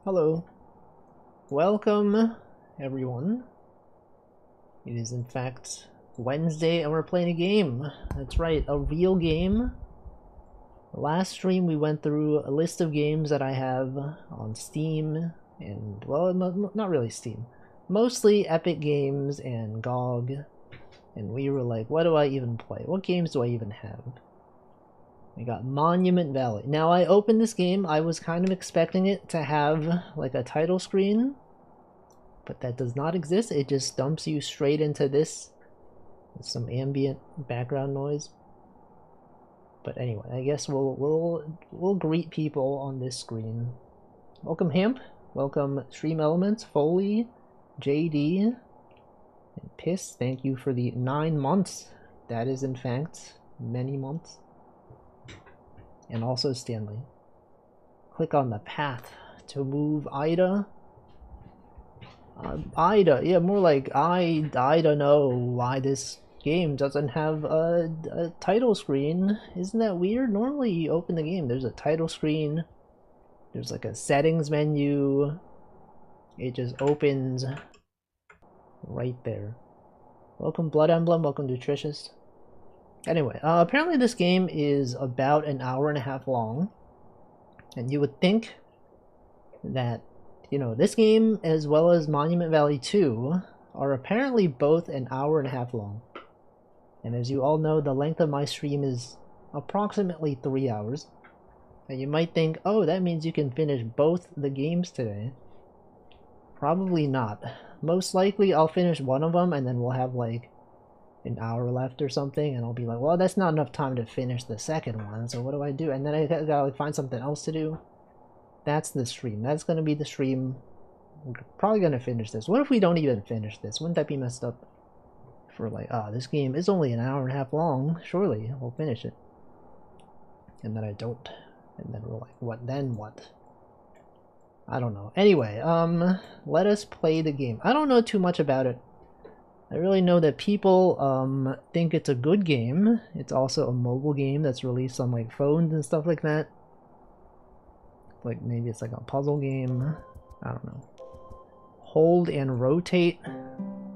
Hello. Welcome, everyone. It is in fact Wednesday and we're playing a game. That's right, a real game. Last stream we went through a list of games that I have on Steam and, well, not really Steam. Mostly Epic Games and GOG. And we were like, what do I even play? What games do I even have? I got Monument Valley. Now, I opened this game, I was kind of expecting it to have like a title screen, but that does not exist. It just dumps you straight into this with some ambient background noise. But anyway, I guess we'll greet people on this screen. Welcome Hemp, welcome Stream Elements, Foley, JD, and Piss. Thank you for the 9 months. That is in fact many months. And also Stanley. Click on the path to move Ida. Ida, yeah, more like I don't know why this game doesn't have a title screen. Isn't that weird? Normally you open the game, there's a title screen, there's like a settings menu, it just opens right there. Welcome Blood Emblem, welcome Nutritious. Anyway, apparently this game is about an hour and a half long, and you would think that, you know, this game as well as Monument Valley 2 are apparently both an hour and a half long. And as you all know, the length of my stream is approximately 3 hours. And you might think, oh, that means you can finish both the games today. Probably not. Most likely I'll finish one of them and then we'll have like an hour left or something, and I'll be like, well, that's not enough time to finish the second one, so what do I do? And then I gotta like, find something else to do. That's the stream. That's gonna be the stream. We're probably gonna finish this. What if we don't even finish this? Wouldn't that be messed up? For like, this game is only an hour and a half long. Surely we'll finish it. And then I don't. And then we're like, what then what? I don't know. Anyway, let us play the game. I don't know too much about it. I really know that people think it's a good game. It's also a mobile game that's released on like phones and stuff like that. Like maybe it's like a puzzle game. I don't know. Hold and rotate.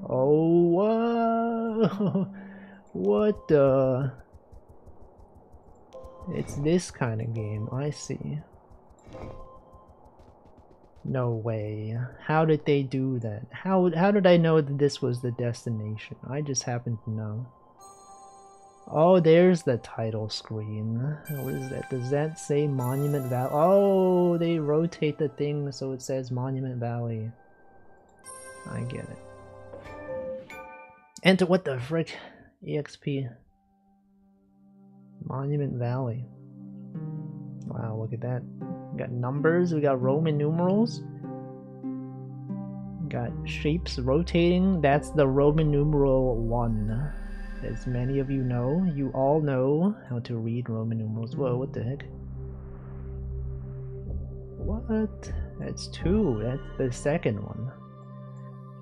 Oh, whoa. What the? It's this kind of game. I see. No way. How did they do that? How did I know that this was the destination? I just happened to know. Oh, there's the title screen. What is that? Does that say Monument Valley? Oh, they rotate the thing so it says Monument Valley. I get it. Enter what the frick? EXP. Monument Valley. Wow, look at that. We got numbers, we got Roman numerals. We got shapes rotating. That's the Roman numeral 1. As many of you know, you all know how to read Roman numerals. Whoa, what the heck? What? That's 2. That's the second one.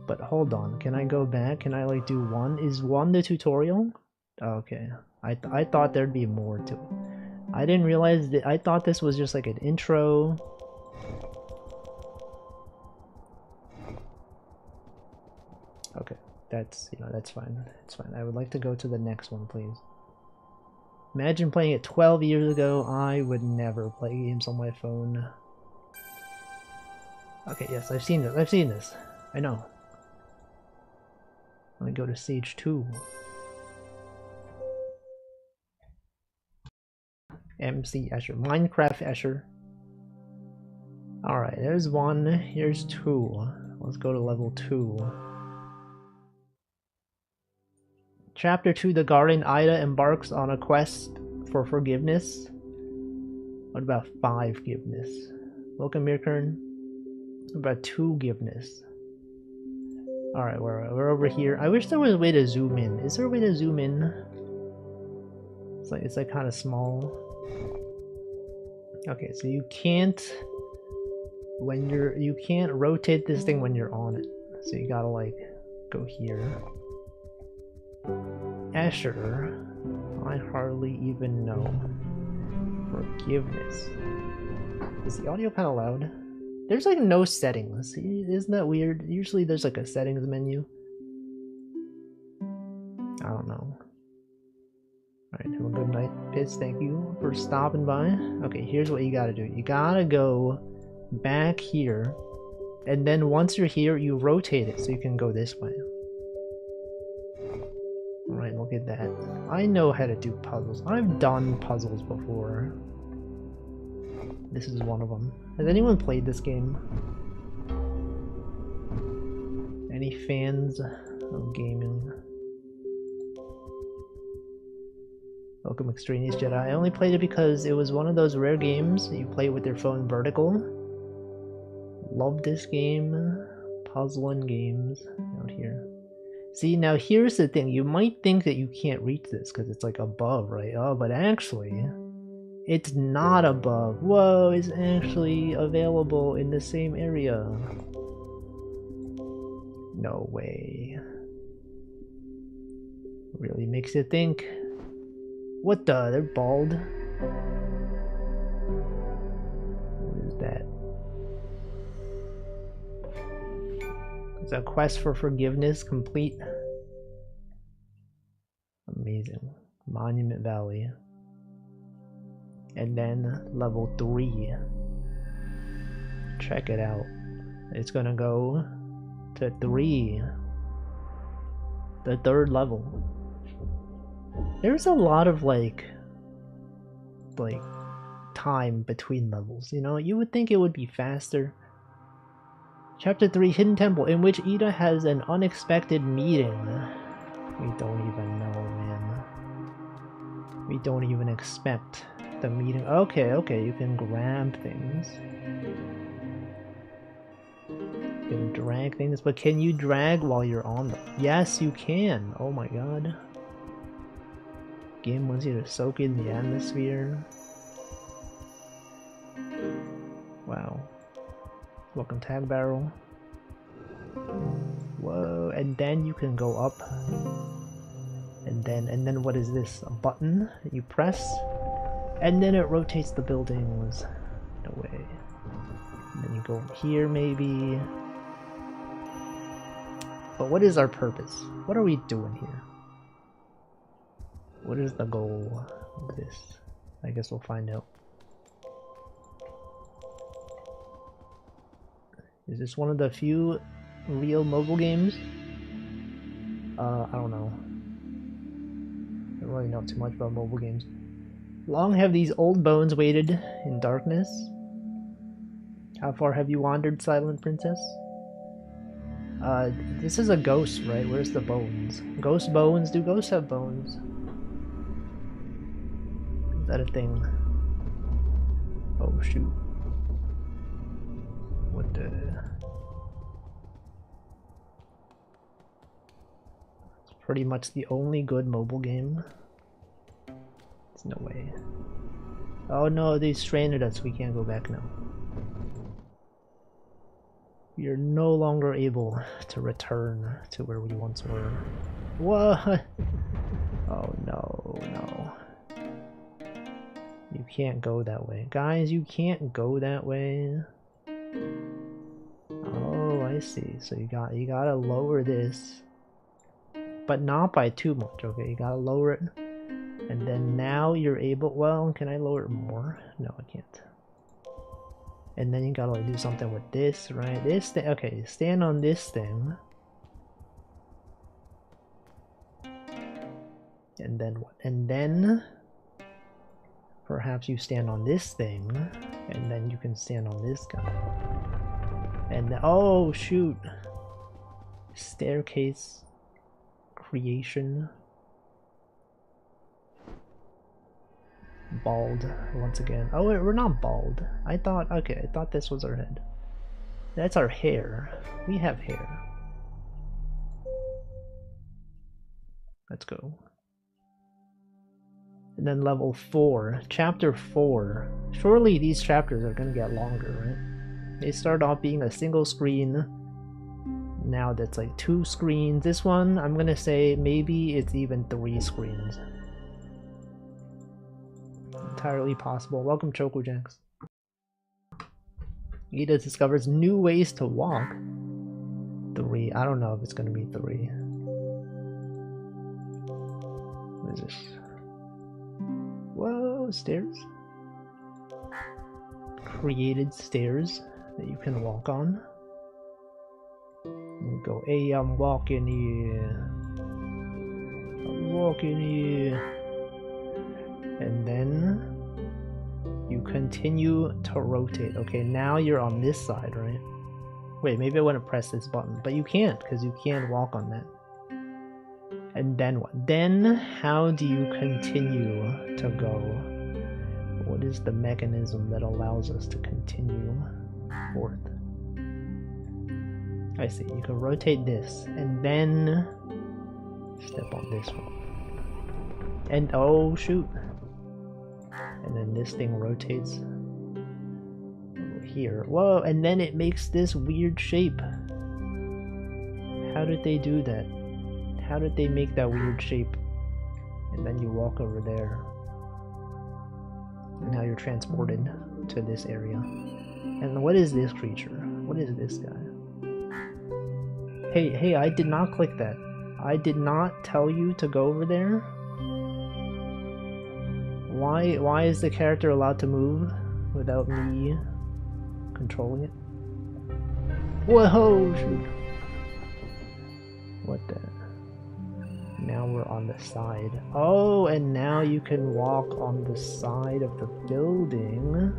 But hold on, can I go back? Can I like do 1? Is 1 the tutorial? Okay. I thought there'd be more to it. I didn't realize that. I thought this was just like an intro. Okay, that's, you know, that's fine. It's fine. I would like to go to the next one, please. Imagine playing it 12 years ago. I would never play games on my phone. Okay, yes, I've seen this. I've seen this. I know. Let me go to stage 2. MC Escher. Minecraft Escher. Alright, there's 1. Here's 2. Let's go to level 2. Chapter 2, The Guardian Ida embarks on a quest for forgiveness. What about 5 forgiveness? Welcome, Mirkern. What about 2 forgiveness? Alright, we're over here. I wish there was a way to zoom in. Is there a way to zoom in? It's like kind of small. Okay, so you can't you can't rotate this thing when you're on it. So you gotta like go here. Escher, I hardly even know. Forgiveness. Is the audio kind of loud? There's like no settings. Isn't that weird? Usually there's like a settings menu. I don't know. Alright, have a good night, Piss. Thank you for stopping by. Okay, here's what you gotta do. You gotta go back here, and then once you're here, you rotate it so you can go this way. Alright, look at that. I know how to do puzzles. I've done puzzles before. This is one of them. Has anyone played this game? Any fans of gaming? Welcome Extraneous Jedi. I only played it because it was one of those rare games that you play with your phone vertical. Love this game. Puzzling games out here. See, now here's the thing. You might think that you can't reach this because it's like above, right? Oh, but actually, it's not above. Whoa, it's actually available in the same area. No way. Really makes you think. What the? They're bald? What is that? Is that quest for forgiveness complete? Amazing. Monument Valley. And then level 3. Check it out. It's gonna go to 3. The 3rd level. There's a lot of like time between levels, you know? You would think it would be faster. Chapter 3, Hidden Temple, in which Ida has an unexpected meeting. We don't even know, man. We don't even expect the meeting. Okay, you can grab things. You can drag things, but can you drag while you're on them? Yes, you can. Oh my god. Game wants you to soak in the atmosphere. Wow. Welcome Tag Barrel. Whoa, and then you can go up. And then what is this? A button that you press? And then it rotates the buildings. No way. And then you go here maybe. But what is our purpose? What are we doing here? What is the goal of this? I guess we'll find out. Is this one of the few real mobile games? I don't know. I don't really know too much about mobile games. Long have these old bones waited in darkness. How far have you wandered, Silent Princess? This is a ghost, right? Where's the bones? Ghost bones? Do ghosts have bones? Is that a thing? Oh shoot. What the... It's pretty much the only good mobile game. There's no way. Oh no, they stranded us. We can't go back now. We are no longer able to return to where we once were. What? Oh no, no. You can't go that way. Guys, you can't go that way. Oh, I see. So you gotta lower this. But not by too much, okay? You gotta lower it. And then now you're able... Well, can I lower it more? No, I can't. And then you gotta do something with this, right? This thing... Okay, stand on this thing. And then what? And then... Perhaps you stand on this thing. And then you can stand on this guy. And then... Oh, shoot! Staircase... Creation... Bald once again. Oh wait, we're not bald. I thought this was our head. That's our hair. We have hair. Let's go. And then level 4, chapter 4. Surely these chapters are gonna get longer, right? They start off being a single screen. Now that's like 2 screens. This one, I'm gonna say maybe it's even 3 screens. Entirely possible. Welcome, Choco Jacks. Ida discovers new ways to walk. 3. I don't know if it's gonna be 3. What is this? Whoa, stairs? Created stairs that you can walk on. You go, hey, I'm walking here. I'm walking here. And then you continue to rotate. Okay, now you're on this side, right? Wait, maybe I want to press this button, but you can't because you can't walk on that. And then what? Then how do you continue to go? What is the mechanism that allows us to continue forth? I see, you can rotate this and then step on this one. And oh shoot. And then this thing rotates over here. Whoa, and then it makes this weird shape. How did they do that? How did they make that weird shape? And then you walk over there. And now you're transported to this area. And what is this creature? What is this guy? Hey, I did not click that. I did not tell you to go over there. Why is the character allowed to move without me controlling it? Whoa, shoot. What the? Now we're on the side. Oh, and now you can walk on the side of the building.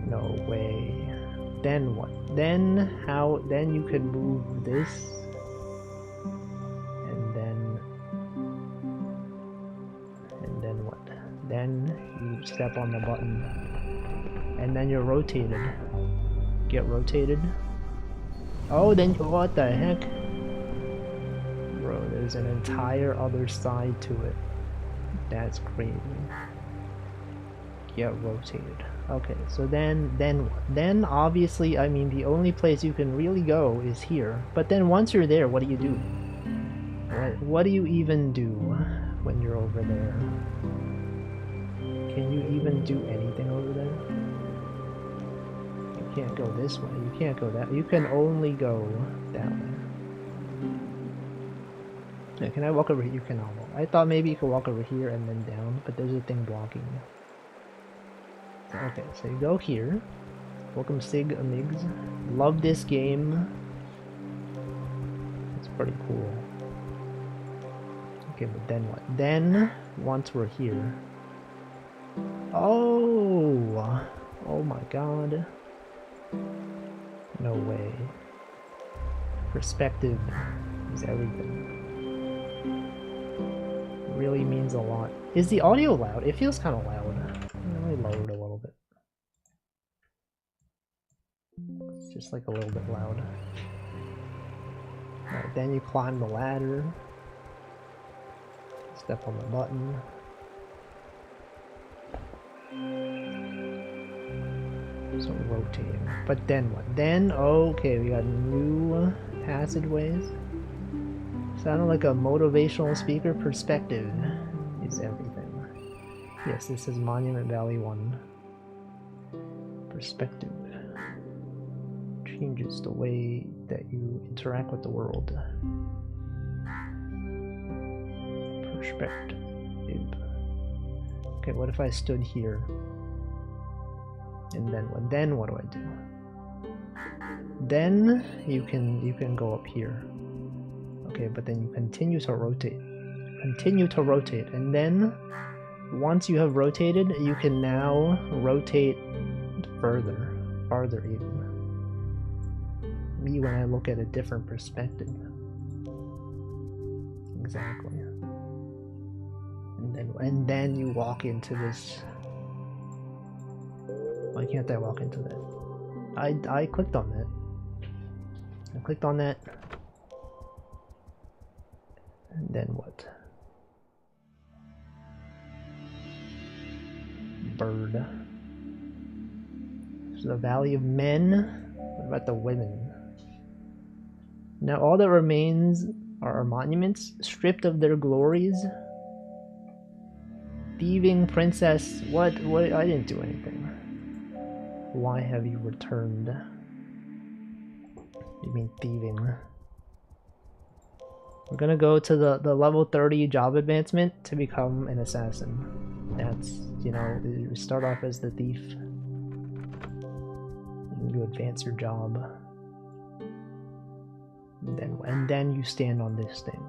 No way. Then what? Then how? Then you can move this. And then what? Then you step on the button. And then you're rotated. Get rotated. Oh, then what the heck? Bro, there's an entire other side to it. That's crazy. Get rotated. Okay, so then what? Then obviously, I mean, the only place you can really go is here. But then once you're there, what do you do? What do you even do when you're over there? Can you even do anything over there? You can't go this way. You can't go that way. You can only go that way. Yeah, can I walk over here? You cannot walk. I thought maybe you could walk over here and then down, but there's a thing blocking you. Okay, so you go here. Welcome Sig Amigs. Love this game. It's pretty cool. Okay, but then what? Then, once we're here... Oh! Oh my god. No way. Perspective is everything. Really means a lot. Is the audio loud? It feels kind of loud. Let me lower it a little bit. It's just like a little bit loud. Alright, then you climb the ladder. Step on the button. So rotating. But then what? Then, okay, we got new passageways. Sounded like a motivational speaker. Perspective is everything. Yes, this is Monument Valley 1. Perspective changes the way that you interact with the world. Perspective. Okay, what if I stood here? And then what? Then what do I do? Then you can go up here. Okay, but then you continue to rotate. Continue to rotate, and then once you have rotated, you can now rotate further, farther even. Me when I look at a different perspective. Exactly. And then you walk into this. Why can't I walk into that? I clicked on that. I clicked on that. And then what? Bird. So the Valley of Men. What about the women? Now all that remains are our monuments, stripped of their glories. Thieving princess. What? I didn't do anything. Why have you returned? You mean thieving. We're gonna go to the level 30 job advancement to become an assassin. That's, you know, you start off as the thief. And you advance your job. And then you stand on this thing.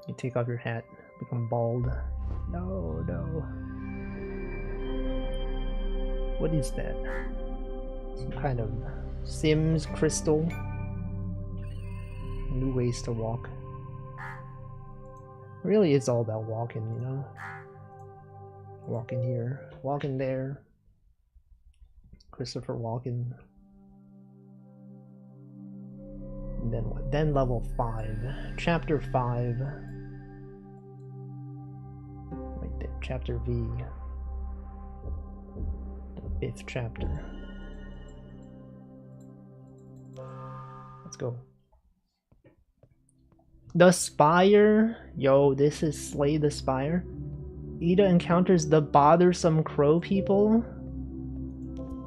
You take off your hat, become bald. No, no. What is that? Some kind of Sims crystal. New ways to walk. Really, it's all about walking, you know? Walking here, walking there. Christopher Walken. And then what? Then level 5. Chapter 5. Right there. Chapter V. The 5th chapter. Let's go. The Spire. Yo, this is Slay the Spire. Ida encounters the bothersome crow people.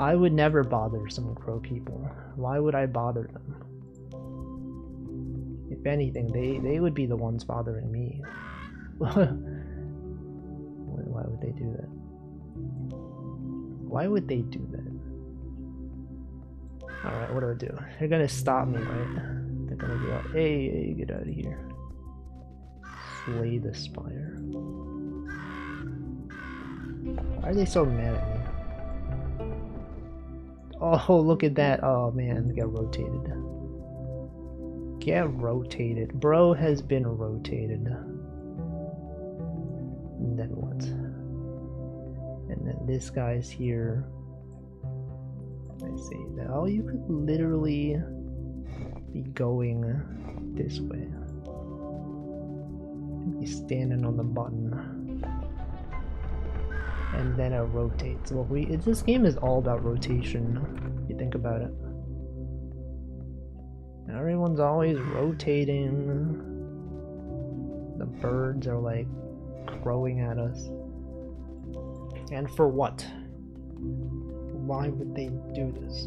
I would never bother some crow people. Why would I bother them? If anything, they would be the ones bothering me. Why would they do that? Why would they do that? Alright, what do I do? They're gonna stop me, right? They're gonna be like, hey, get out of here. Slay the Spire. Why are they so mad at me? Oh, look at that. Oh man, get rotated. Get rotated. Bro has been rotated. And then what? And then this guy's here. I see that. Oh, you could literally be going this way. Be standing on the button. And then it rotates. Well, this game is all about rotation, if you think about it. Everyone's always rotating. The birds are like crowing at us. And for what? Why would they do this?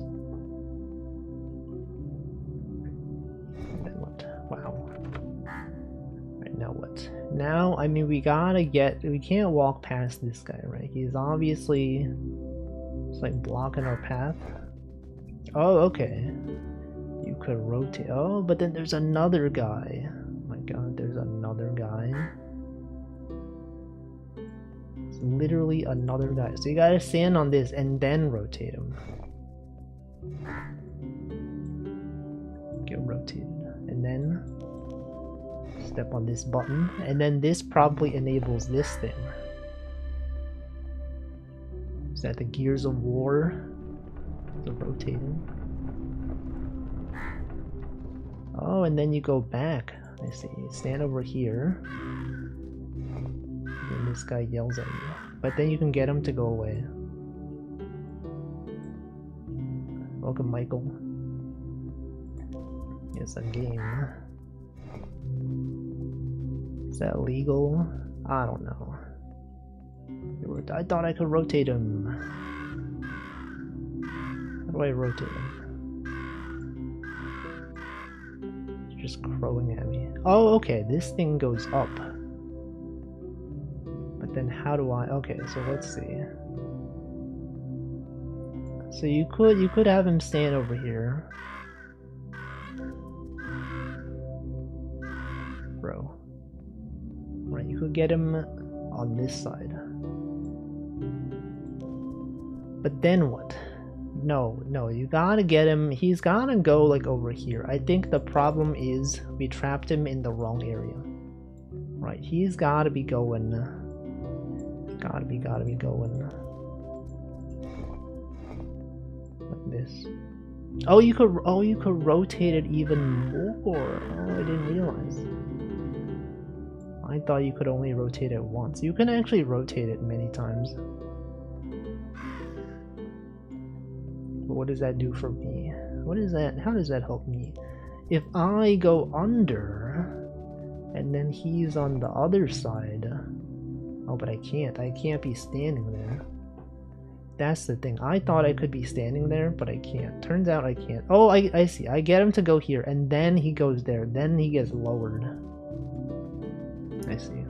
And then what? Wow. Right, now what? Now, I mean, we can't walk past this guy, right? He's obviously just like blocking our path. Oh, okay. You could rotate. Oh, but then there's another guy. Oh my god, there's another guy. It's literally another guy. So you gotta stand on this and then rotate him. Get rotated. And then step on this button. And then this probably enables this thing. Is that the Gears of War? The rotating. Oh, and then you go back. I see. Stand over here. And this guy yells at you. But then you can get him to go away. Welcome, Michael. It's a game. Is that legal? I don't know. I thought I could rotate him. How do I rotate him? Just crowing at me. Oh, okay, this thing goes up. But then how do I... Okay, so let's see. So you could have him stand over here. Bro. Right, you could get him on this side. But then what? No, you gotta get him. He's gotta go like over here. I think the problem is we trapped him in the wrong area. Right, he's gotta be going. Gotta be going. Like this. Oh, you could rotate it even more. Oh, I didn't realize. I thought you could only rotate it once. You can actually rotate it many times. What does that do for me? What is that? How does that help me? If I go under and then he's on the other side, Oh, but I can't. I can't be standing there. That's the thing. I thought I could be standing there, but I can't. Turns out I can't. Oh, I see. I get him to go here, and then he goes there. Then he gets lowered. I see.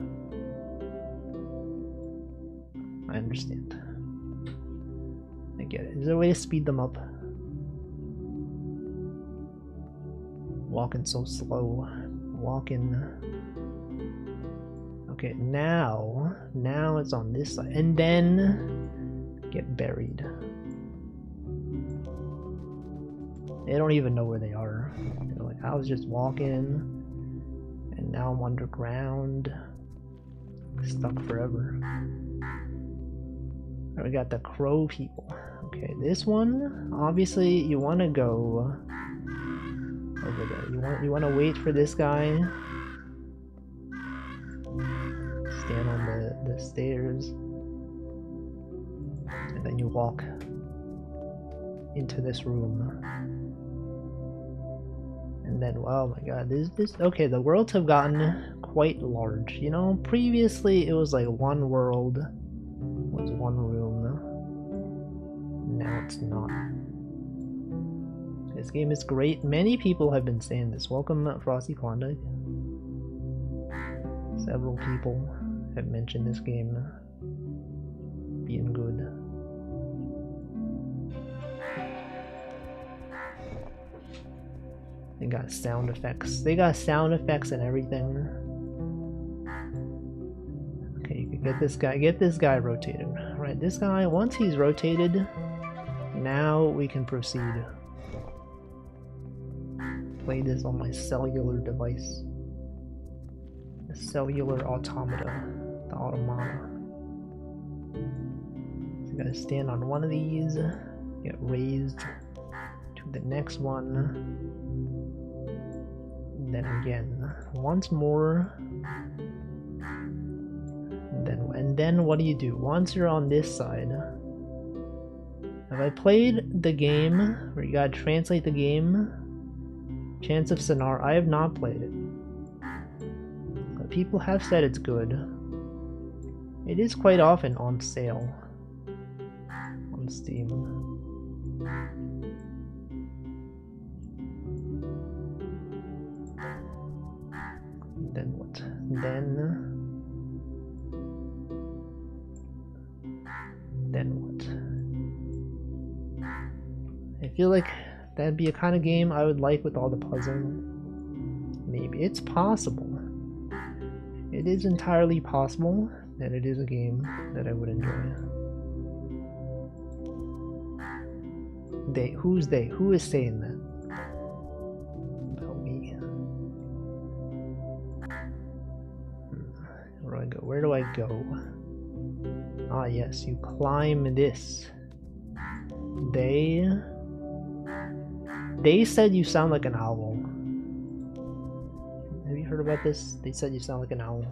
I understand. I get it. Is there a way to speed them up? Walking so slow. Walking. Okay, now it's on this side. And then get buried. They don't even know where they are. They're like, I was just walking, and now I'm underground. Stuck forever. We got the crow people. Okay, this one, obviously you want to go over there. You want to wait for this guy. Stand on the stairs. And then you walk into this room. And then, oh my god, this okay, the worlds have gotten quite large. You know, previously it was like one world was one room. Now it's not. This game is great. Many people have been saying this. Welcome, Frosty Klondike. Several people have mentioned this game being good. They got sound effects. They got sound effects and everything. Okay, you can get this guy rotated. Right, this guy, once he's rotated, now we can proceed. Play this on my cellular device. The cellular automata. The automata. So you gotta stand on one of these, get raised to the next one. Then again, once more. And then what do you do? Once you're on this side, have I played the game where you gotta translate the game? Chants of Sennaar. I have not played it. But people have said it's good. It is quite often on sale on Steam. Then what? Then what? I feel like that'd be a kind of game I would like with all the puzzling. Maybe. It's possible. It is entirely possible that it is a game that I would enjoy. They. Who's they? Who is saying that? About me. Where do I go? Where do I go? Ah, yes, you climb this. They said you sound like an owl. Have you heard about this? They said you sound like an owl.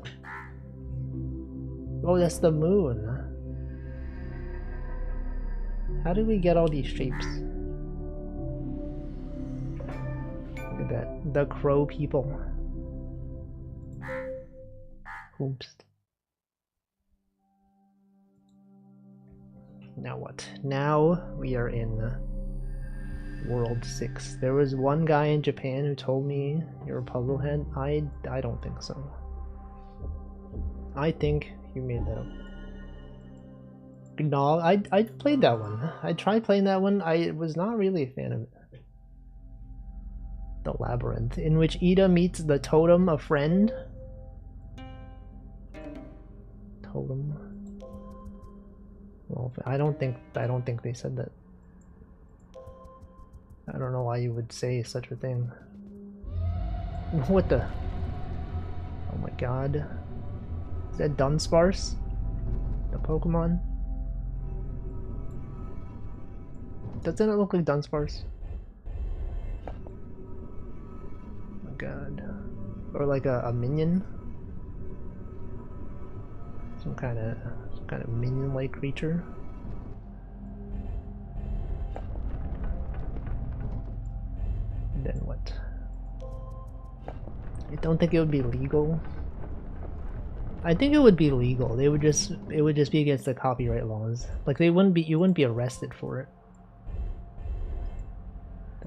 Oh, that's the moon. How did we get all these shapes? Look at that. The crow people. Oops. Now what? Now we are in World 6. There was one guy in Japan who told me you're a puzzle head. I don't think so. I think you made that up. No, I played that one. I tried playing that one. I was not really a fan of it. The Labyrinth, in which Ida meets the totem, a friend. Totem. Well, I don't think they said that. I don't know why you would say such a thing. What the? Oh my god. Is that Dunsparce? The Pokemon? Doesn't it look like Dunsparce? Oh my god. Or like a minion? Some kind of minion-like creature. Then what? I don't think it would be legal I think it would be legal. It would just be against the copyright laws. Like you wouldn't be arrested for it.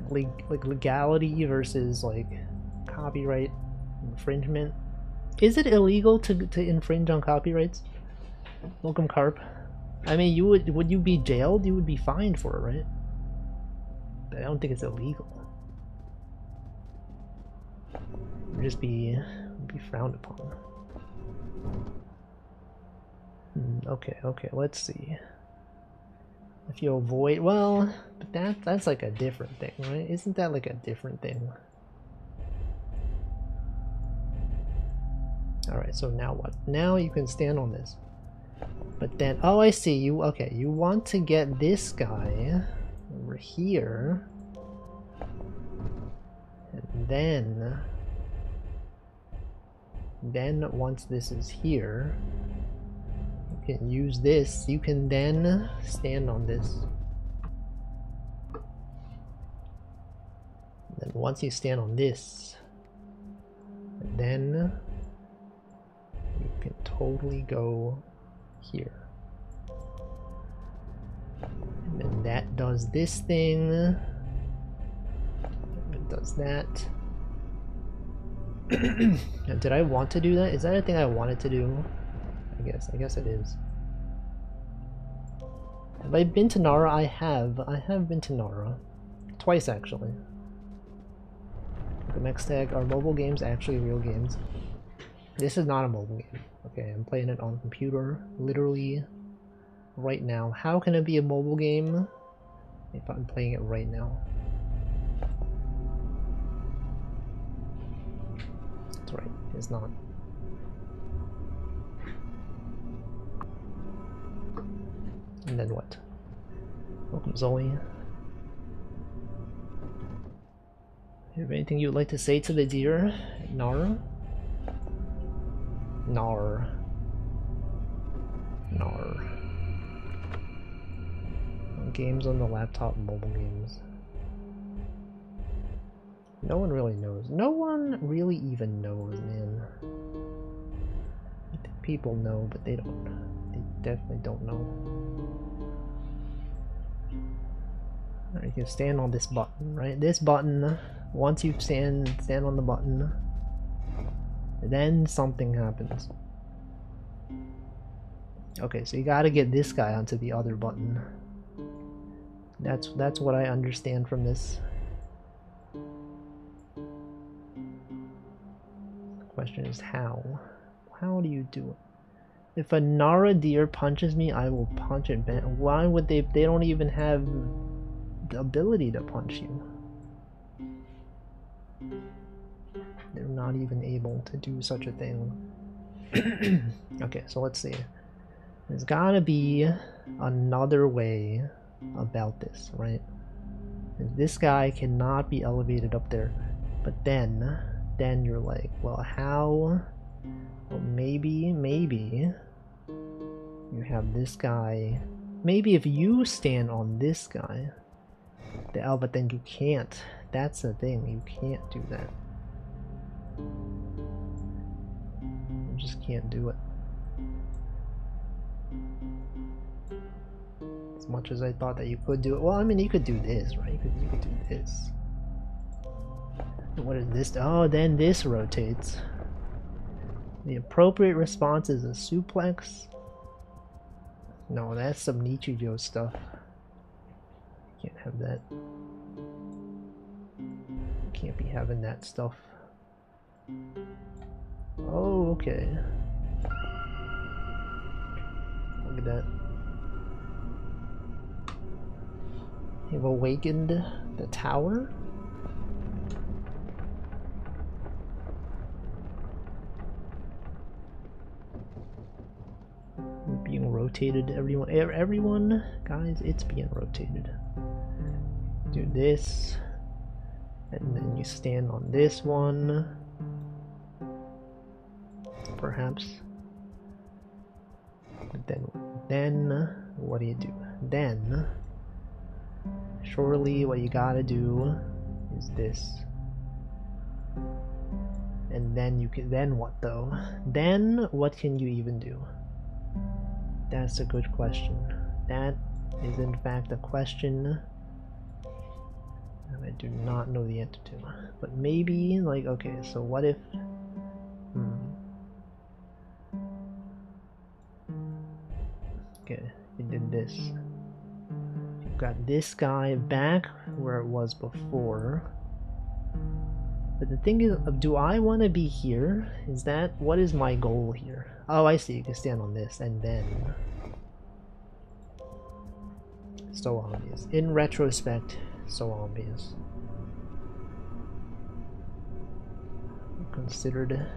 Like legality versus like copyright infringement. Is it illegal to infringe on copyrights? Welcome, Carp. I mean, would you be jailed? You would be fined for it, right? But I don't think it's illegal. It would just be frowned upon. Okay, let's see. If you avoid, well, but that's like a different thing, right? Isn't that like a different thing? Alright, so now what? Now you can stand on this. But then, oh, I see. You want to get this guy over here. And then once this is here, you can use this. You can then stand on this. And then once you stand on this, then you can totally go here. And then that does this thing. It does that. Now, did I want to do that? Is that a thing I wanted to do? I guess it is. Have I been to Nara? I have been to Nara. Twice, actually. The next tag, are mobile games actually real games? This is not a mobile game. Okay, I'm playing it on computer, literally right now. How can it be a mobile game if I'm playing it right now? That's right, it's not. And then what? Welcome, Zoe. You have anything you would like to say to the deer? Nara? Nar. Games on the laptop, mobile games. No one really knows. No one really even knows, man. I think people know, but they don't. They definitely don't know. Alright, you can stand on this button, right? This button, once you stand on the button, then something happens. Okay, so you gotta get this guy onto the other button. That's what I understand from this. The question is how? How do you do it? If a Nara deer punches me, I will punch it back. Why would they? They don't even have the ability to punch you. They're not even able to do such a thing. Okay, so let's see. There's gotta be another way about this, right? This guy cannot be elevated up there. But then you're like, well, how? Well, maybe you have this guy. Maybe if you stand on this guy, but then you can't. That's the thing, you can't do that. You just can't do it. As much as I thought that you could do it. Well, I mean, you could do this, right? You could do this. What is this? Oh, then this rotates. The appropriate response is a suplex. No, that's some Nichijou stuff. Can't have that. Can't be having that stuff. Oh, okay. Look at that. You've awakened the tower? Being rotated, everyone, guys, it's being rotated. Do this, and then you stand on this one, perhaps. But then what do you do? Then, surely what you gotta do is this. And then you can, then what though? Then what can you even do? That's a good question. That is in fact a question I do not know the answer to. But maybe, like, okay, so what if... Okay, you did this. You've got this guy back where it was before. But the thing is, do I want to be here? Is that... what is my goal here? Oh, I see, you can stand on this, and then... So obvious. In retrospect, so obvious. Considered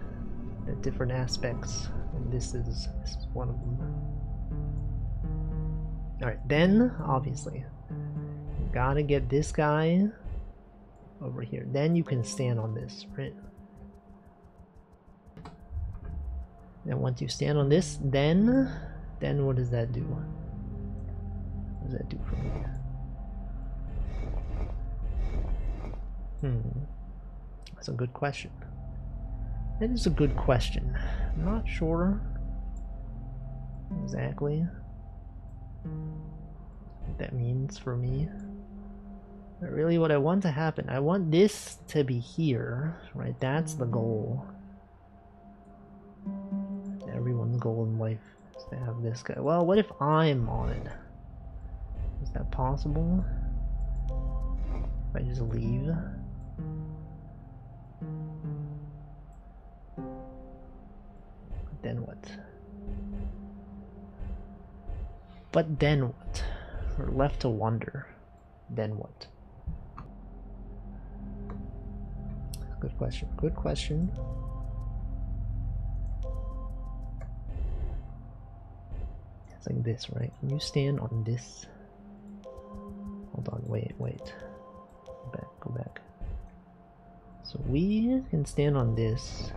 the different aspects, and this is one of them. Alright, then, obviously, you gotta get this guy over here. Then you can stand on this, right? And once you stand on this, then what does that do? What does that do for me? That's a good question. That is a good question. I'm not sure exactly what that means for me. But really what I want to happen, I want this to be here, right? That's the goal. Everyone's goal in life is to have this guy. Well, what if I'm on it? Is that possible? If I just leave? Then what? But then what? We're left to wonder. Then what? Good question. Good question. It's like this, right? Can you stand on this? Hold on, wait. Go back. So we can stand on this.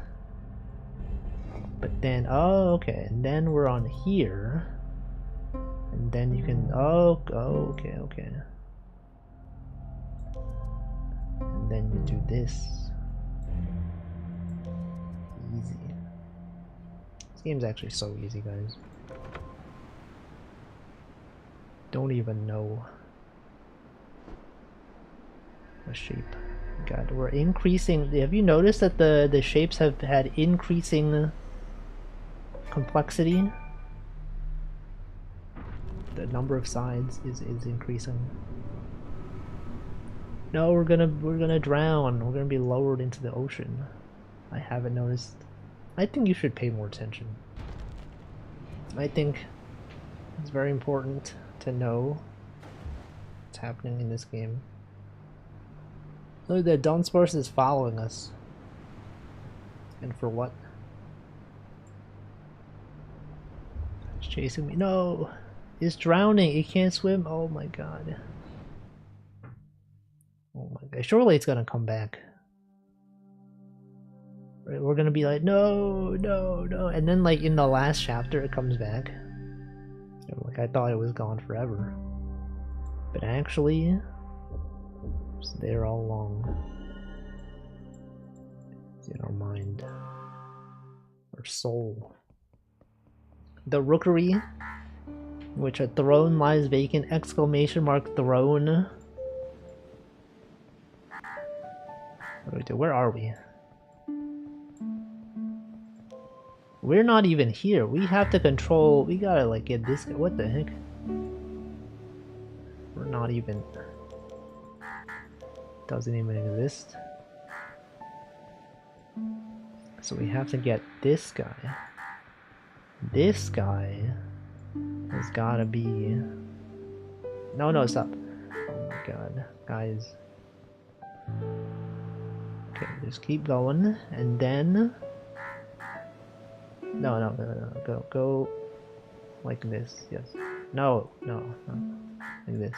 But then, oh, okay, and then we're on here, and then you can, okay. And then you do this. Easy. This game's actually so easy, guys. Don't even know the shape. God, we're increasing. Have you noticed that the shapes have had increasing complexity? The number of sides is increasing. No, we're gonna drown. We're gonna be lowered into the ocean. I haven't noticed. I think you should pay more attention. I think it's very important to know what's happening in this game. Look, the Dunsparce is following us. And for what? It's chasing me. No! It's drowning. It can't swim. Oh my god. Oh my god. Surely it's gonna come back. Right, we're gonna be like, no. And then like in the last chapter it comes back. Like I thought it was gone forever. But actually, it's there all along. It's in our mind. Our soul. The Rookery, which a throne lies vacant, exclamation mark throne. What do we do? Where are we? We're not even here. We have to control. We gotta like get this guy. What the heck? We're not even. Doesn't even exist. So we have to get this guy. This guy has gotta be. No, stop. Oh my god, guys. Okay, just keep going, and then. No, go like this. Yes. No, like this.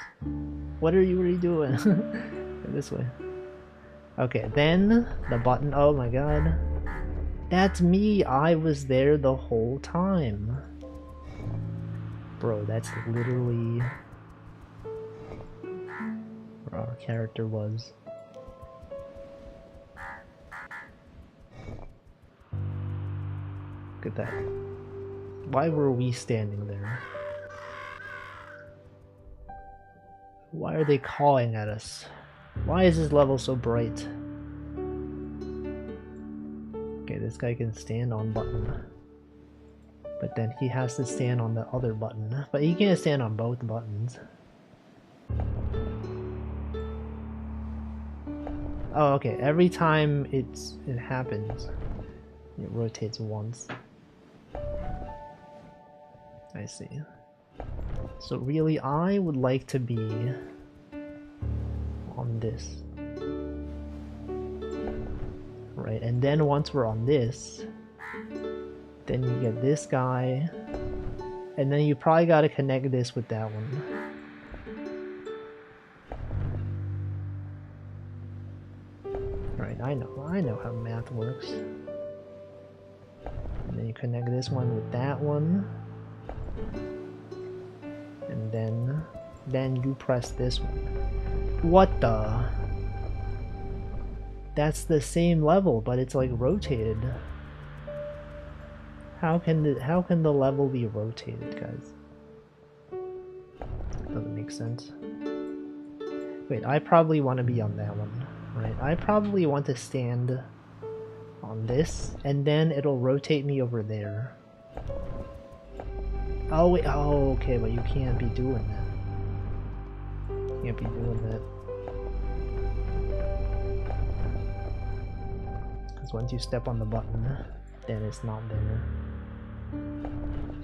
What are you doing? This way. Okay, then the button. Oh my god, that's me. I was there the whole time, bro. That's literally where our character was. Look at that. Why were we standing there? Why are they calling at us? Why is this level so bright? Okay, this guy can stand on button. But then he has to stand on the other button. But he can't stand on both buttons. Oh, okay. Every time it happens, it rotates once. I see. So really, I would like to be on this. Right, and then once we're on this, then you get this guy, and then you probably gotta connect this with that one. Right, I know how math works. And then you connect this one with that one. And then you press this one. What the? That's the same level, but it's like rotated. How can the level be rotated, guys? Doesn't make sense. Wait, I probably want to be on that one, right? I probably want to stand on this, and then it'll rotate me over there. Oh wait, oh okay, but you can't be doing that. You can't be doing that. Because once you step on the button, then it's not there.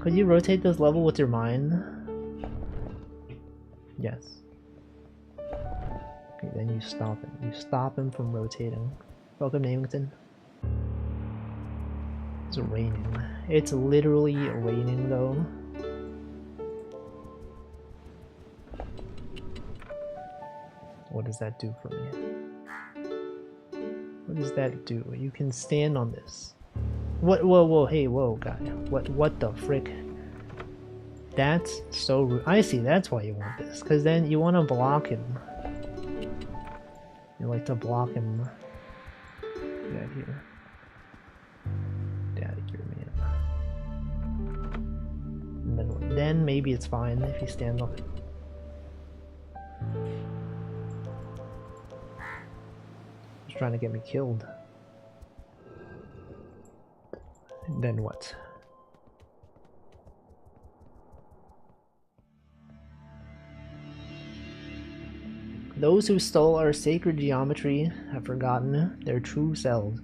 Could you rotate this level with your mind? Yes. Okay, then you stop it. You stop him from rotating. Welcome, Namington. It's raining. It's literally raining though. What does that do for me? What does that do? You can stand on this. What? Whoa, whoa, hey, whoa, guy. What the frick? That's so rude. I see, that's why you want this. Because then you want to block him. You like to block him. Get out of here. Get out of here, man. And then maybe it's fine if he stands on it. He's trying to get me killed. And then what? Those who stole our sacred geometry have forgotten their true selves.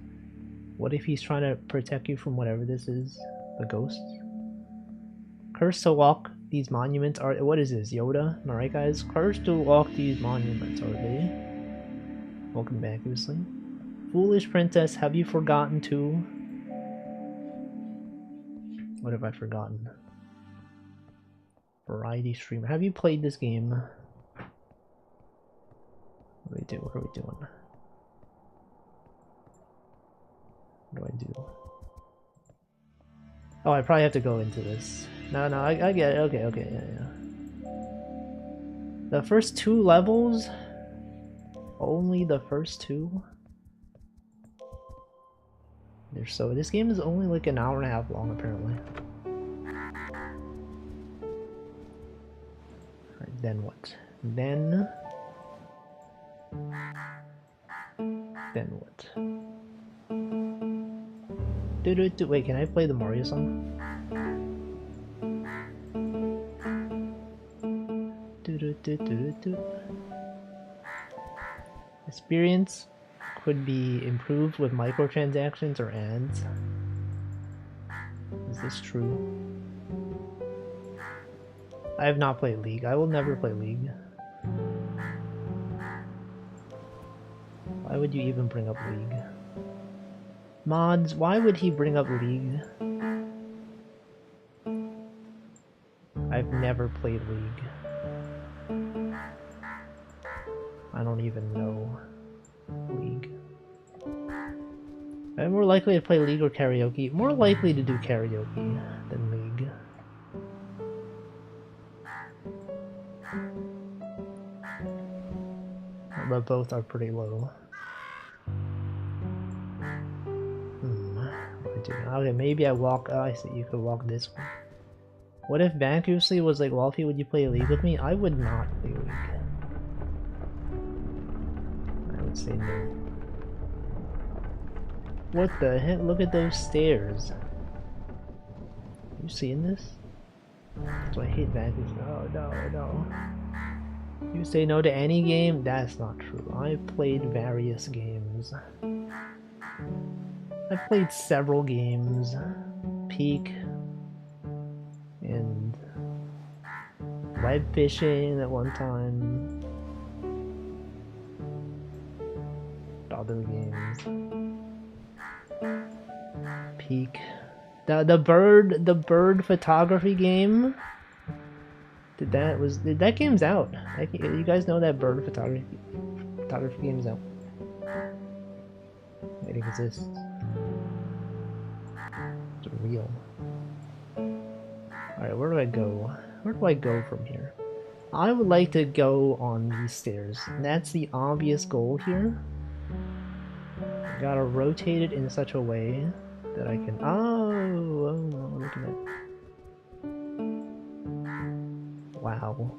What if he's trying to protect you from whatever this is? A ghost? Cursed to walk these monuments are— what is this, Yoda? Am I right, guys? Cursed to walk these monuments, are they? Welcome back, Oosling. Foolish princess, have you forgotten too? What have I forgotten? Variety streamer. Have you played this game? What do we do? What are we doing? What do I do? Oh, I probably have to go into this. No, I get it. Okay, yeah. The first 2 levels? Only the first 2? So this game is only like an hour and a half long, apparently. Alright, then what? Then what? Wait, can I play the Mario song? Experience could be improved with microtransactions or ads. Is this true? I have not played League. I will never play League. Why would you even bring up League? Mods, why would he bring up League? I've never played League. I don't even know League. I'm more likely to play League or karaoke. More likely to do karaoke than League. But both are pretty low. What do I do? Okay, maybe I walk. Oh, I see. You could walk this way. What if Bankusley was like, Wolfie, would you play League with me? I would not play League. I would say no. What the heck? Look at those stairs. You seeing this? So I hate Bankusley. Oh no, no. You say no to any game? That's not true. I've played various games. I've played several games. Peak. And web fishing at one time. Other games. Peak. The bird photography game. That game's out? You guys know that bird photography game's out. It exists. It's real. Alright, where do I go? Where do I go from here? I would like to go on these stairs. And that's the obvious goal here. I gotta rotate it in such a way that I can... Oh, look at that. Wow.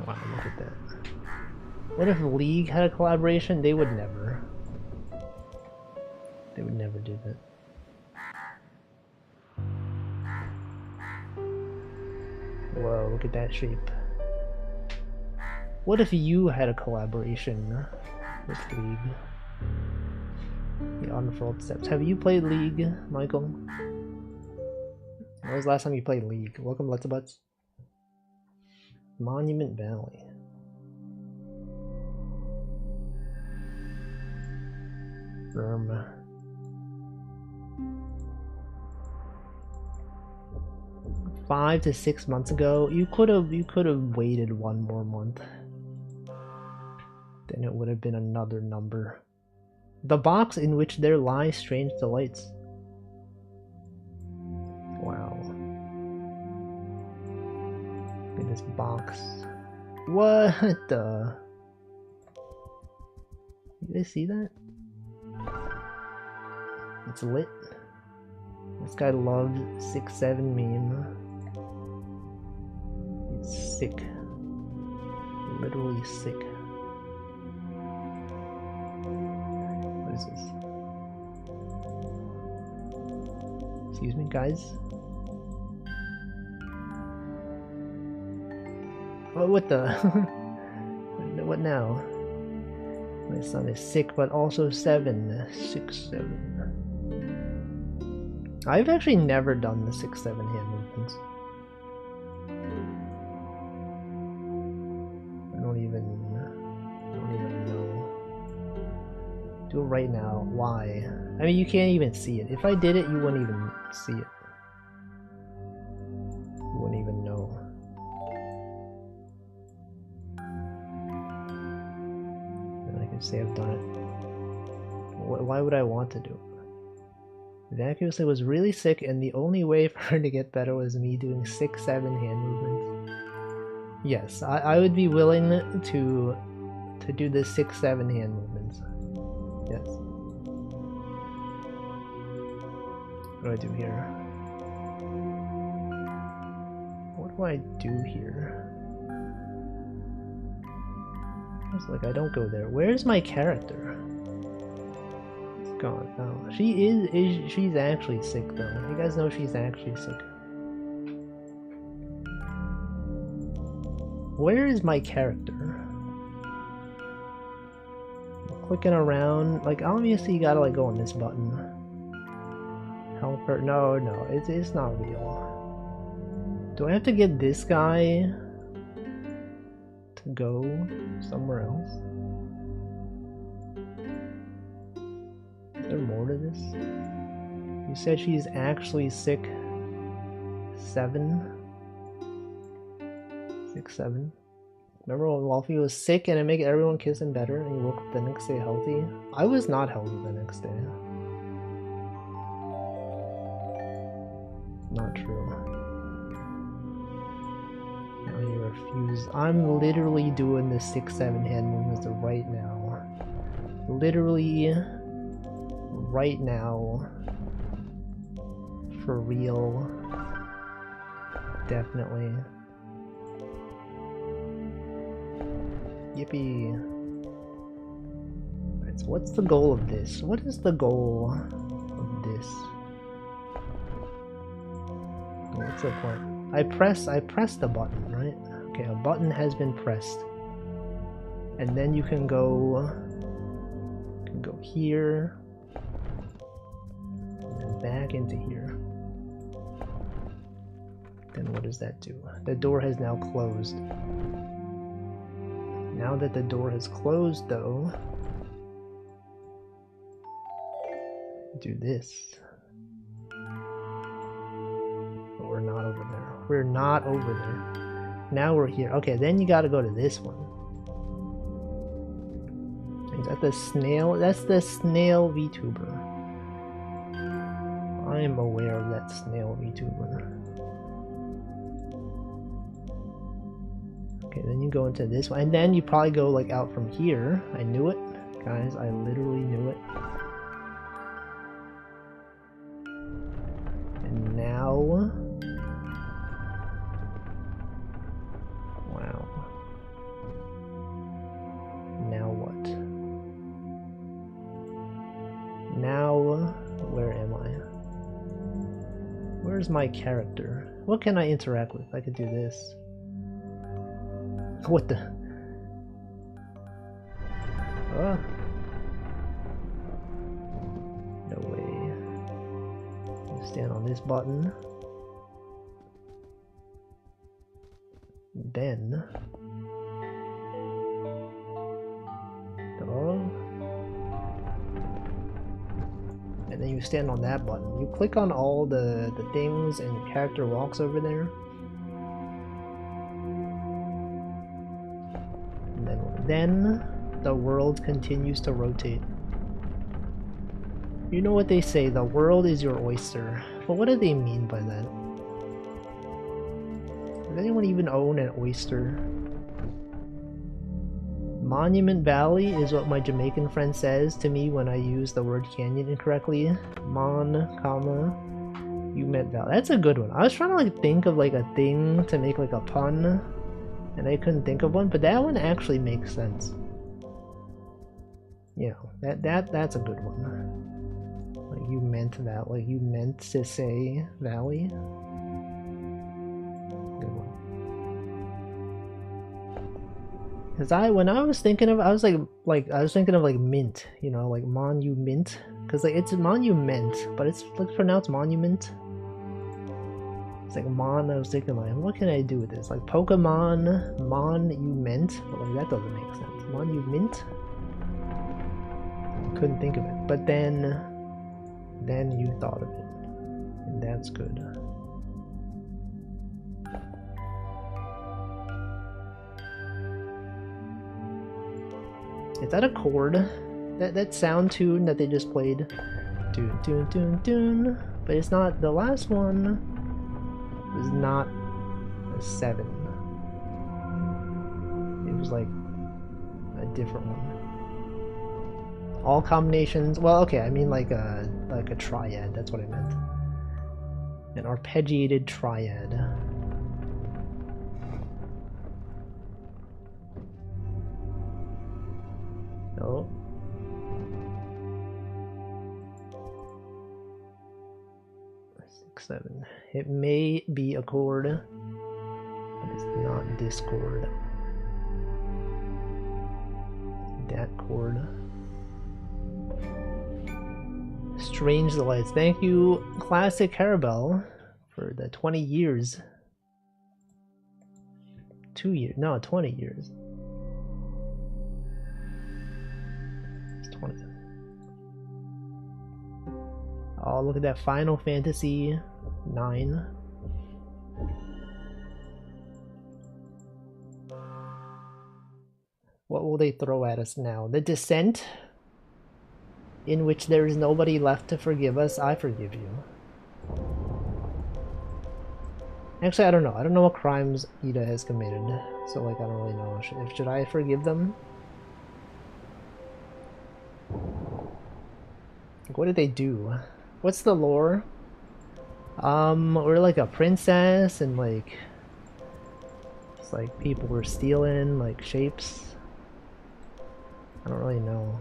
Wow, look at that. What if League had a collaboration? They would never. They would never do that. Whoa, look at that shape. What if you had a collaboration with League? The Unfurled Steps. Have you played League, Michael? When was the last time you played League? Welcome, Let's Butts. Monument Valley. Firm. $5 to 6 months ago, you could have waited one more month. Then it would have been another number. The box in which there lie strange delights. Wow. Look at this box. What the? You guys see that? It's lit. This guy loved 6-7 meme. It's sick. Literally sick. What is this? Excuse me, guys? Oh, what the? What now? My son is sick, but also 7. 6-7. I've actually never done the 6-7 hand movements. I don't even know. Do it right now. Why? I mean, you can't even see it. If I did it, you wouldn't even see it. You wouldn't even know. And I can say I've done it. Why would I want to do it? Vacuously was really sick, and the only way for her to get better was me doing 6-7 hand movements. Yes, I would be willing to do the 6-7 hand movements. Yes. What do I do here? What do I do here? It's like I don't go there. Where's my character? Gone. Oh, she's actually sick though. You guys know she's actually sick. Where is my character? I'm clicking around, like obviously you gotta like go on this button. Help her. No, it's not real. Do I have to get this guy to go somewhere else? Is there more to this? You said she's actually sick. 7? 6-7. Remember when Wolfie was sick and it made everyone kiss him better and he woke up the next day healthy? I was not healthy the next day. Not true. Now you refuse. I'm literally doing the 6-7 hand movements right now. Literally right now, for real, definitely. Yippee. Alright, so what's the goal of this? What is the goal of this? What's the point? I press the button, right? Okay, a button has been pressed. And then you can go here and then back into here. Then what does that do? The door has now closed. Now that the door has closed though, do this. But we're not over there. We're not over there. Now we're here. Okay, then you gotta go to this one. Is that the snail? That's the snail VTuber. I am aware of that snail VTuber. Okay, then you go into this one, and then you probably go like out from here. I knew it, guys. I literally knew it. And now, wow. Now what? Now, where am I? Where's my character? What can I interact with? I could do this. What the? Oh. No way. You stand on this button. Then. Oh. And then you stand on that button. You click on all the things and your character walks over there. Then the world continues to rotate. You know what they say, the world is your oyster. But what do they mean by that? Does anyone even own an oyster? Monument Valley is what my Jamaican friend says to me when I use the word canyon incorrectly. Mon, comma, you meant valley. That's a good one. I was trying to like think of like a thing to make like a pun. And I couldn't think of one, but that one actually makes sense. You know, that's a good one. Like you meant that, like you meant to say valley. Good one. Cause when I was thinking of, I was thinking of like mint, you know, like monument, cause like it's monument, but it's like pronounced monument. It's like Mon, I was thinking like, what can I do with this? Like Pokemon, Monument, but like that doesn't make sense. Monument? Couldn't think of it. But then you thought of it. And that's good. Is that a chord? That sound tune that they just played? Dun dun dun dun. But it's not, the last one was not a 7. It was like a different one. All combinations, well okay, I mean like a triad, that's what I meant. An arpeggiated triad. Oh. Seven. It may be a chord, but it's not this chord. That chord. Strange Delights. Thank you, Classic Carabel, for the 20 years. 2 years. No, 20 years. It's 20. Oh, look at that Final Fantasy 9. What will they throw at us now? The Descent, in which there is nobody left to forgive us. I forgive you. Actually, I don't know. I don't know what crimes Ida has committed. So, like, I don't really know. Should I forgive them? Like, what did they do? What's the lore? We're like a princess and like it's like people were stealing like shapes. I don't really know.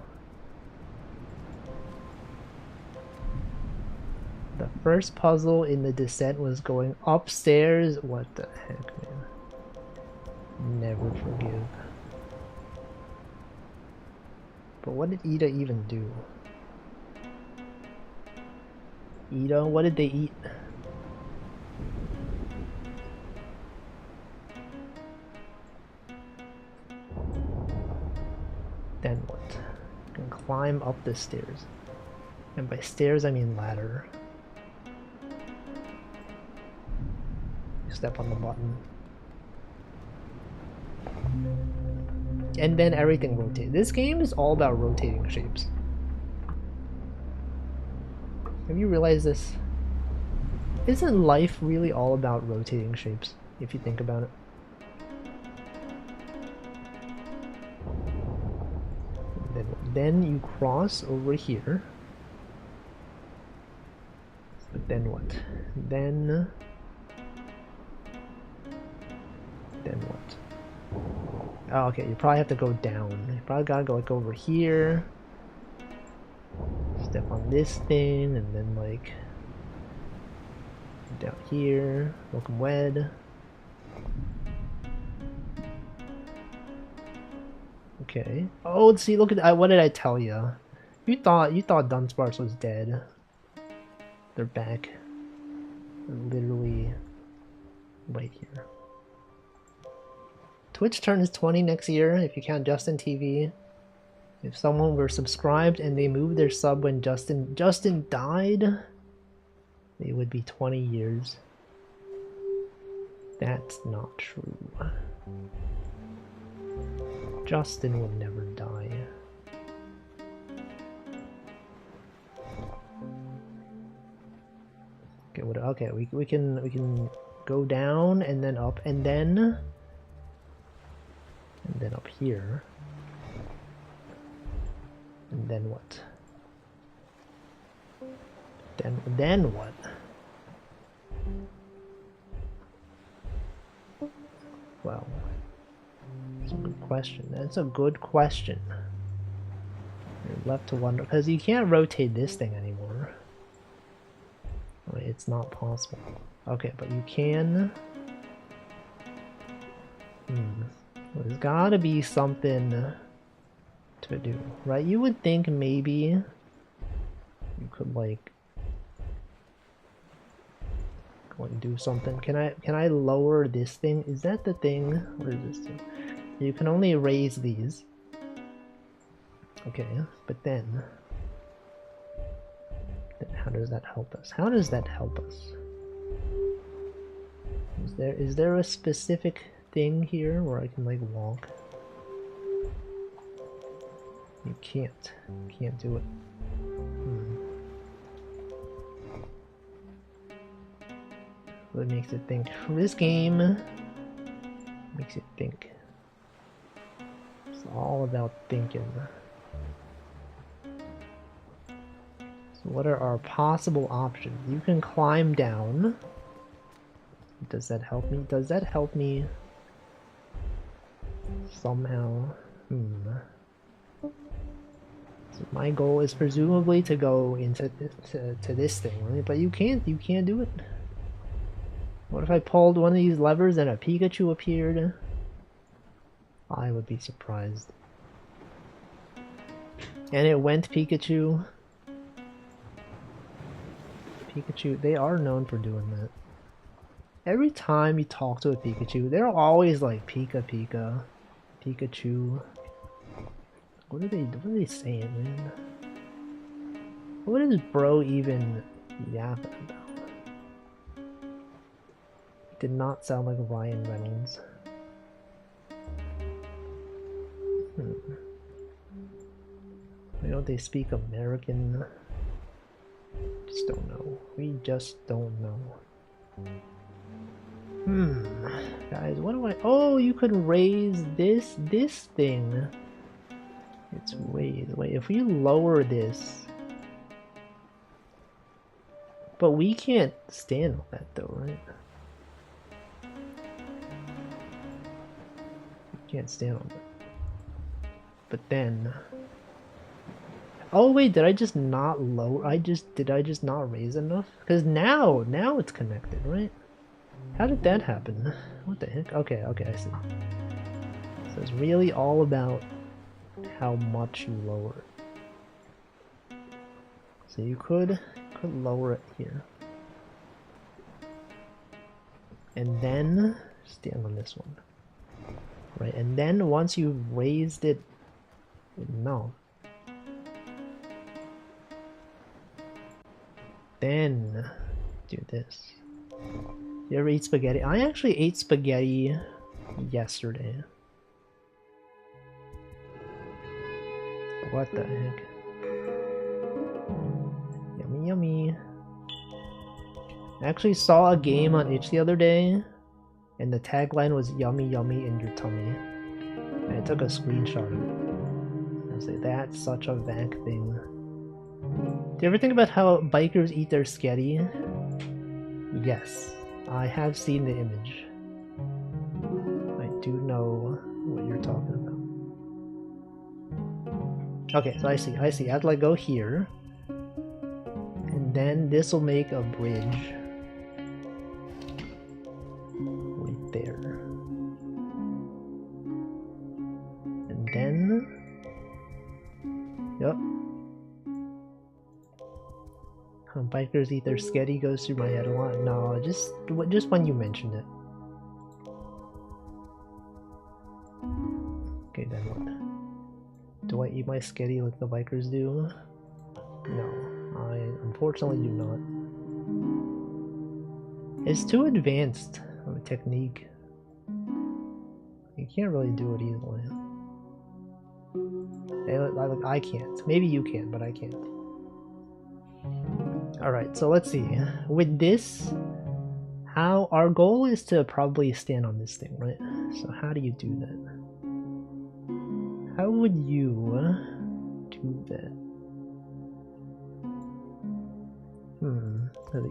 The first puzzle in the descent was going upstairs. What the heck, man? Never forgive. But what did Ida even do? Ida, what did they eat? Then what? You can climb up the stairs. And by stairs I mean ladder. You step on the button. And then everything rotates. This game is all about rotating shapes. Have you realized this? Isn't life really all about rotating shapes, if you think about it? Then you cross over here. But then what? Then what? Oh, okay, you probably have to go down. You probably gotta go like over here. Step on this thing, and then like down here. Welcome Wed. Okay. Oh, see, look at what did I tell you? You thought Dunsparce was dead. They're back. They're literally right here. Twitch turns 20 next year, if you count Justin TV. If someone were subscribed and they moved their sub when Justin died, it would be 20 years. That's not true. Justin would never die. Okay, okay, we can go down and then up and then up here. And then what? Then what? Well, that's a good question. That's a good question. You're left to wonder, because you can't rotate this thing anymore. Wait, it's not possible. Okay, but you can. Well, there's gotta be something to do, right? You would think maybe you could like go and do something. Can I lower this thing? Is that the thing? What is this thing? You can only raise these. Okay, but then how does that help us? How does that help us? Is there a specific thing here where I can like walk? You can't do it. What makes it think? This game makes it think. It's all about thinking. So what are our possible options? You can climb down. Does that help me? Does that help me somehow? So my goal is presumably to go into to this thing, right? But you can't do it. What if I pulled one of these levers and a Pikachu appeared? I would be surprised. And it went Pikachu. Pikachu, they are known for doing that. Every time you talk to a Pikachu, they're always like Pika Pika, Pikachu. What are they saying, man? What is bro even yapping about? Did not sound like Ryan Reynolds. Why don't they speak American? Just don't know. We just don't know. Guys, what do I... Oh, you could raise this thing. It's raised. Wait, if we lower this... But we can't stand on that though, right? We can't stand on that. But then... Oh wait, did I just not lower? Did I just not raise enough? Because now it's connected, right? How did that happen? What the heck? Okay, I see. So it's really all about how much you lower it. So you could lower it here. And then stand on this one. Right, and then once you've raised it enough, then do this. You ever eat spaghetti? I actually ate spaghetti yesterday. What the heck? Yummy, yummy. I actually saw a game on itch the other day, and the tagline was "Yummy, yummy in your tummy." And I took a screenshot of it. I was like, that's such a Vac thing. Do you ever think about how bikers eat their sketty? Yes, I have seen the image. I do know what you're talking about. Okay, so I see. I have to like go here. And then this will make a bridge. Right there. And then... Yep. Bikers eat their sketty goes through my head a lot. No, just when you mentioned it. Okay, then what? Do I eat my sketty like the bikers do? No, I unfortunately do not. It's too advanced of a technique. You can't really do it easily. I can't. Maybe you can, but I can't. Alright, so let's see. With this, how our goal is to probably stand on this thing, right? So how do you do that? How would you do that?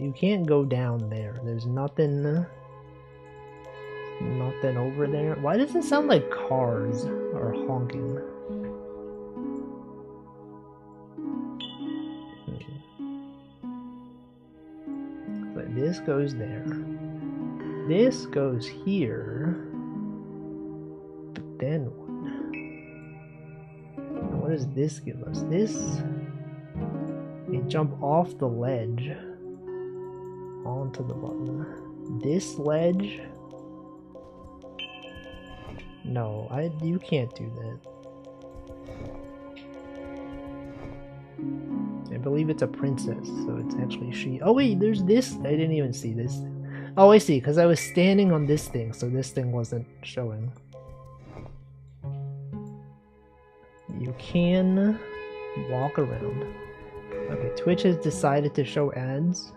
You can't go down there. There's nothing over there. Why does it sound like cars are honking? But this goes there. This goes here. But then what? What does this give us? This... You jump off the ledge onto the button. This ledge? No, you can't do that. I believe it's a princess, so it's actually she. Oh wait, there's this. I didn't even see this. Oh, I see, because I was standing on this thing, so this thing wasn't showing. You can walk around. Okay, Twitch has decided to show ads.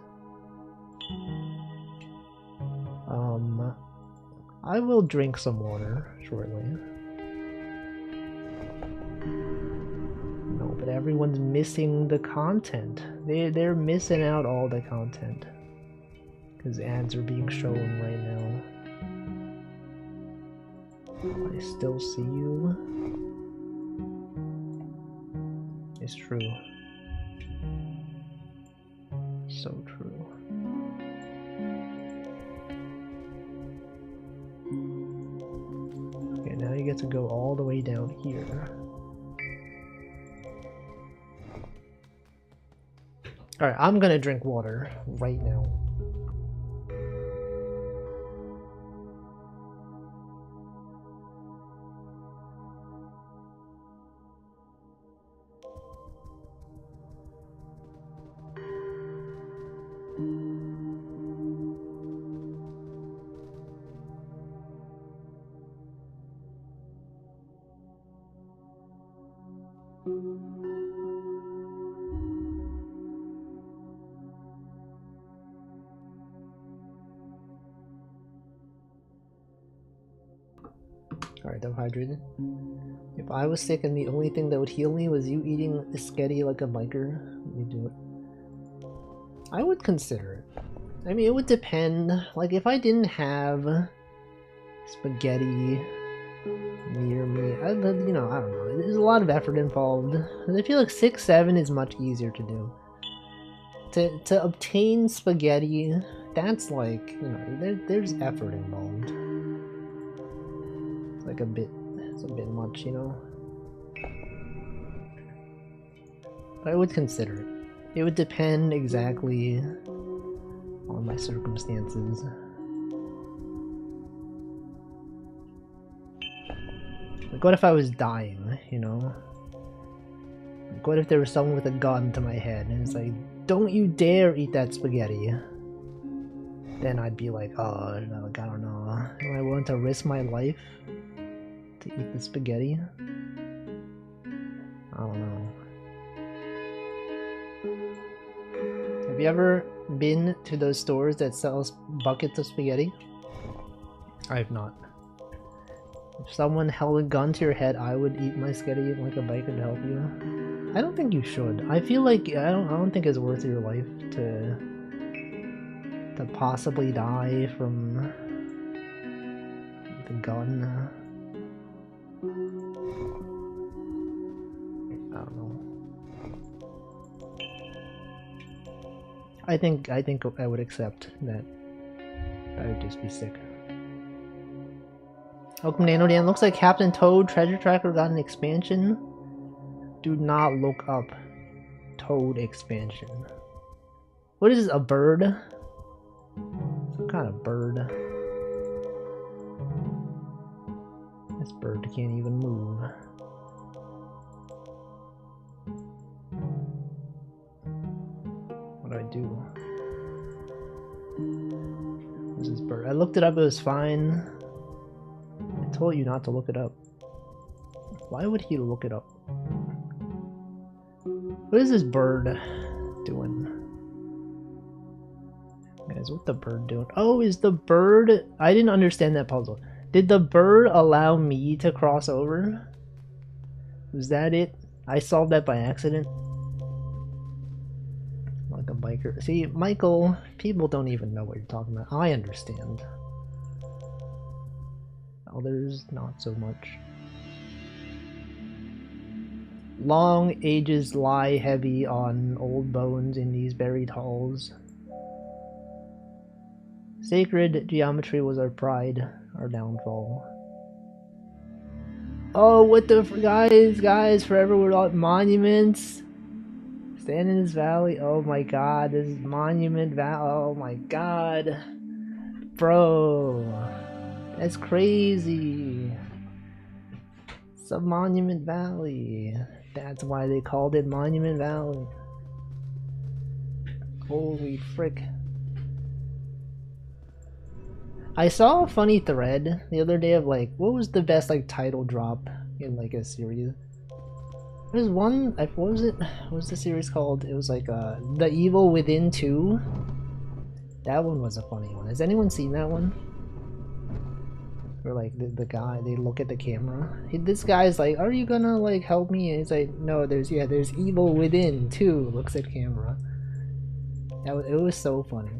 I will drink some water shortly. No, but everyone's missing the content. They're missing out all the content. Because ads are being shown right now. I still see you. It's true. So true. Okay, now you get to go all the way down here. Alright, I'm gonna drink water right now. Alright, I'm hydrated. If I was sick and the only thing that would heal me was you eating a sketty like a biker, you do it. I would consider it. I mean, it would depend. Like, if I didn't have spaghetti near me, I don't know. There's a lot of effort involved. And I feel like 6, 7 is much easier to do. To obtain spaghetti, that's like, there's effort involved. It's like it's a bit much, But I would consider it. It would depend exactly on my circumstances. Like, what if I was dying, Like, what if there was someone with a gun to my head and it's like, don't you dare eat that spaghetti. Then I'd be like, oh, like, I don't know. Am I willing to risk my life to eat the spaghetti? I don't know. Have you ever been to those stores that sells buckets of spaghetti? I have not. If someone held a gun to your head, I would eat my spaghetti like a bike would help you. I don't think you should. I feel like I don't think it's worth your life to possibly die from the gun. I don't know. I think I would accept that. I would just be sick. Welcome to NanoDan. Looks like Captain Toad Treasure Tracker got an expansion. Do not look up Toad expansion. What is this, a bird? Some kind of bird. This bird can't even move. What do I do? What's this bird? I looked it up, it was fine. I told you not to look it up. Why would he look it up? What is this bird doing? Guys, what the bird doing? Oh, is the bird... I didn't understand that puzzle. Did the bird allow me to cross over? Was that it? I solved that by accident. Like a biker. See, Michael, people don't even know what you're talking about. I understand. Others, not so much. Long ages lie heavy on old bones in these buried halls. Sacred geometry was our pride, our downfall. Oh, what the guys, forever without monuments. Stand in this valley. Oh my god, this is Monument Valley. Oh my god. Bro. That's crazy. It's a Monument Valley. That's why they called it Monument Valley. Holy frick. I saw a funny thread the other day of like, what was the best like title drop in like a series? There's one, what was it? What was the series called? It was like The Evil Within 2. That one was a funny one. Has anyone seen that one? Where like the guy, they look at the camera. This guy's like, are you gonna like help me? And he's like, no, there's Evil Within 2. Looks at camera. It was so funny.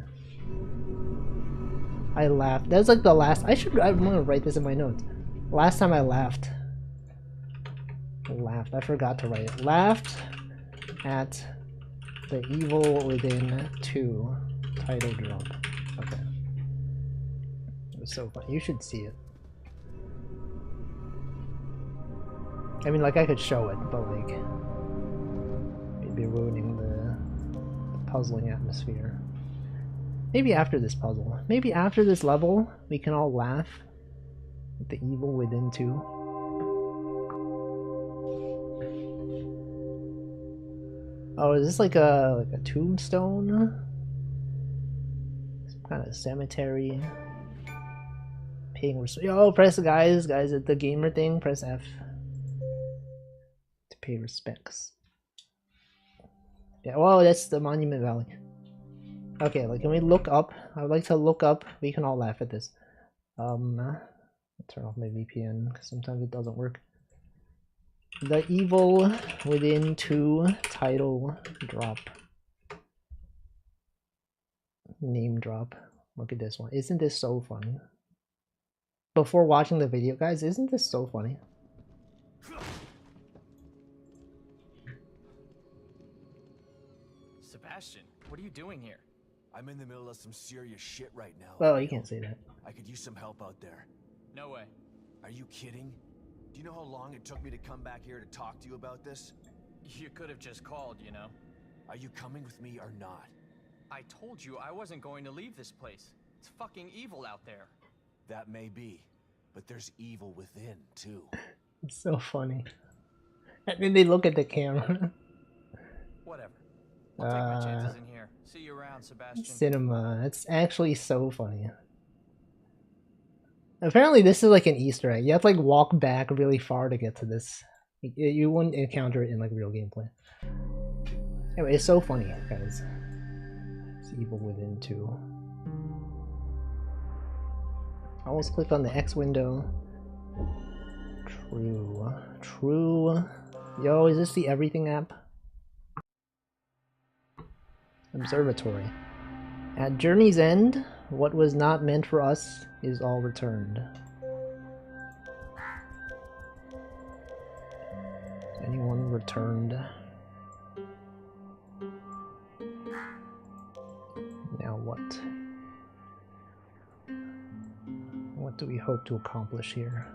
I laughed. That was like the last. I'm gonna write this in my notes. Last time I laughed. I forgot to write it. Laughed at The Evil Within 2 title drop. Okay. It was so fun. You should see it. I mean, like, I could show it, but like, it'd be ruining the puzzling atmosphere. Maybe after this puzzle. Maybe after this level, we can all laugh at The Evil Within 2. Oh, is this like a tombstone? Some kind of cemetery. Paying respect. Oh, press guys at the gamer thing. Press F to pay respects. Yeah. Whoa, that's the Monument Valley. Okay, like, can we look up? I would like to look up. We can all laugh at this. Turn off my VPN because sometimes it doesn't work. The Evil Within 2 title drop. Name drop. Look at this one. Isn't this so funny? Before watching the video, guys, isn't this so funny? Sebastian, what are you doing here? I'm in the middle of some serious shit right now. Well, you can't say that. I could use some help out there. No way. Are you kidding? Do you know how long it took me to come back here to talk to you about this? You could have just called, you know. Are you coming with me or not? I told you I wasn't going to leave this place. It's fucking evil out there. That may be, but there's evil within, too. It's so funny. And then they look at the camera. Whatever. I'll take my chances in here. See you around, Sebastian. Cinema. That's actually so funny. Apparently this is like an Easter egg. You have to like walk back really far to get to this. You wouldn't encounter it in like real gameplay. Anyway, it's so funny, guys. It's evil within too. I almost clicked on the X window. True. True. Yo, is this the Everything app? Observatory. At Journey's End, what was not meant for us is all returned. Has anyone returned? Now what? What do we hope to accomplish here?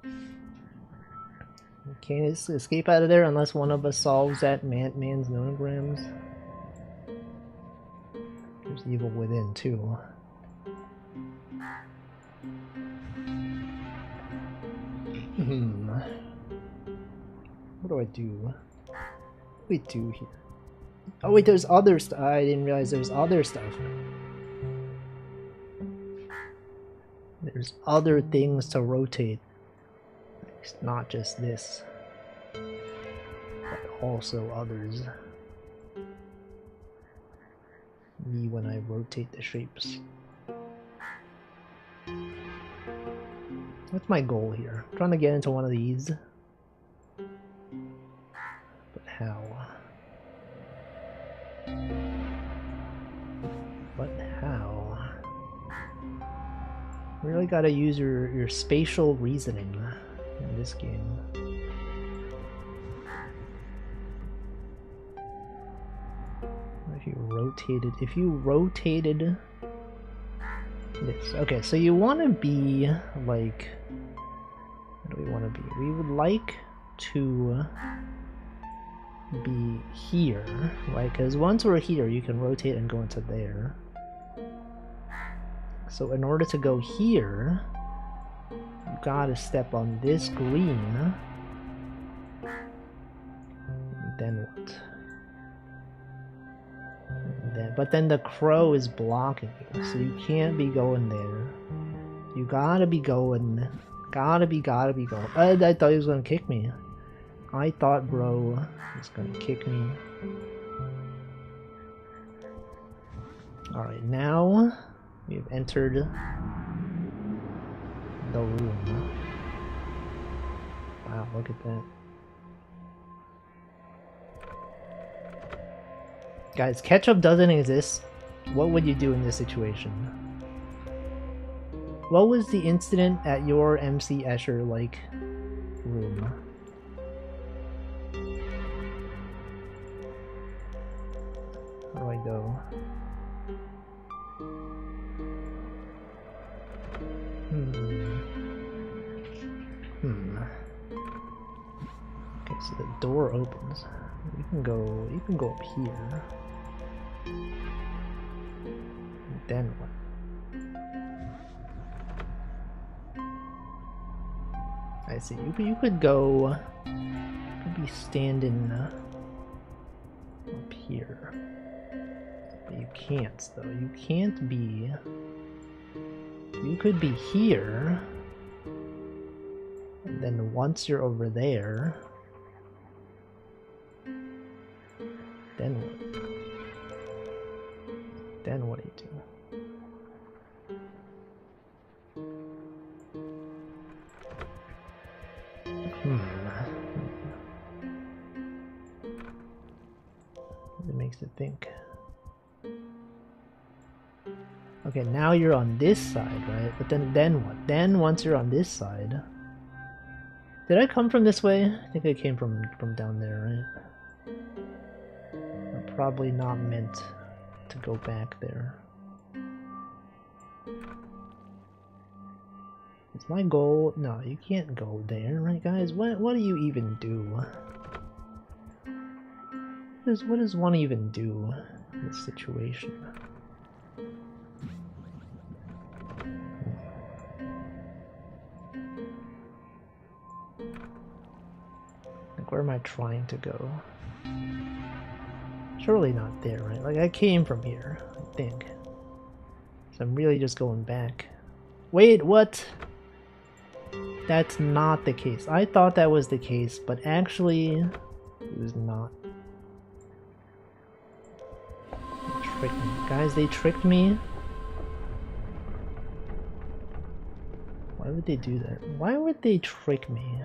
We can't escape out of there unless one of us solves that man's nonograms. There's evil within too. What do I do? What do we do here? Oh wait, there's other stuff. I didn't realize there's other stuff. There's other things to rotate. It's not just this, but also others. Me when I rotate the shapes. What's my goal here? I'm trying to get into one of these. But how? But how? You really gotta use your spatial reasoning in this game. If you rotated this. Okay, so you want to be like, what do we want to be? We would like to be here, right? Because once we're here, you can rotate and go into there. So in order to go here, you gotta step on this green. Then what? But then the crow is blocking you, so you can't be going there. You gotta be going. Gotta be going. I thought he was gonna kick me. I thought bro was gonna kick me. Alright, now we've entered the room. Wow, look at that. Guys, ketchup doesn't exist. What would you do in this situation? What was the incident at your MC Escher like room? How do I go? Okay, so the door opens. You can go up here. Then what? I see. You could go. You could be standing up here, but you can't though. You can't be. You could be here, and then once you're over there, then what? Then what do you do? Does it make makes it think. Okay, now you're on this side, right? But then what? Then once you're on this side... Did I come from this way? I think I came from down there, right? I'm probably not meant to go back there. Is my goal... No, you can't go there, right guys? What do you even do? What does one even do in this situation? Like, where am I trying to go? Surely not there, right? Like, I came from here, I think. So I'm really just going back. Wait, what? That's not the case. I thought that was the case, but actually, it was not. They tricked me. Guys, they tricked me. Why would they do that? Why would they trick me?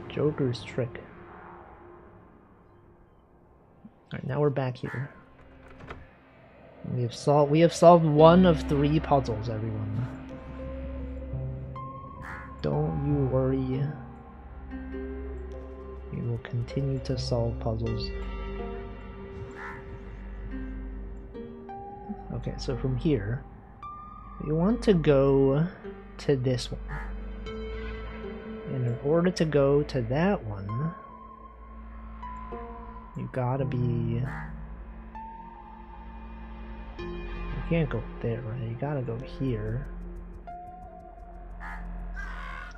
Joker's trick. Alright, now we're back here. We have solved one of 3 puzzles, everyone. Don't you worry. We will continue to solve puzzles. Okay, so from here, we want to go to this one. And in order to go to that one, you gotta be... You can't go there, right? You gotta go here.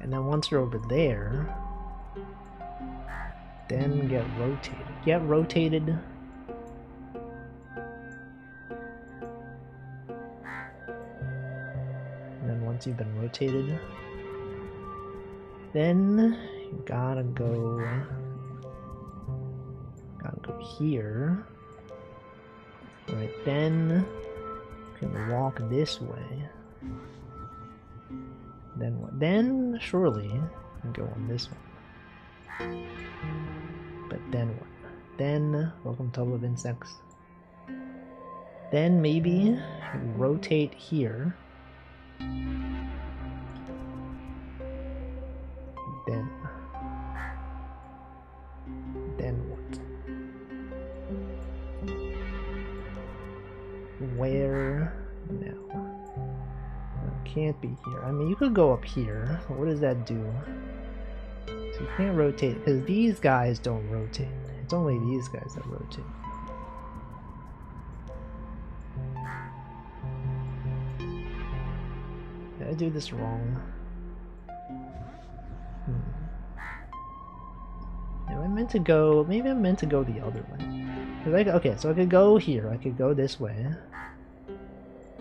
And then once you're over there, then get rotated. Get rotated. And then once you've been rotated, then you gotta go here. Right, then you can walk this way. Then what? Then surely you can go on this one. But then what? Then welcome tub of insects. Then maybe you rotate here. Then what? Where now? It can't be here. I mean, you could go up here. What does that do? So you can't rotate, because these guys don't rotate. It's only these guys that rotate. Did I do this wrong? Am I meant to go? Maybe I'm meant to go the other way. Okay, so I could go here. I could go this way,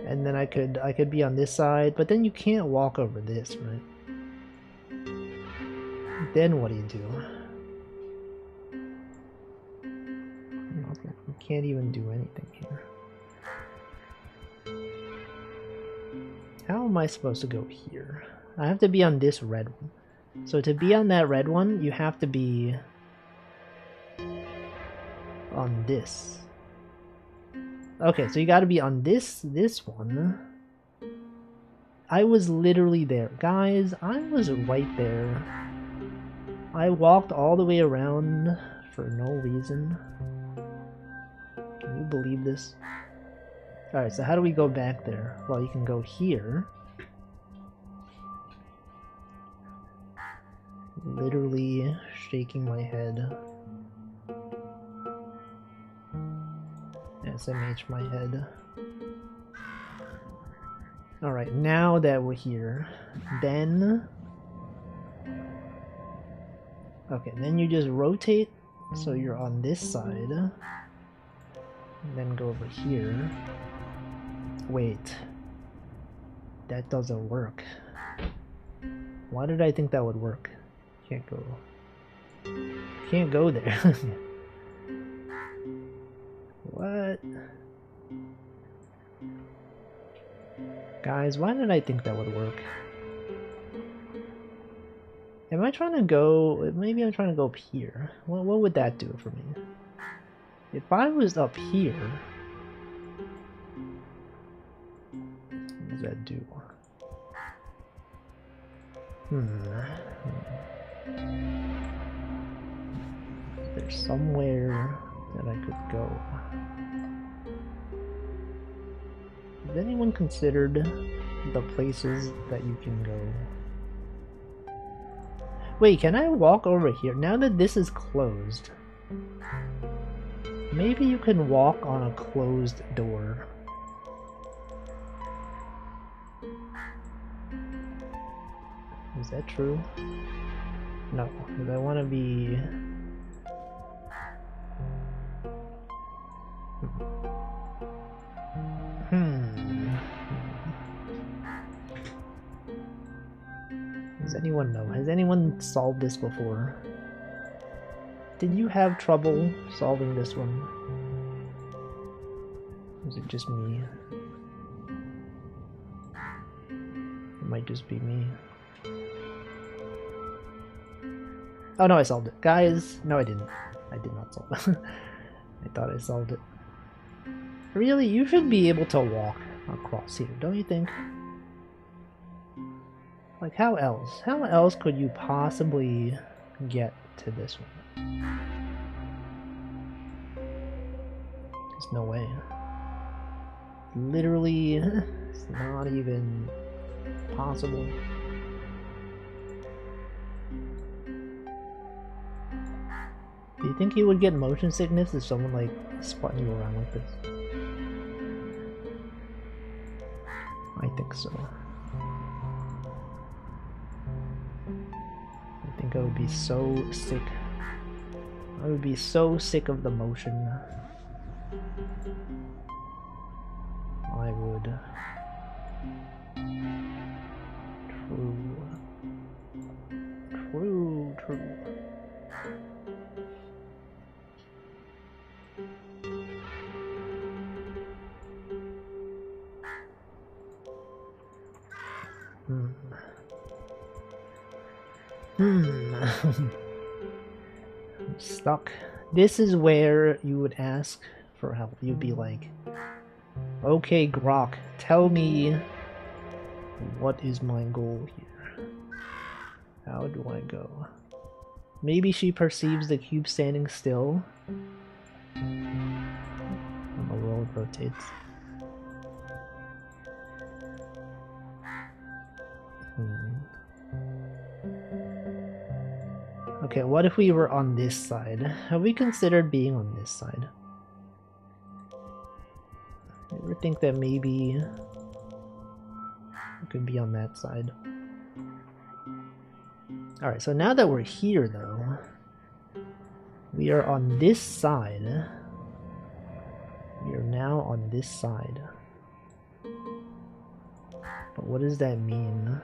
and then I could be on this side. But then you can't walk over this, right? Then what do you do? Okay, you can't even do anything here. How am I supposed to go here? I have to be on this red one. So to be on that red one, you have to be on this. Okay, so you gotta be on this one. I was literally there. Guys, I was right there. I walked all the way around for no reason. Can you believe this? Alright, so how do we go back there? Well, you can go here. Literally shaking my head. SMH my head. Alright, now that we're here, then... Okay, then you just rotate so you're on this side. And then go over here. Wait. That doesn't work. Why did I think that would work? Can't go. Can't go there. What? Guys, why did I think that would work? Am I trying to go... Maybe I'm trying to go up here. What would that do for me? If I was up here... What does that do? There's somewhere that I could go. Has anyone considered the places that you can go? Wait, can I walk over here? Now that this is closed, maybe you can walk on a closed door. Is that true? No, because I want to be... Does anyone know? Has anyone solved this before? Did you have trouble solving this one? Is it just me? It might just be me. Oh no, I solved it. Guys, no I didn't. I did not solve it. I thought I solved it. Really, you should be able to walk across here, don't you think? Like, how else? How else could you possibly get to this one? There's no way. Literally, it's not even possible. Do you think you would get motion sickness if someone, like, spun you around like this? I think so. I think I would be so sick. I would be so sick of the motion. I would. True. I'm stuck. This is where you would ask for help. You'd be like, okay, Grok, tell me what is my goal here. How do I go? Maybe she perceives the cube standing still. And the world rotates. Okay, what if we were on this side? Have we considered being on this side? You ever think that maybe we could be on that side? Alright, so now that we're here though, we are on this side. We are now on this side. But what does that mean?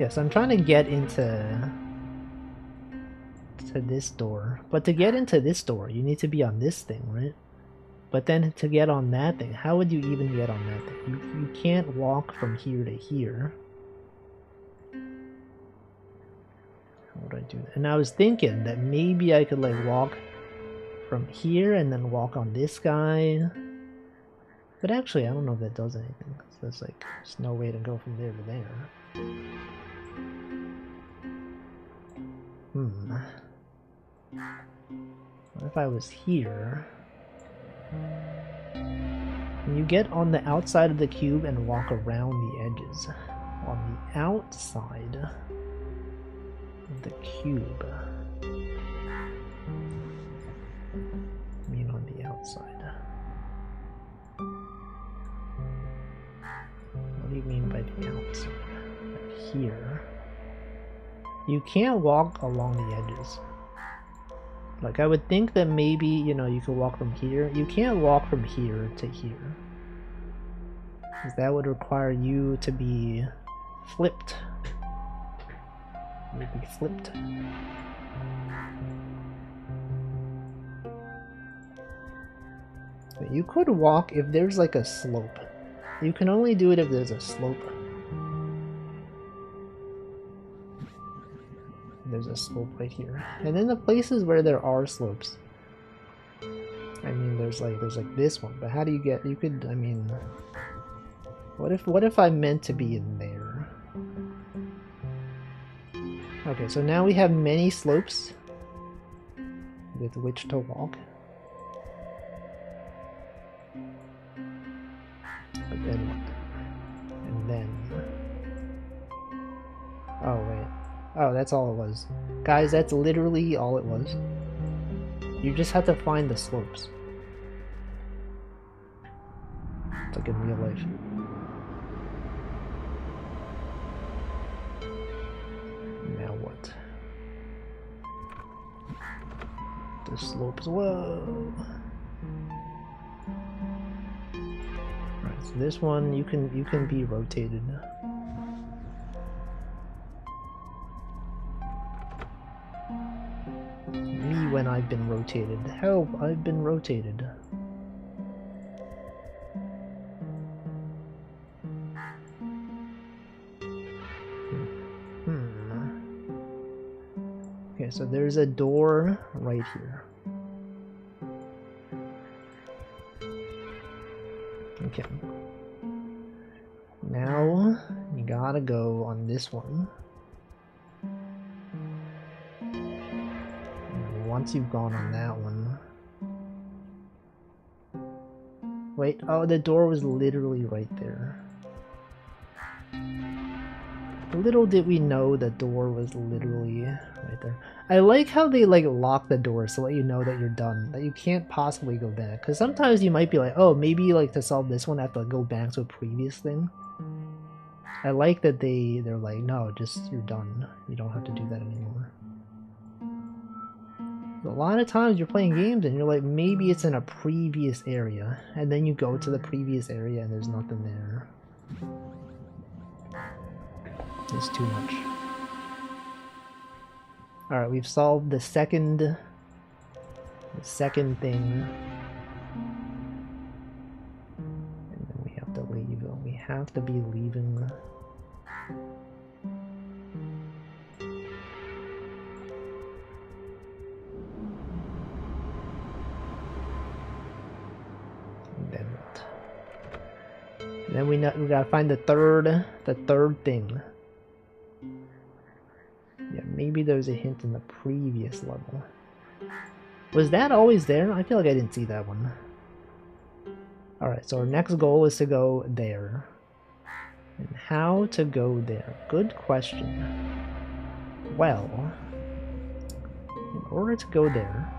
Yes, I'm trying to get into this door. But to get into this door, you need to be on this thing, right? But then to get on that thing, how would you even get on that thing? You can't walk from here to here. How would I do that? And I was thinking that maybe I could like walk from here and then walk on this guy. But actually, I don't know if that does anything. So there's like, there's no way to go from there to there. What if I was here? Can you get on the outside of the cube and walk around the edges? On the outside of the cube. I mean on the outside. What do you mean by the outside? Like here. You can't walk along the edges. Like, I would think that maybe, you know, you could walk from here. You can't walk from here to here. Because that would require you to be flipped. You would be flipped. But you could walk if there's like a slope. You can only do it if there's a slope. There's a slope right here. And then the places where there are slopes. I mean, there's like this one, but how do you get? You could, I mean, what if I meant to be in there? Okay, so now we have many slopes with which to walk. But then what? And then... Oh, wait. Oh, that's all it was. Guys, that's literally all it was. You just have to find the slopes. It's like in real life. Now what? The slopes. Whoa! Alright, so this one you can be rotated. Me when I've been rotated. Help! I've been rotated. Okay, so there's a door right here. Okay. Now, you gotta go on this one. And once you've gone on that one... Wait, oh, the door was literally right there. Little did we know the door was literally right there. I like how they like lock the door so let you know that you're done, that you can't possibly go back. Because sometimes you might be like, oh, maybe like to solve this one I have to go back to a previous thing. I like that they're like, no, just you're done. You don't have to do that anymore. A lot of times you're playing games and you're like, maybe it's in a previous area, and then you go to the previous area and there's nothing there. It's too much. Alright, we've solved the second thing. And then we have to leave. We have to be leaving. And then what? And then we gotta find the third thing. Yeah, maybe there's a hint in the previous level. Was that always there? I feel like I didn't see that one. Alright, so our next goal is to go there. And how to go there? Good question. Well, in order to go there,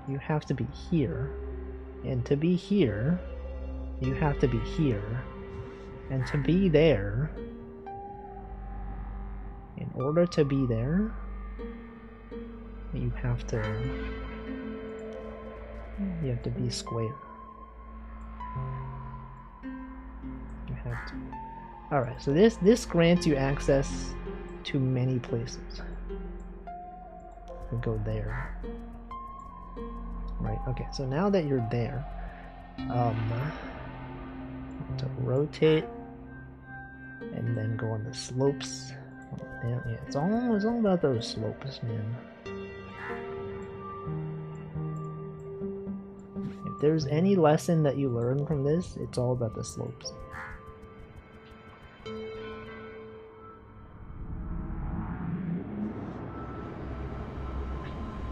you have to be here. And to be here, you have to be here. And to be there... In order to be there, you have to be square. You have to. Alright, so this grants you access to many places. You go there. Right, okay, so now that you're there, to rotate and then go on the slopes. Yeah, it's all about those slopes, man. If there's any lesson that you learn from this, it's all about the slopes.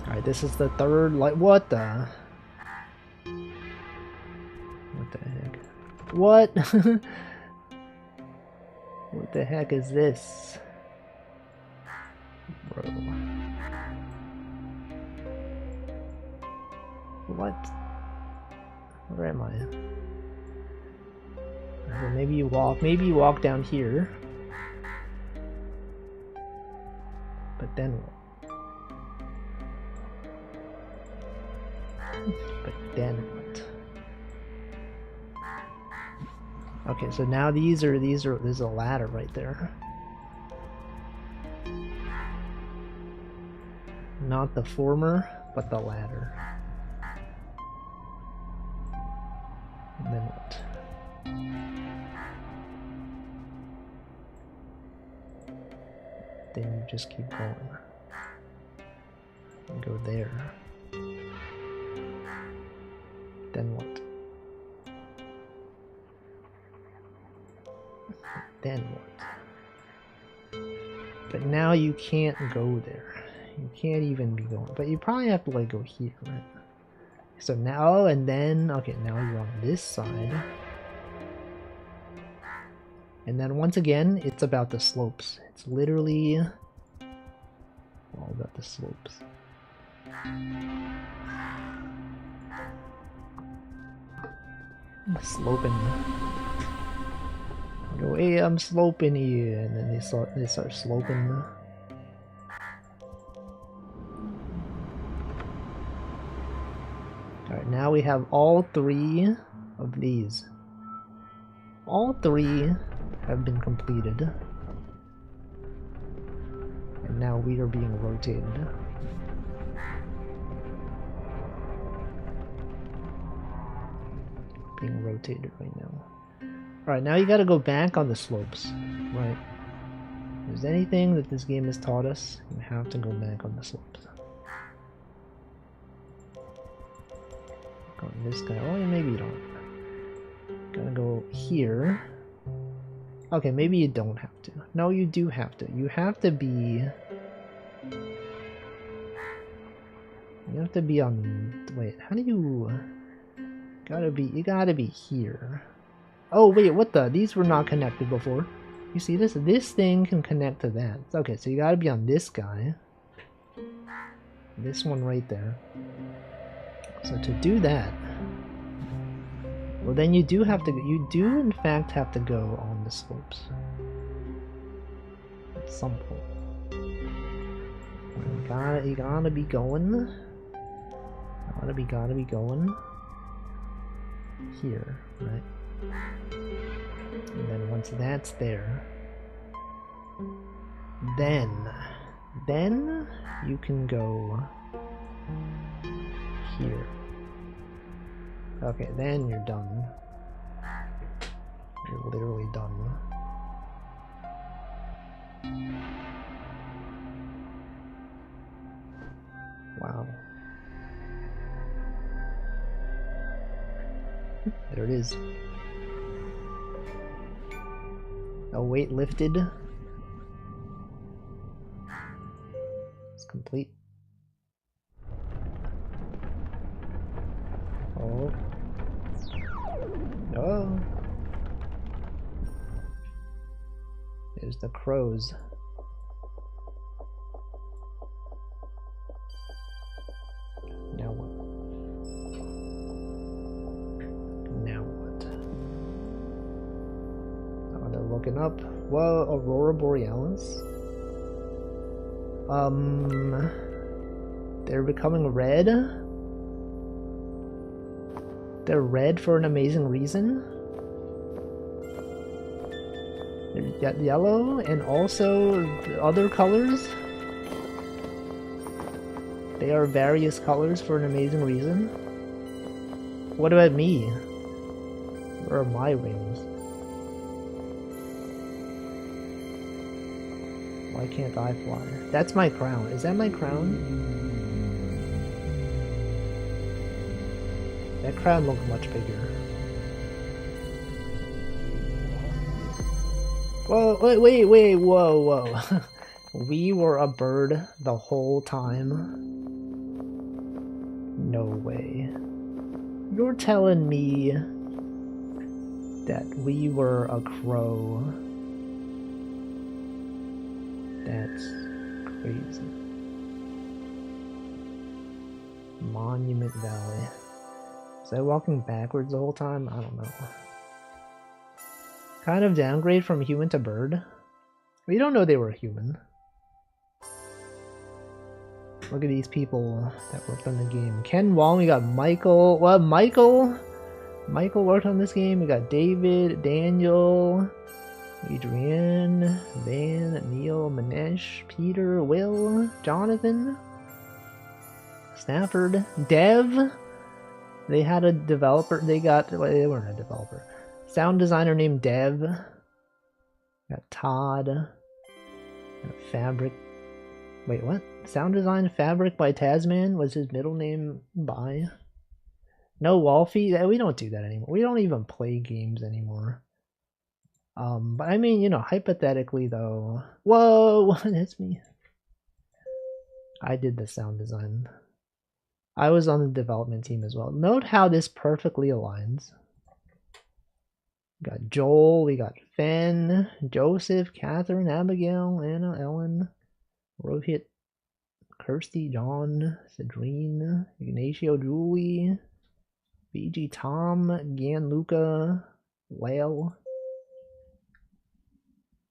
Alright, this is the third, like, what the heck? What? What the heck is this? Bro. What? Where am I? Well, maybe you walk down here. But then what? But then what? Okay, so now there's a ladder right there. Not the former, but the latter. And then what? Then you just keep going. And go there. Then what? Then what? But now you can't go there. You can't even be going. But you probably have to like go here, right? So now and then, okay, now you're on this side. And then once again, it's about the slopes. It's literally all about the slopes. Sloping. Go, hey, I'm sloping here, and then they start sloping. Alright, now we have all 3 of these. All 3 have been completed. And now we are being rotated. Being rotated right now. Alright, now you gotta go back on the slopes. Right. If there's anything that this game has taught us, you have to go back on the slopes. Go on this guy. Oh, yeah, maybe you don't. Gotta go here. Okay, maybe you don't have to. No, you do have to. You have to be... You have to be on... Wait, how do you... You gotta be here. Oh, wait, what the? These were not connected before. You see this? This thing can connect to that. Okay, so you gotta be on this guy. This one right there. So to do that... Well, then you do have to... You do, in fact, have to go on the slopes. At some point. You gotta be going... Gotta be going... Here, right? And then once that's there... Then you can go... Here. Okay, then you're done. You're literally done. Wow. There it is. A weight lifted. It's complete. Oh. Oh. There's the crows. Now what? Now what? Oh, they're looking up. Whoa, Aurora Borealis? They're becoming red? They're red for an amazing reason? They've got yellow and also other colors? They are various colors for an amazing reason? What about me? Where are my wings? Why can't I fly? That's my crown. Is that my crown? That crown looked much bigger. Whoa, wait, whoa. We were a bird the whole time? No way. You're telling me that we were a crow? That's crazy. Monument Valley. Was I walking backwards the whole time? I don't know. Kind of downgrade from human to bird? We don't know they were human. Look at these people that worked on the game. Ken Wong, we got Michael. Well, Michael worked on this game. We got David, Daniel, Adrienne, Van, Neil, Manesh, Peter, Will, Jonathan, Stafford, Dev. They had a developer. They weren't a developer. Sound designer named Dev. Got Todd. Got Fabric. Wait, what? Sound design Fabric by Tasman? Was his middle name by? No Wolfie? We don't do that anymore. We don't even play games anymore. But I mean, you know, hypothetically though. Whoa, that's me. I did the sound design. I was on the development team as well. Note how this perfectly aligns. We got Joel, we got Fenn, Joseph, Catherine, Abigail, Anna, Ellen, Rohit, Kirsty, John, Cedrine, Ignacio, Julie, BG, Tom, Gianluca, Lale.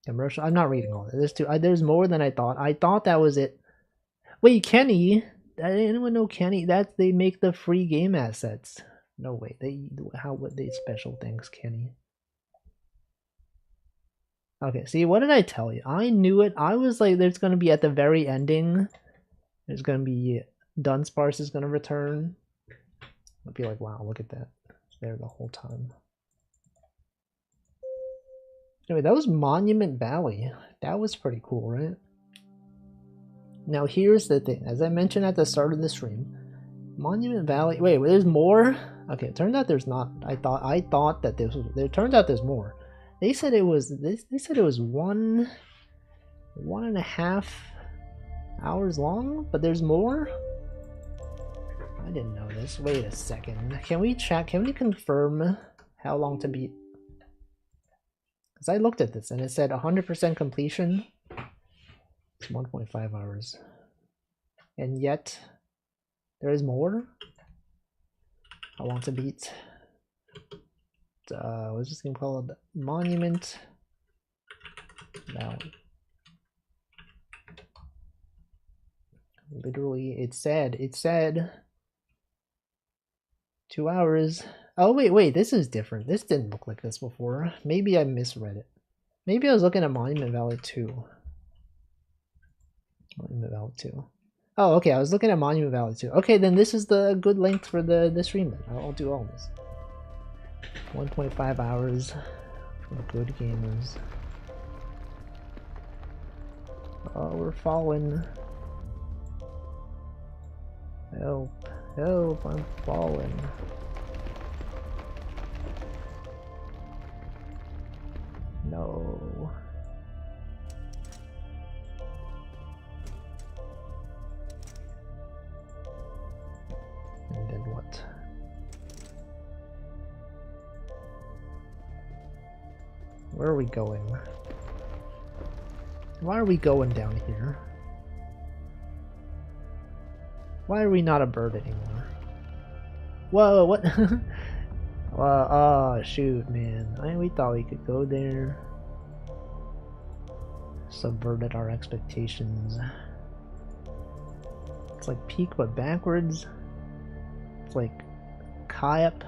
Commercial. I'm not reading all this. There's more than I thought. I thought that was it. Wait, Kenny. Anyone know Kenny? They make the free game assets. No way. How would they special things, Kenny? Okay, see, what did I tell you? I knew it. I was like, there's gonna be at the very ending. There's gonna be Dunsparce is gonna return. I'll be like, wow, look at that. It's there the whole time. Anyway, that was Monument Valley. That was pretty cool, right? Now here's the thing. As I mentioned at the start of the stream, Monument Valley. Wait, there's more? Okay, it turned out there's not. I thought that this was. It turns out there's more. They said it was this. They said it was 1.5 hours long, but there's more. I didn't know this. Wait a second. Can we check? Can we confirm how long to beat? Because I looked at this and it said 100% completion. It's 1.5 hours. And yet, there is more. I want to beat. What's this game called? Monument Valley. Literally, it said 2 hours. Oh, wait, this is different. This didn't look like this before. Maybe I misread it. Maybe I was looking at Monument Valley 2. Monument Valley 2. Oh, okay, I was looking at Monument Valley 2. Okay, then this is the good length for the stream then. I'll do all this. 1.5 hours for good gamers. Oh, we're falling. Help, help, I'm falling. No. And then what? Where are we going? Why are we going down here? Why are we not a bird anymore? Whoa, what? Well, oh shoot, man. We thought we could go there. Subverted our expectations. It's like Peak but backwards. It's like Kayap,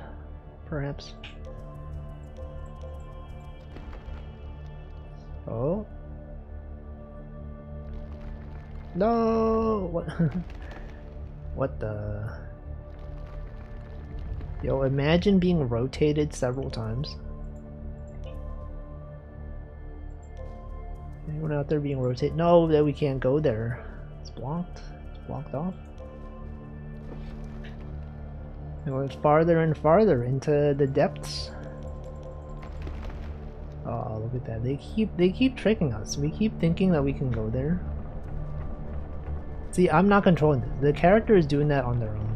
perhaps. Oh. No! What? What the? Yo, imagine being rotated several times. Anyone out there being rotated? No, that we can't go there. It's blocked. It's blocked off. And we're farther and farther into the depths. Oh, look at that. They keep tricking us. We keep thinking that we can go there. See, I'm not controlling this. The character is doing that on their own.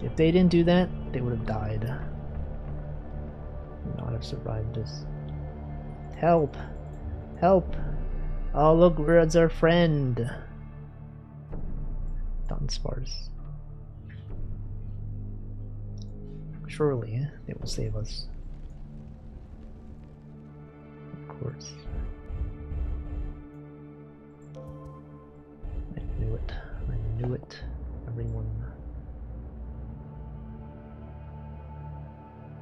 If they didn't do that, they would have died. Would not have survived this. Help! Help! Oh, look, where's our friend? Dunsparce. Surely, they will save us. Of course. I knew it. I knew it. Everyone.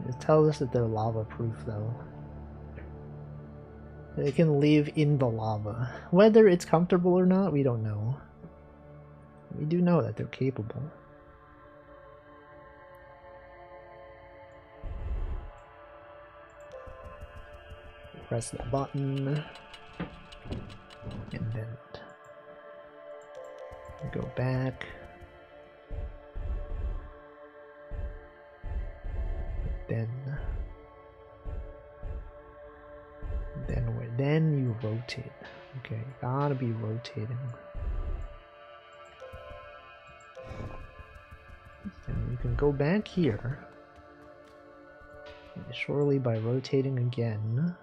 It tells us that they're lava proof though. They can live in the lava. Whether it's comfortable or not, we don't know. We do know that they're capable. Press the button. And then go back. Then you rotate. Okay, gotta be rotating. And you can go back here. And surely by rotating again,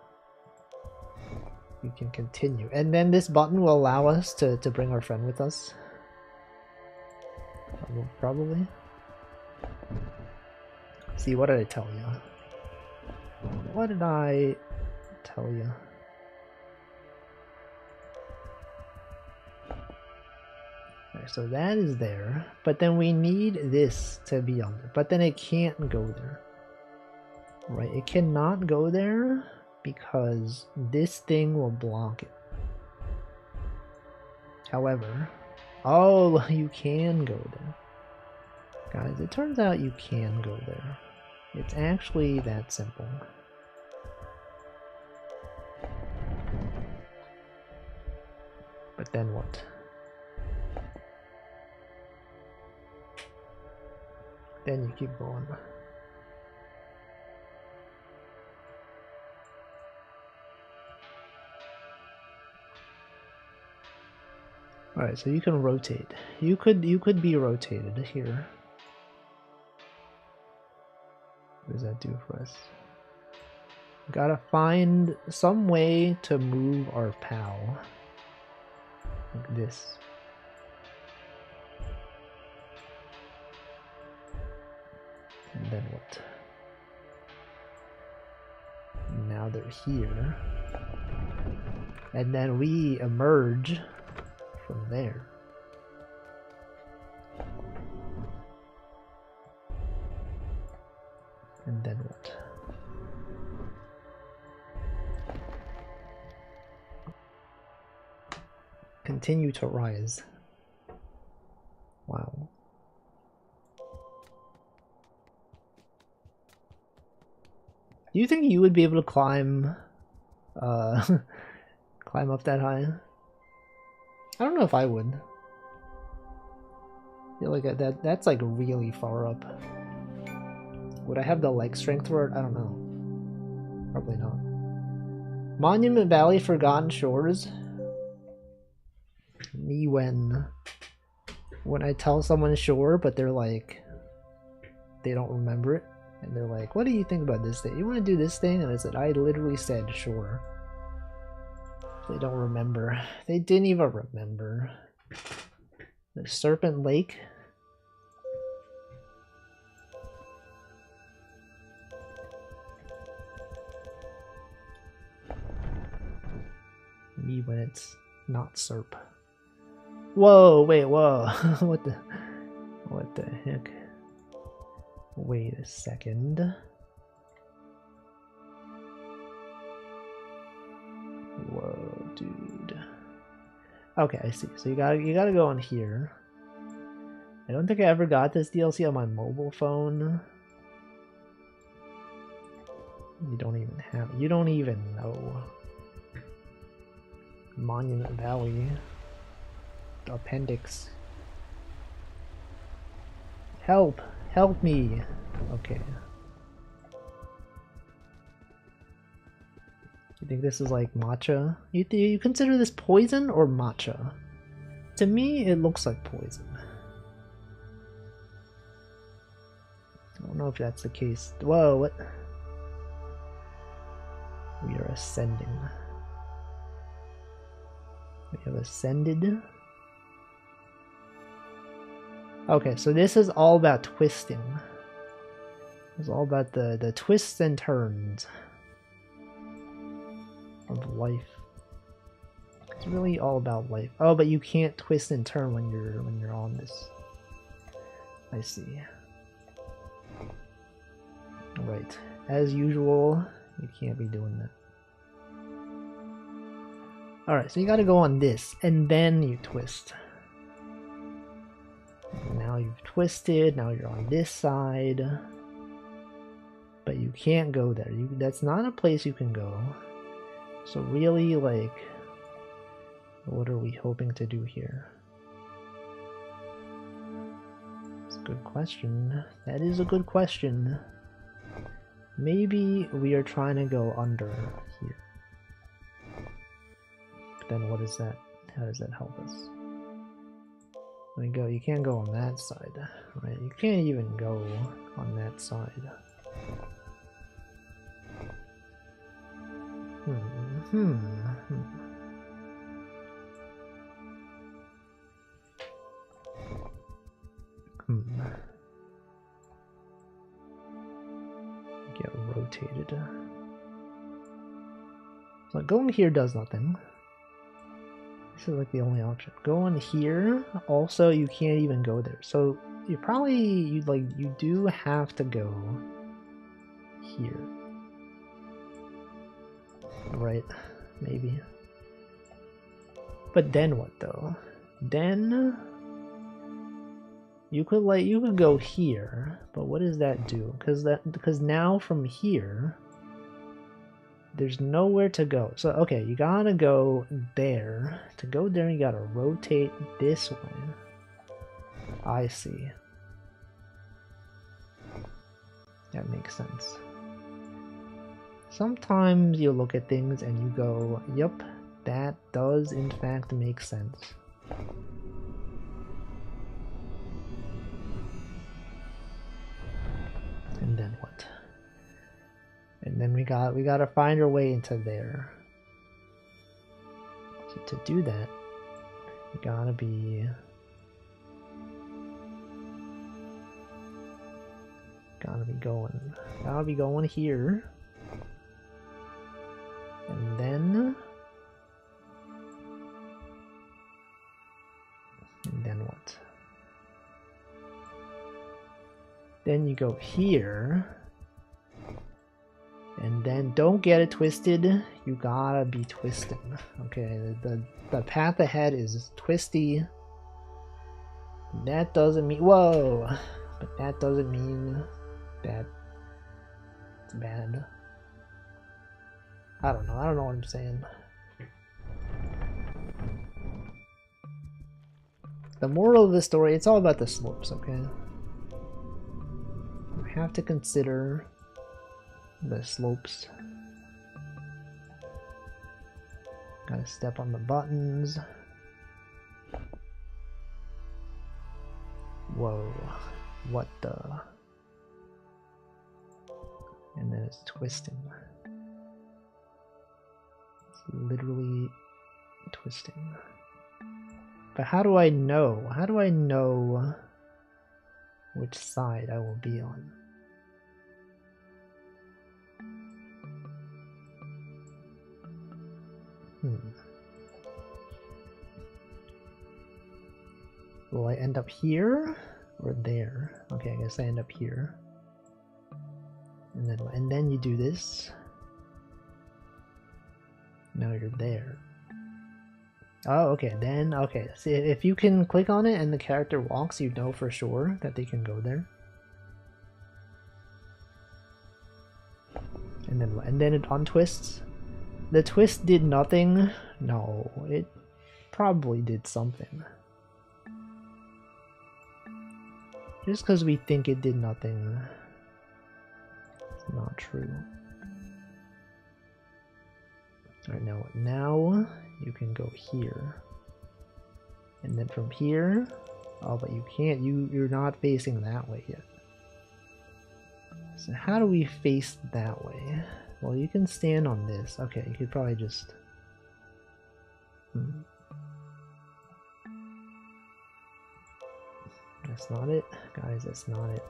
you can continue. And then this button will allow us to bring our friend with us. Probably. See, what did I tell you? What did I tell you? Okay, so that is there, but then we need this to be under, but then it can't go there. Right, it cannot go there because this thing will block it. However, oh, you can go there. Guys, it turns out you can go there. It's actually that simple. But then what? Then you keep going. Alright, so you can rotate. You could be rotated here. What does that do for us? Gotta find some way to move our POW. Like this. And then what? Now they're here. And then we emerge from there. And then what? Continue to rise. Wow. Do you think you would be able to climb climb up that high? I don't know if I would. I feel like that's like really far up. Would I have the leg strength for it? I don't know. Probably not. Monument Valley, Forgotten Shores. Me when I tell someone shore, but they're like, they don't remember it. And they're like, what do you think about this thing? You want to do this thing? And I said, I literally said sure. They don't remember. They didn't even remember. The Serpent Lake. Me when it's not Serp. Whoa, wait, whoa. What the heck? Wait a second. Whoa, dude. Okay, I see. So you gotta go on here. I don't think I ever got this DLC on my mobile phone. You don't even know. Monument Valley. Appendix. Help! Help me! Okay. You think this is like matcha? You consider this poison or matcha? To me, it looks like poison. I don't know if that's the case. Whoa, what? We are ascending. We have ascended. Okay, so this is all about twisting. It's all about the twists and turns of life. It's really all about life. Oh, but you can't twist and turn when you're on this. I see. Right. As usual, you can't be doing that. Alright, so you gotta go on this, and then you twist. Now you've twisted, now you're on this side. But you can't go there. That's not a place you can go. So really, like, What are we hoping to do here? It's a good question. That is a good question. Maybe we are trying to go under here. But then what is that? How does that help us? There you go. You can't go on that side, right? You can't even go on that side. Get rotated. So going here does nothing. This is like the only option. Going here, also you can't even go there. So you probably you do have to go here. Right? Maybe. But then what though? Then you could go here, but what does that do? Because now from here there's nowhere to go. So okay, you gotta go there. To go there you gotta rotate this way. I see. That makes sense. Sometimes you look at things and you go, yup, that does in fact make sense. And then what? And then we gotta find our way into there. So to do that, you gotta be going here. And then what? Then you go here. And then don't get it twisted, you gotta be twisting. Okay, the path ahead is twisty. That doesn't mean, whoa! But that doesn't mean that it's bad. I don't know what I'm saying. The moral of the story, it's all about the slopes, okay? You have to consider the slopes. Gotta step on the buttons. Whoa, what the? And then it's twisting. It's literally twisting. But how do I know? How do I know which side I will be on? Will I end up here or there? Okay, I guess I end up here. And then you do this. Now you're there. Oh, okay, then, okay. See, if you can click on it and the character walks, you know for sure that they can go there. And then it untwists. The twist did nothing. No, it probably did something. Just because we think it did nothing, it's not true. Alright, now you can go here. And then from here, oh, but you can't, you're not facing that way yet. So how do we face that way? Well, you can stand on this. Okay, you could probably just... That's not it. Guys, that's not it.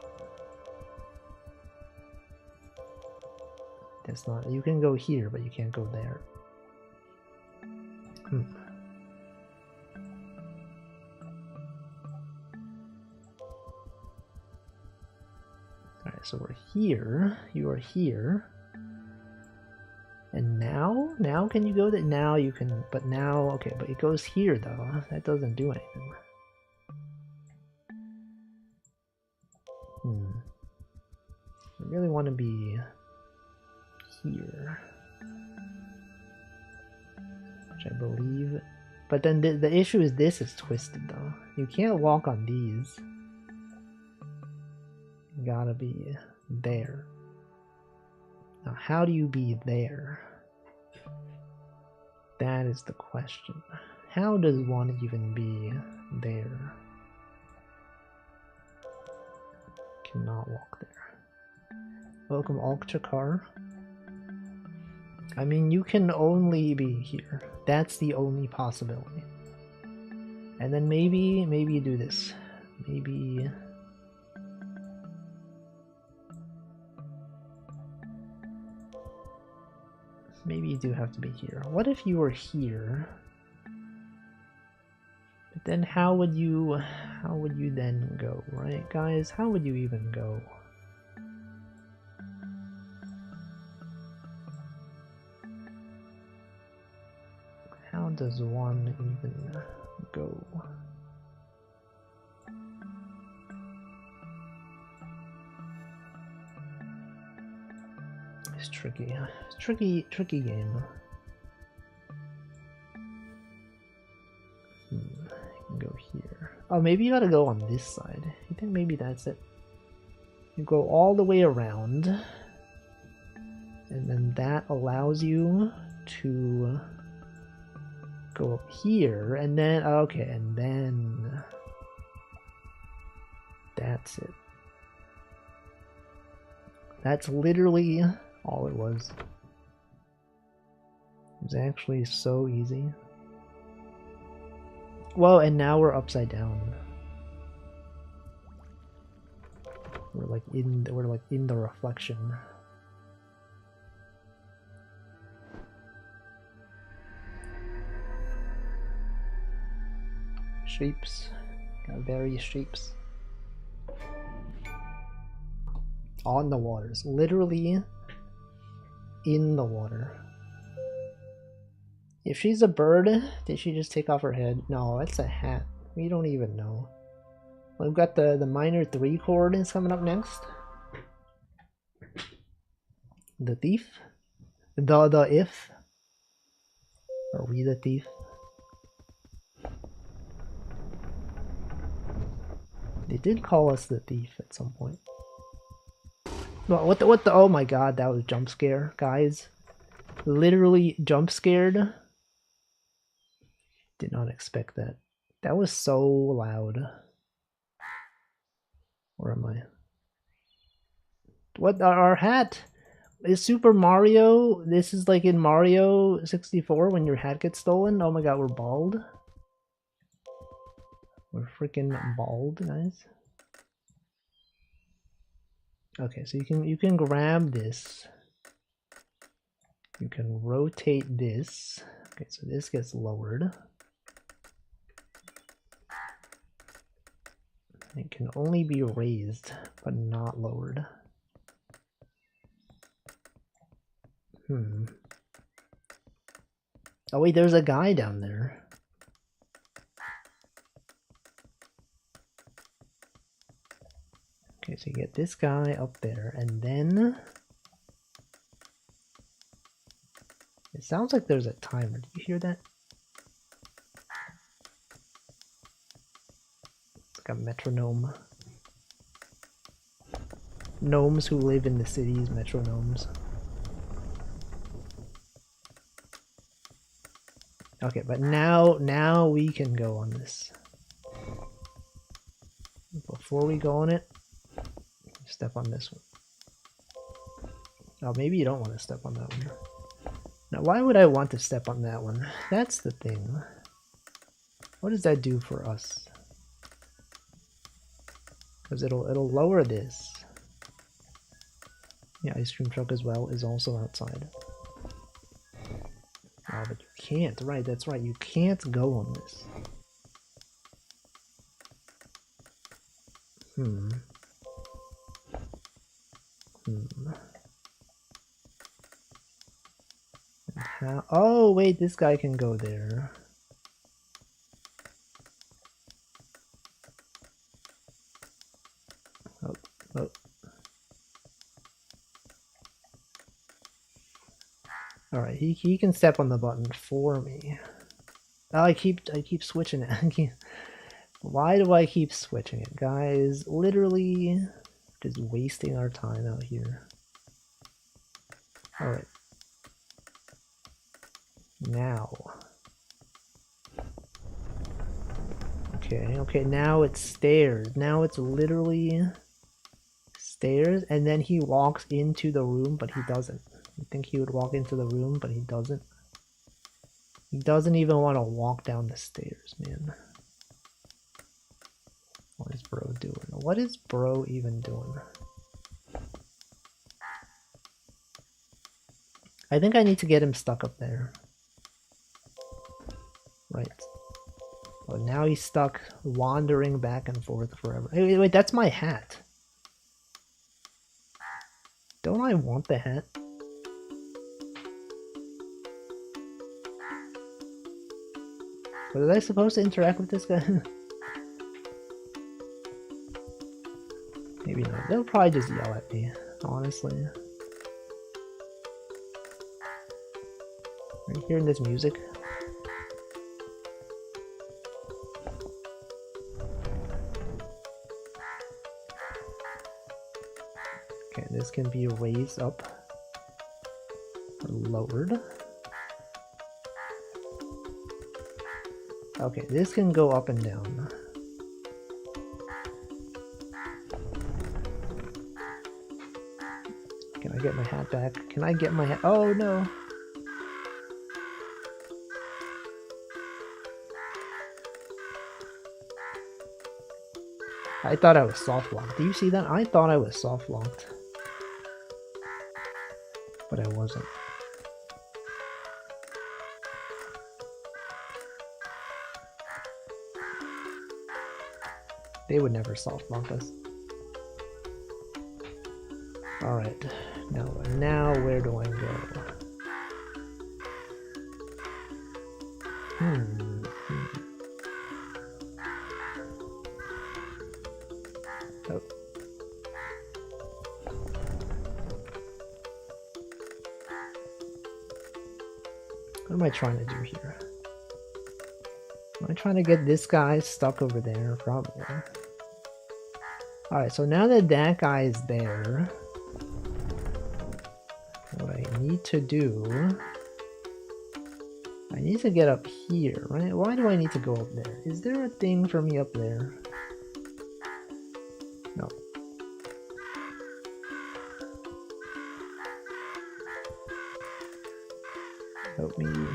That's not... You can go here, but you can't go there. Alright, so we're here. You are here. And now can you go there? Now you can, but now, okay, but it goes here though. That doesn't do anything. I really want to be here. Which I believe But then the issue is this is twisted though. You can't walk on these. You gotta be there. Now how do you be there? That is the question. How does one even be there? Cannot walk there. Welcome Alctracar. I mean, you can only be here. That's the only possibility. And then maybe you do this. Maybe you do have to be here. What if you were here? But then how would you then go, right guys? How would you even go? How does one even go? It's tricky. Tricky game. You can go here. Oh, maybe you gotta go on this side. You think maybe that's it? You go all the way around, and then that allows you to go up here, and then okay, and then that's it. That's literally all it was. It was actually so easy. Well, and now we're upside down. We're like in the reflection. Shapes. Got various shapes. On the waters. Literally in the water. If she's a bird, did she just take off her head? No, that's a hat. We don't even know. We've got the minor 3 chord is coming up next. The thief? The if? Are we the thief? They did call us the thief at some point. Well, what the oh my god, that was jump scare, guys. Literally jump scared. Did not expect that. That was so loud. Where am I? What, our hat? Is Super Mario, this is like in Mario 64 when your hat gets stolen? Oh my god, we're bald. We're freaking bald, guys. Okay, so you can grab this. You can rotate this. Okay, so this gets lowered. It can only be raised, but not lowered. Oh wait, there's a guy down there. Okay, so you get this guy up there, and then it sounds like there's a timer. Did you hear that? It's like a metronome. Gnomes who live in the cities, metronomes. Okay, but now we can go on this. Before we go on it, step on this one. Oh, maybe you don't want to step on that one. Now, why would I want to step on that one? That's the thing. What does that do for us? Because it'll lower this. Yeah, ice cream truck as well is also outside. Oh, but you can't. Right, that's right. You can't go on this. How? Oh, wait, this guy can go there. Oh. Alright, he can step on the button for me. Oh, I keep switching it. Why do I keep switching it, guys? Literally just wasting our time out here. Alright. Now. Okay, now it's stairs. Now it's literally stairs, and then he walks into the room, but he doesn't. You think he would walk into the room, but he doesn't. He doesn't even want to walk down the stairs, man. What is bro doing? What is bro even doing? I think I need to get him stuck up there. Right. Oh, now he's stuck wandering back and forth forever. Hey, wait, that's my hat. Don't I want the hat? Was I supposed to interact with this guy? Maybe not. They'll probably just yell at me, honestly. Are you hearing this music? Okay, this can be raised up or lowered. Okay, this can go up and down. Can I get my hat back? Can I get my hat? Oh no! I thought I was soft locked. Do you see that? I thought I was soft locked. But I wasn't. They would never soft lock us. Alright. Now where do I go? Oh. What am I trying to do here? Am I trying to get this guy stuck over there? Probably. Alright, so now that that guy is there, what I need to do... I need to get up here, right? Why do I need to go up there? Is there a thing for me up there? No. Help me.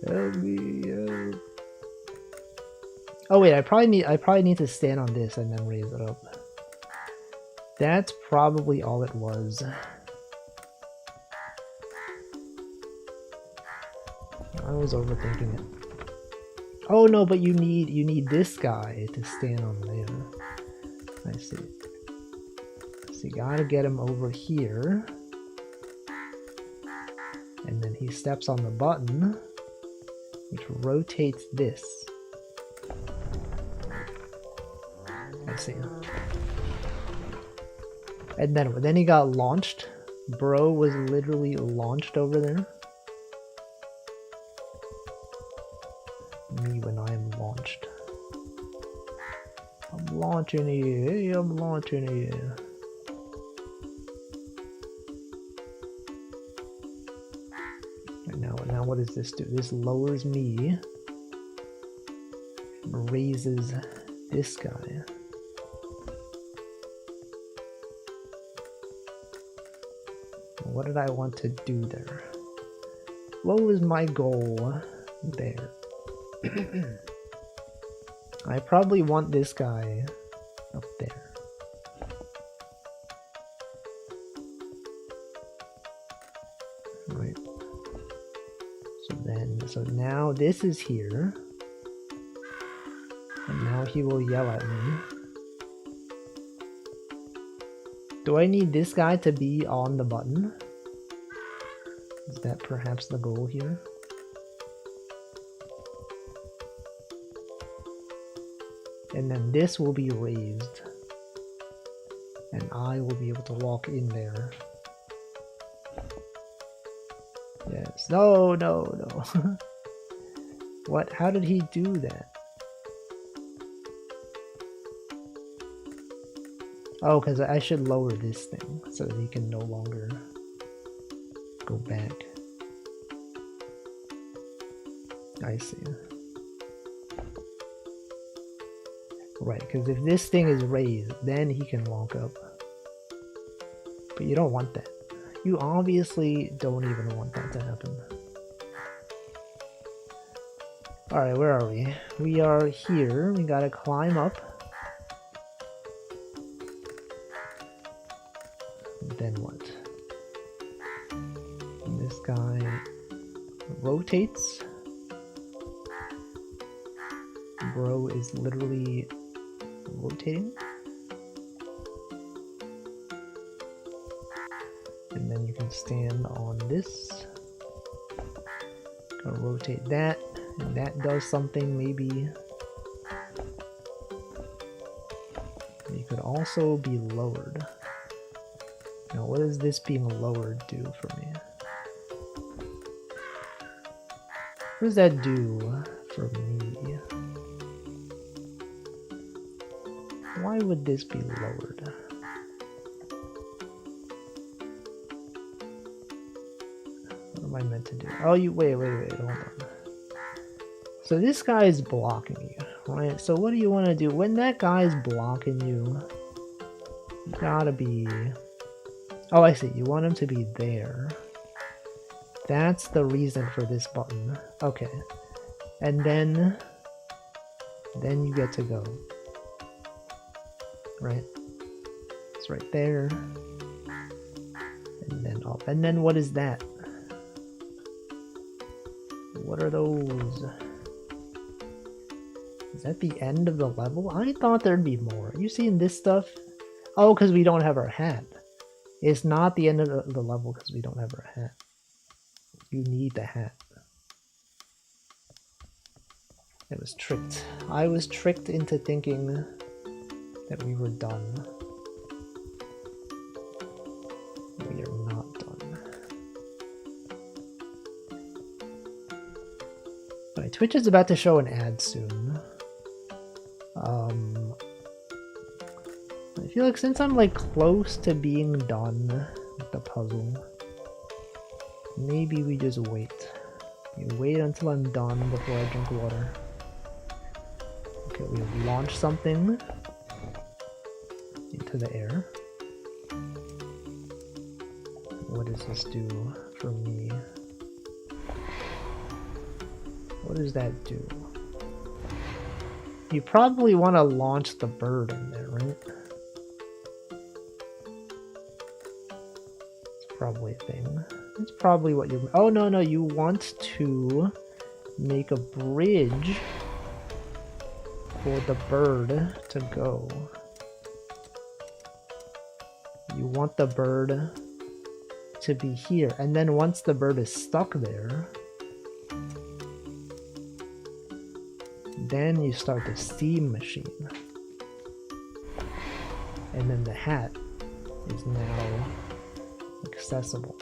Help me, help. Oh wait, I probably need to stand on this and then raise it up. That's probably all it was. I was overthinking it. Oh no, but you need this guy to stand on there. I see. So you gotta get him over here. And then he steps on the button, which rotates this. I see. And then he got launched. Bro was literally launched over there. Me when I am launched. I'm launching you. Hey, I'm launching you. Now what does this do? This lowers me. Raises this guy. What did I want to do there? What was my goal there? I probably want this guy up there. Right. So now this is here. And now he will yell at me. Do I need this guy to be on the button? Is that perhaps the goal here? And then this will be raised. And I will be able to walk in there. as. No, no, no. What? How did he do that? Oh, because I should lower this thing so that he can no longer go back. I see. Right, because if this thing is raised, then he can walk up. But you don't want that. You obviously don't even want that to happen. Alright, where are we? We are here. We gotta climb up. Then what? And this guy rotates. Bro is literally rotating. And then you can stand on this. Gonna rotate that, and that does something maybe. You could also be lowered. Now what does this being lowered do for me? What does that do for me? Why would this be lowered? What am I meant to do? Oh, you wait, hold on. So this guy is blocking you, right? So what do you want to do? When that guy is blocking you, you gotta be... Oh, I see. You want him to be there. That's the reason for this button. Okay. And then you get to go. Right? It's right there. And then up. And then what is that? What are those? Is that the end of the level? I thought there'd be more. Are you seeing this stuff? Oh, because we don't have our hat. It's not the end of the level because we don't have our hat. You need the hat. I was tricked. I was tricked into thinking that we were done. We are not done. Alright, Twitch is about to show an ad soon. I feel like since I'm like close to being done with the puzzle, maybe we just wait. You wait until I'm done before I drink water. Okay, we launch something into the air. What does this do for me? What does that do? You probably want to launch the bird in there, right? It's probably a thing. It's probably what you're... Oh, no, you want to make a bridge for the bird to go. You want the bird to be here, and then once the bird is stuck there, then you start the steam machine. And then the hat is now accessible.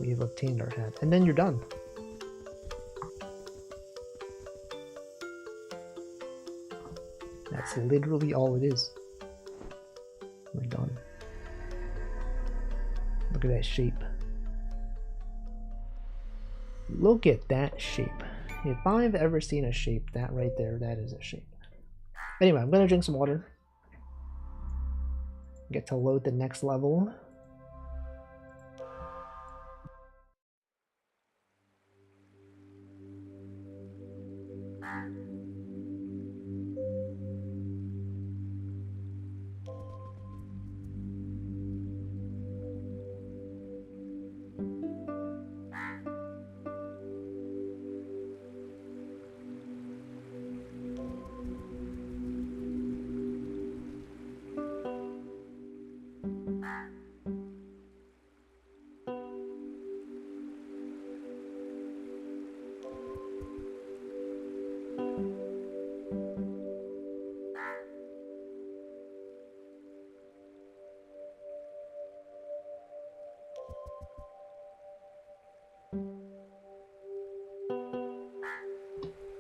We've obtained our hat. And then you're done. That's literally all it is. We're done. Look at that shape. Look at that shape. If I've ever seen a shape, that right there, that is a shape. Anyway, I'm gonna drink some water. Get to load the next level.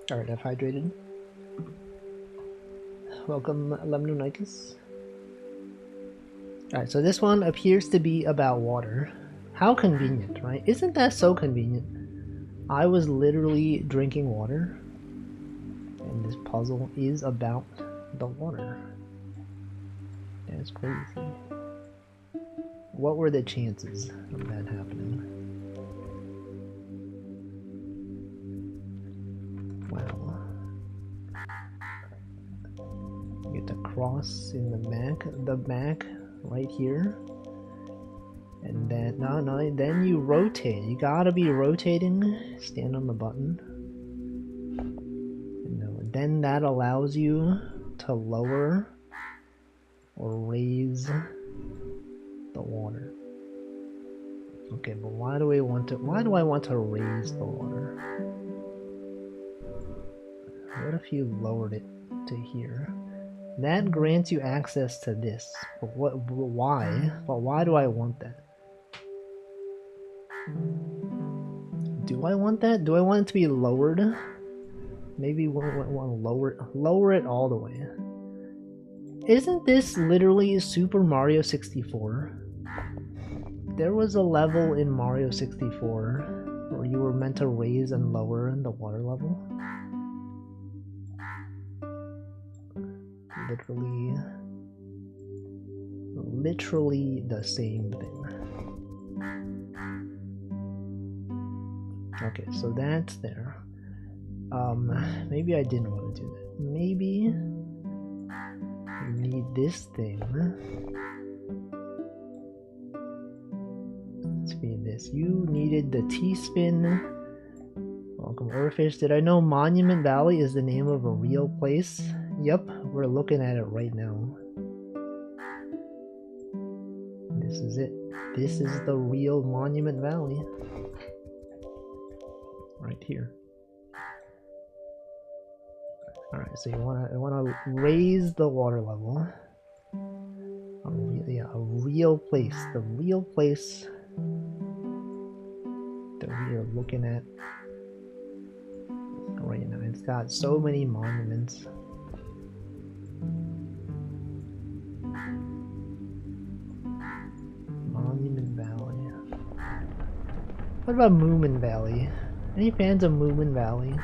Alright, I've hydrated. Welcome, Lemnonicus. Alright, so this one appears to be about water. How convenient, right? Isn't that so convenient? I was literally drinking water, and this puzzle is about the water. That's crazy. What were the chances of that happening? Wow. You get to cross in the back right here. And then, no, then you rotate. You gotta be rotating. Stand on the button. And then that allows you to lower or raise the water. Okay, but why do I want to raise the water? What if you lowered it to here? That grants you access to this. But why? But why do I want that? Do I want that? Do I want it to be lowered? Maybe we want to lower it all the way. Isn't this literally Super Mario 64? There was a level in Mario 64 where you were meant to raise and lower the water level. Literally the same thing. Okay, so that's there. Maybe I didn't want to do that. Maybe you need this thing. Let's be this. You needed the T-spin. Welcome, Earthfish. Did I know Monument Valley is the name of a real place? Yep, we're looking at it right now. This is it. This is the real Monument Valley. Right here. Alright, so you wanna raise the water level. A real place. The real place that we are looking at right now. It's got so many monuments. Monument Valley. What about Moomin Valley? Any fans of Moomin Valley?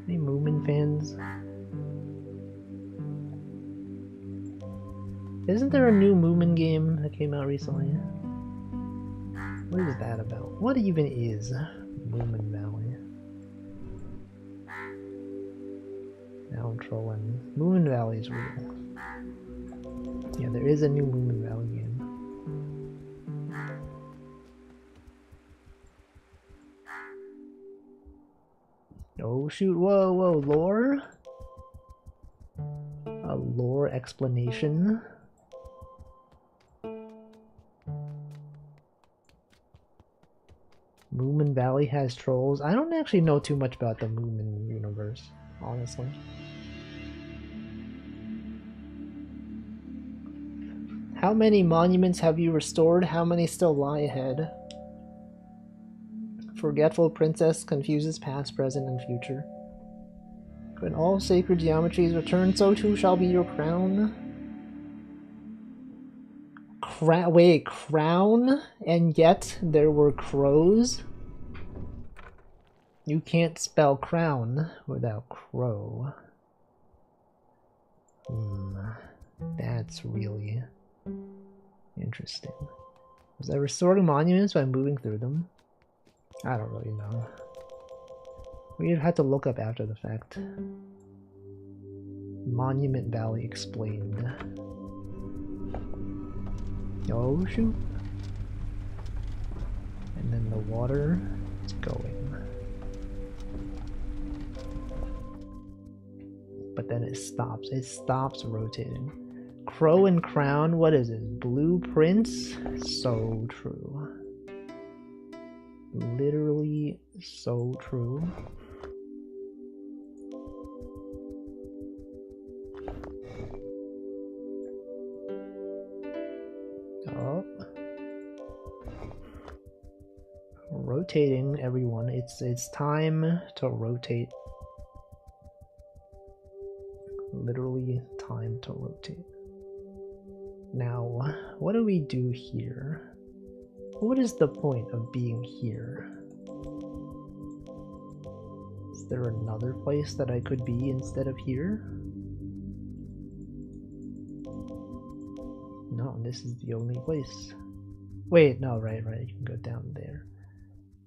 Any Moomin fans? Isn't there a new Moomin game that came out recently? What is that about? What even is Moomin Valley? Now I'm trolling. Moomin Valley is real. Yeah, there is a new Moomin Valley game. Oh shoot, whoa, lore? A lore explanation? Moomin Valley has trolls? I don't actually know too much about the Moomin universe, honestly. How many monuments have you restored? How many still lie ahead? Forgetful princess confuses past, present, and future. When all sacred geometries return, so too shall be your crown. Wait, crown? And yet there were crows? You can't spell crown without crow. That's really interesting. Was I restoring monuments by moving through them? I don't really know. We'd have to look up after the fact. Monument Valley explained. Oh shoot. And then the water is going. But then it stops. It stops rotating. Crow and crown, what is it? Blueprints? So true. Literally so true. rotating, everyone. It's time to rotate. Literally time to rotate. Now, what do we do here? What is the point of being here? Is there another place that I could be instead of here? No, this is the only place. Wait, no, right, you can go down there.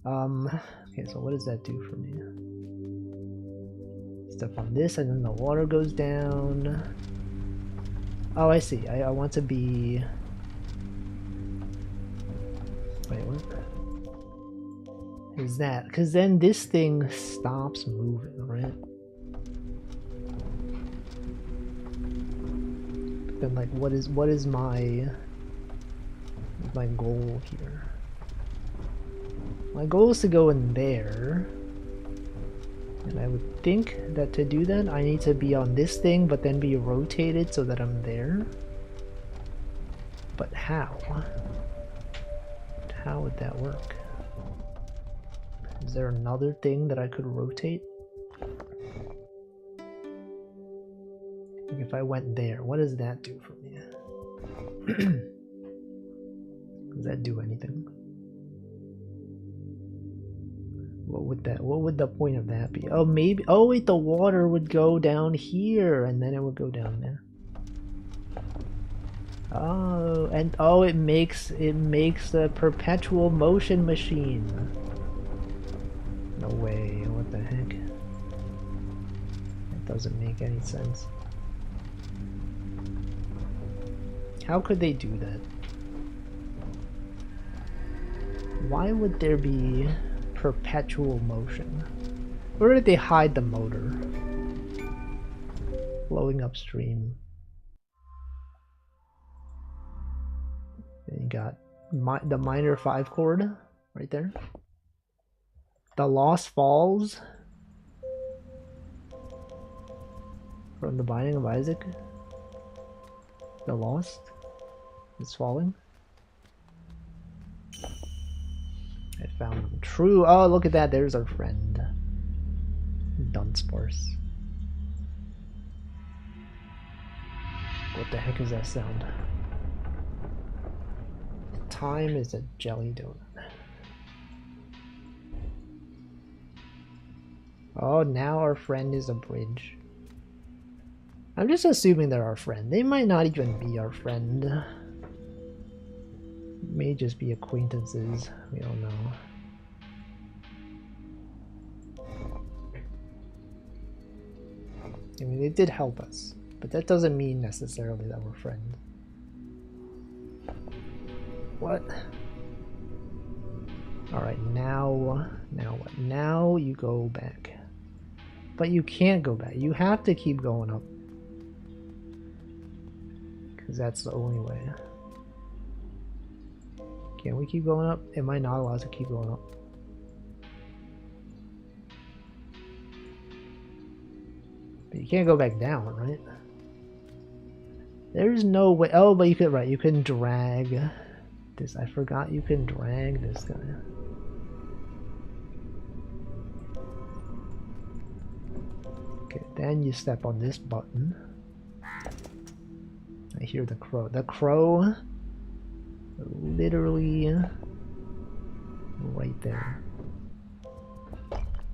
Okay, so what does that do for me? Step on this and then the water goes down. Oh, I see. I want to be... Wait, what is that? Because then this thing stops moving, right? But then, like, what is my goal here? My goal is to go in there. And I would think that to do that, I need to be on this thing, but then be rotated so that I'm there. But how? How would that work? Is there another thing that I could rotate? Like if I went there, what does that do for me? Does that do anything? What would the point of that be? Oh, maybe, oh wait, the water would go down here and then it would go down there. Oh, and oh, it makes a perpetual motion machine. No way, what the heck? That doesn't make any sense. How could they do that? Why would there be perpetual motion? Where did they hide the motor? Flowing upstream. Then you got the minor 5 chord right there. The Lost Falls from the Binding of Isaac. The Lost is falling. I found them. True. Oh, look at that. There's our friend. Dunsparce. What the heck is that sound? Time is a jelly donut. Oh, now our friend is a bridge. I'm just assuming they're our friend. They might not even be our friend. May just be acquaintances. We don't know. I mean, they did help us, but that doesn't mean necessarily that we're friends. What? Alright, now what? Now you go back. But you can't go back. You have to keep going up. Because that's the only way. Can we keep going up? Am I not allowed to keep going up? But you can't go back down, right? There's no way. Oh, but you could, right, you can drag this. I forgot you can drag this guy. Okay, then you step on this button. I hear the crow. The crow literally right there.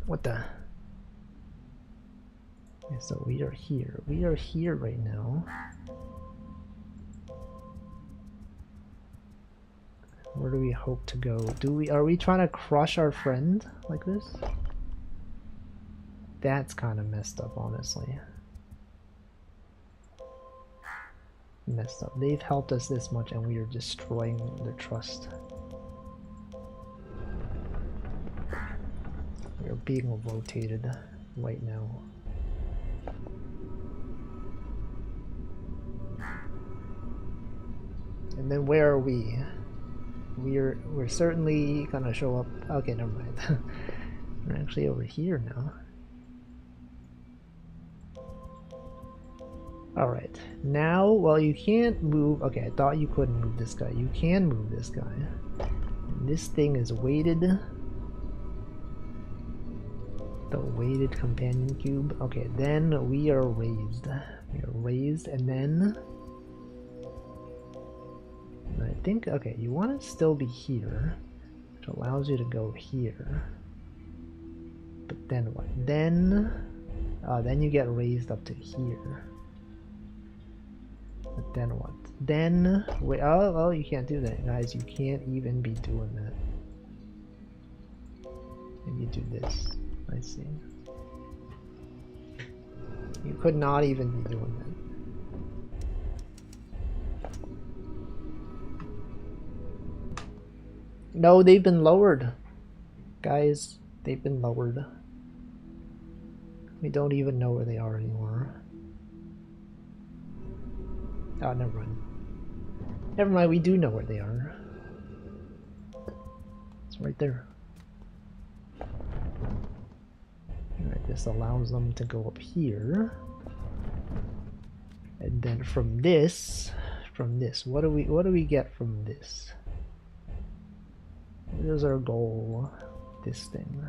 What the? Okay, so we are here. We are here right now. Where do we hope to go? Are we trying to crush our friend like this? That's kind of messed up, honestly. Messed up. They've helped us this much and we are destroying their trust. We are being rotated right now. And then where are we? We're certainly gonna show up. Okay, never mind. We're actually over here now. Alright, now, well, you can't move. Okay, I thought you couldn't move this guy. You can move this guy. And this thing is weighted. The weighted companion cube. Okay, then we are raised. We are raised, and then I think, okay, you want to still be here, which allows you to go here. But then what? Then you get raised up to here. But then what? Then wait. Oh, you can't do that, guys. You can't even be doing that. And you do this. I see. You could not even be doing that. No, they've been lowered. Guys, they've been lowered. We don't even know where they are anymore. Oh, never mind. Never mind, we do know where they are. It's right there. Alright, this allows them to go up here. And then from this, what do we get from this? What is our goal? This thing.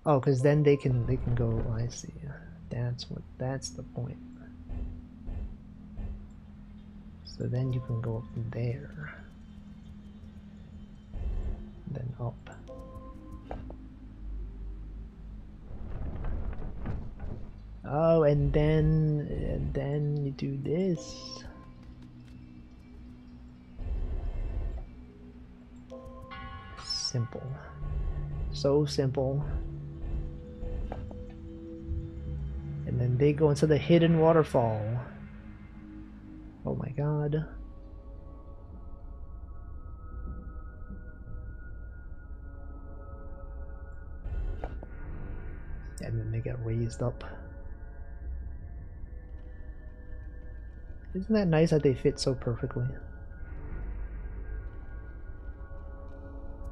Oh, because then they can go. I see. That's the point. So then you can go up there, then up. Oh, and then you do this. Simple. So simple. And then they go into the hidden waterfall. Oh my god. And then they get raised up. Isn't that nice that they fit so perfectly?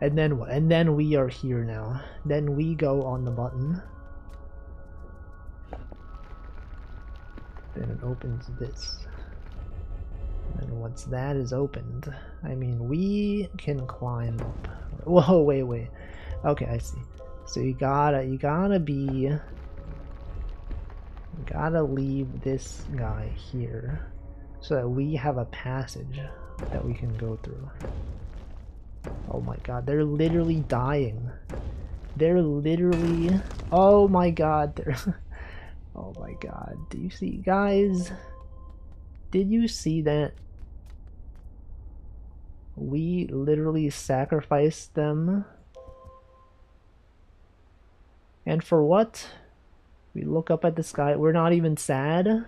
And then what? And then we are here now. Then we go on the button. Then it opens this. And once that is opened, I mean, we can climb up. Whoa, wait. Okay, I see. So you gotta leave this guy here so that we have a passage that we can go through. Oh my god, they're literally dying. They're literally, oh my god, they're oh my god, do you see, guys? Did you see that? We literally sacrificed them. And for what? We look up at the sky. We're not even sad?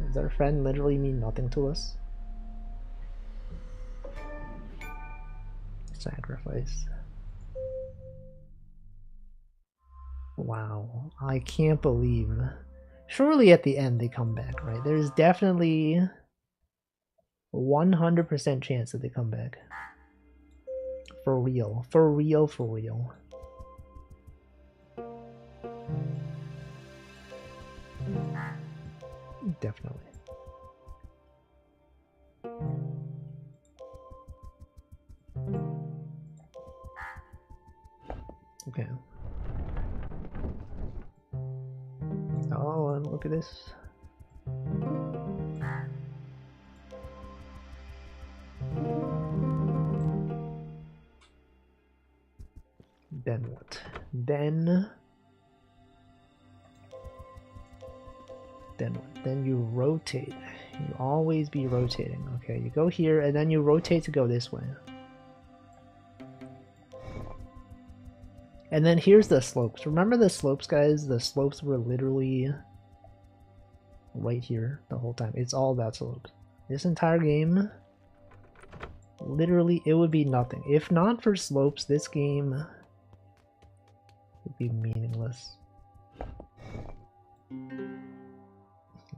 Does our friend literally mean nothing to us? Sacrifice. Wow. I can't believe. Surely at the end they come back, right? There's definitely a 100% chance that they come back. For real. For real, for real. Definitely. Okay. Oh, and look at this. Then what? Then what? Then you rotate. You always be rotating. Okay, you go here and then you rotate to go this way. And then here's the slopes. Remember the slopes, guys? The slopes were literally right here the whole time. It's all about slopes. This entire game, literally, it would be nothing. If not for slopes, this game would be meaningless.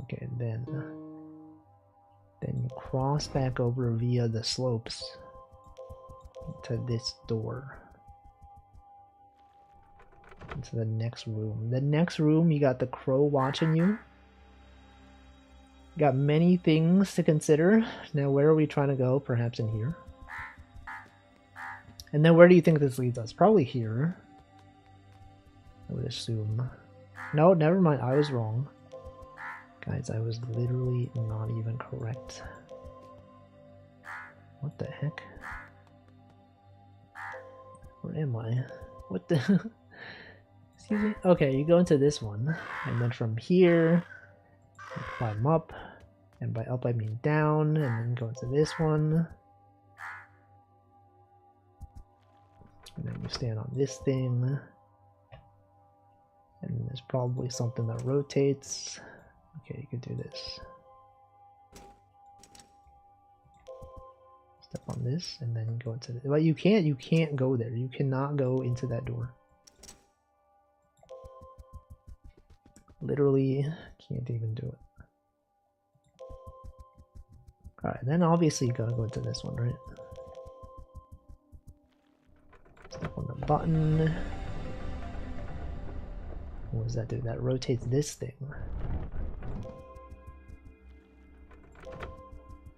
Okay, then you cross back over via the slopes to this door. Into the next room. The next room, you got the crow watching you. Got many things to consider. Now, where are we trying to go? Perhaps in here. And then where do you think this leads us? Probably here. I would assume. No, never mind. I was wrong. Guys, I was literally not even correct. What the heck? Where am I? What the... Excuse me? Okay, you go into this one. And then from here, you climb up. And by up I mean down. And then go into this one. And then you stand on this thing. And there's probably something that rotates. Okay, you could do this. Step on this and then go into the, but you can't go there. You cannot go into that door. Literally can't even do it. Alright, then obviously you gotta go into this one, right? Step on the button. What does that do? That rotates this thing.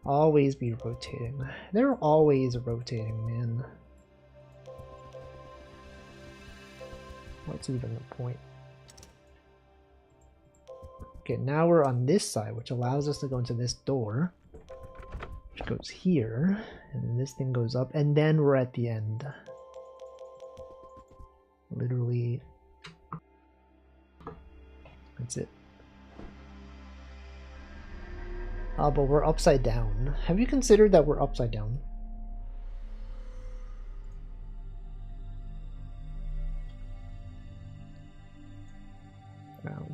Always be rotating. They're always rotating, man. What's even the point? Okay, now we're on this side, which allows us to go into this door. Which goes here. And then this thing goes up, and then we're at the end. Literally. That's it. Oh, but we're upside down. Have you considered that we're upside down? Wow.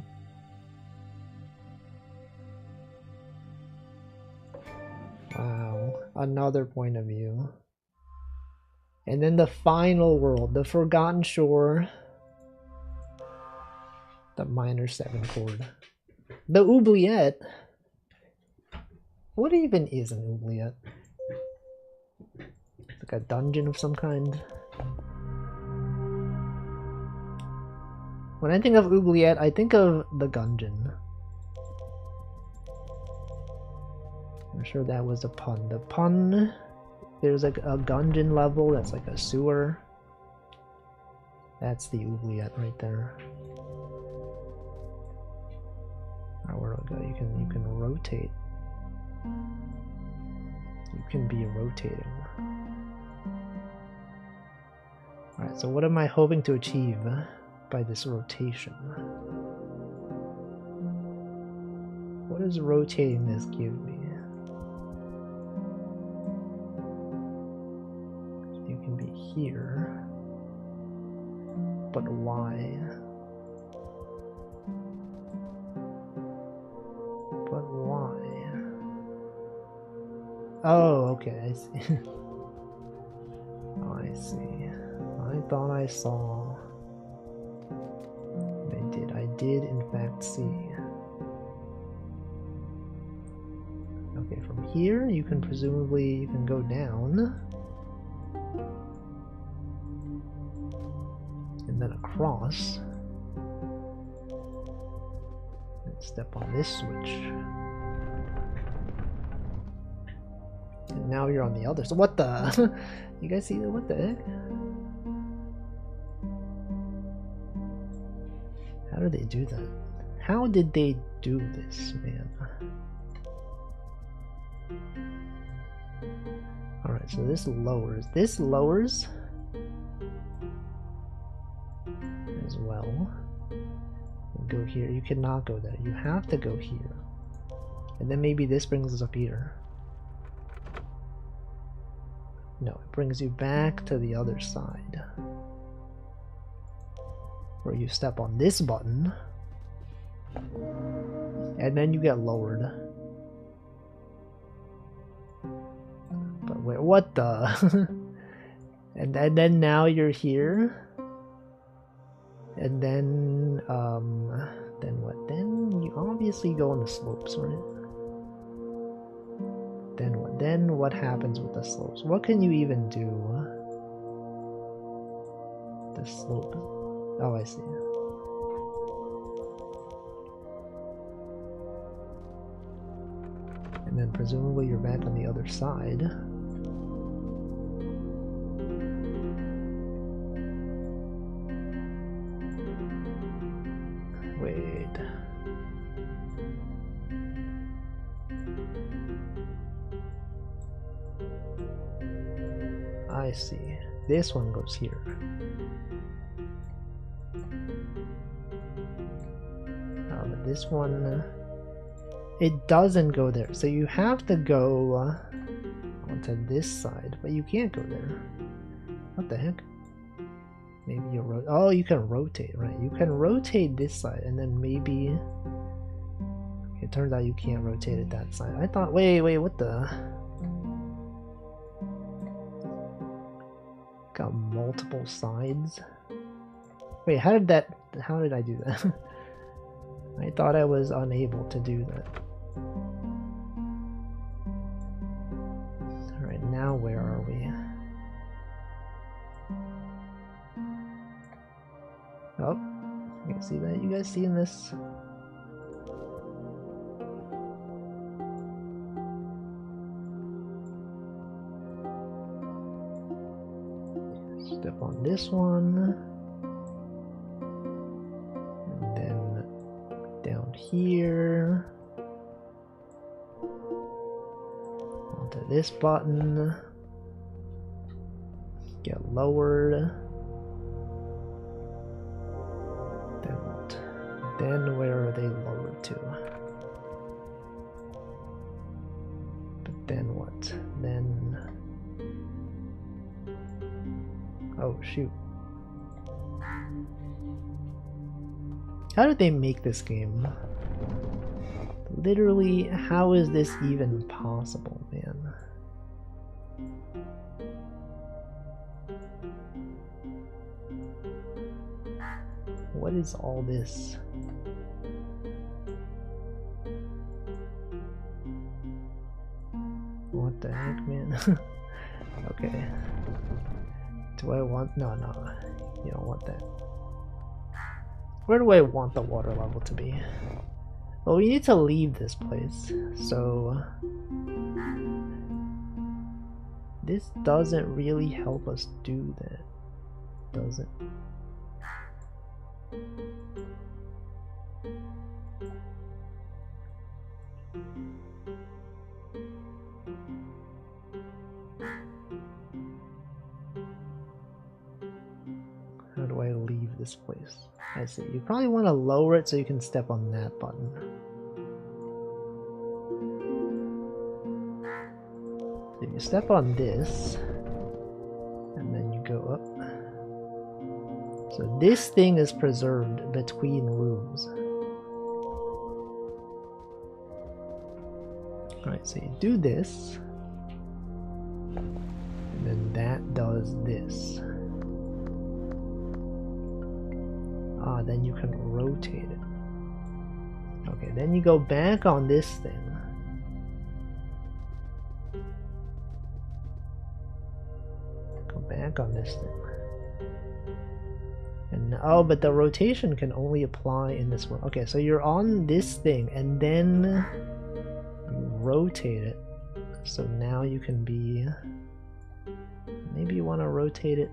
Wow. Another point of view. And then the final world, the Forgotten Shore. The minor 7 chord. The oubliette. What even is an oubliette? It's like a dungeon of some kind. When I think of oubliette, I think of the Gungeon. I'm sure that was a pun. The pun, there's like a Gungeon level that's like a sewer. That's the oubliette right there. Alright, where do I go? You can rotate. You can be rotating. Alright, so what am I hoping to achieve by this rotation? What does rotating this give me? You can be here. But why? But why? Oh, okay, I see. Oh, I see. I thought I saw. I did in fact see. Okay, from here you can presumably go down. And then across. And step on this switch. And now you're on the other. So what the? You guys see that? What the heck? How did they do that? How did they do this, man? Alright, so this lowers. This lowers as well. Go here. You cannot go there. You have to go here. And then maybe this brings us up here. No, it brings you back to the other side. Where you step on this button. And then you get lowered. But wait, what the? and then now you're here. And then what? Then you obviously go on the slopes, right? Then what? Then what happens with the slopes? What can you even do? The slope. Oh, I see. And then presumably you're back on the other side. I see. This one goes here. But this one, it doesn't go there. So you have to go onto this side, but you can't go there. What the heck? Maybe you oh, you can rotate, right? You can rotate this side, and then maybe it turns out you can't rotate it that side. I thought, wait, what the? Got multiple sides. Wait, how did I do that? I thought I was unable to do that. Alright, now where are we? Oh, you can see that? You guys seeing this? Step on this one. And then down here. Onto this button. Get lowered. Then where are they lowered to? But then what? Then... oh shoot. How did they make this game? Literally, how is this even possible, man? What is all this? What the heck, man? Okay. Do I want... no, you don't want that. Where do I want the water level to be? Well, we need to leave this place, so... this doesn't really help us do that, does it? How do I leave this place? I see. You probably want to lower it so you can step on that button. So you step on this, and then you go up. So this thing is preserved between rooms. Alright, so you do this, and then that does this. Ah, then you can rotate it. Okay, then you go back on this thing. Go back on this thing. And oh, but the rotation can only apply in this one. Okay, so you're on this thing, and then you rotate it. So now you can be... maybe you want to rotate it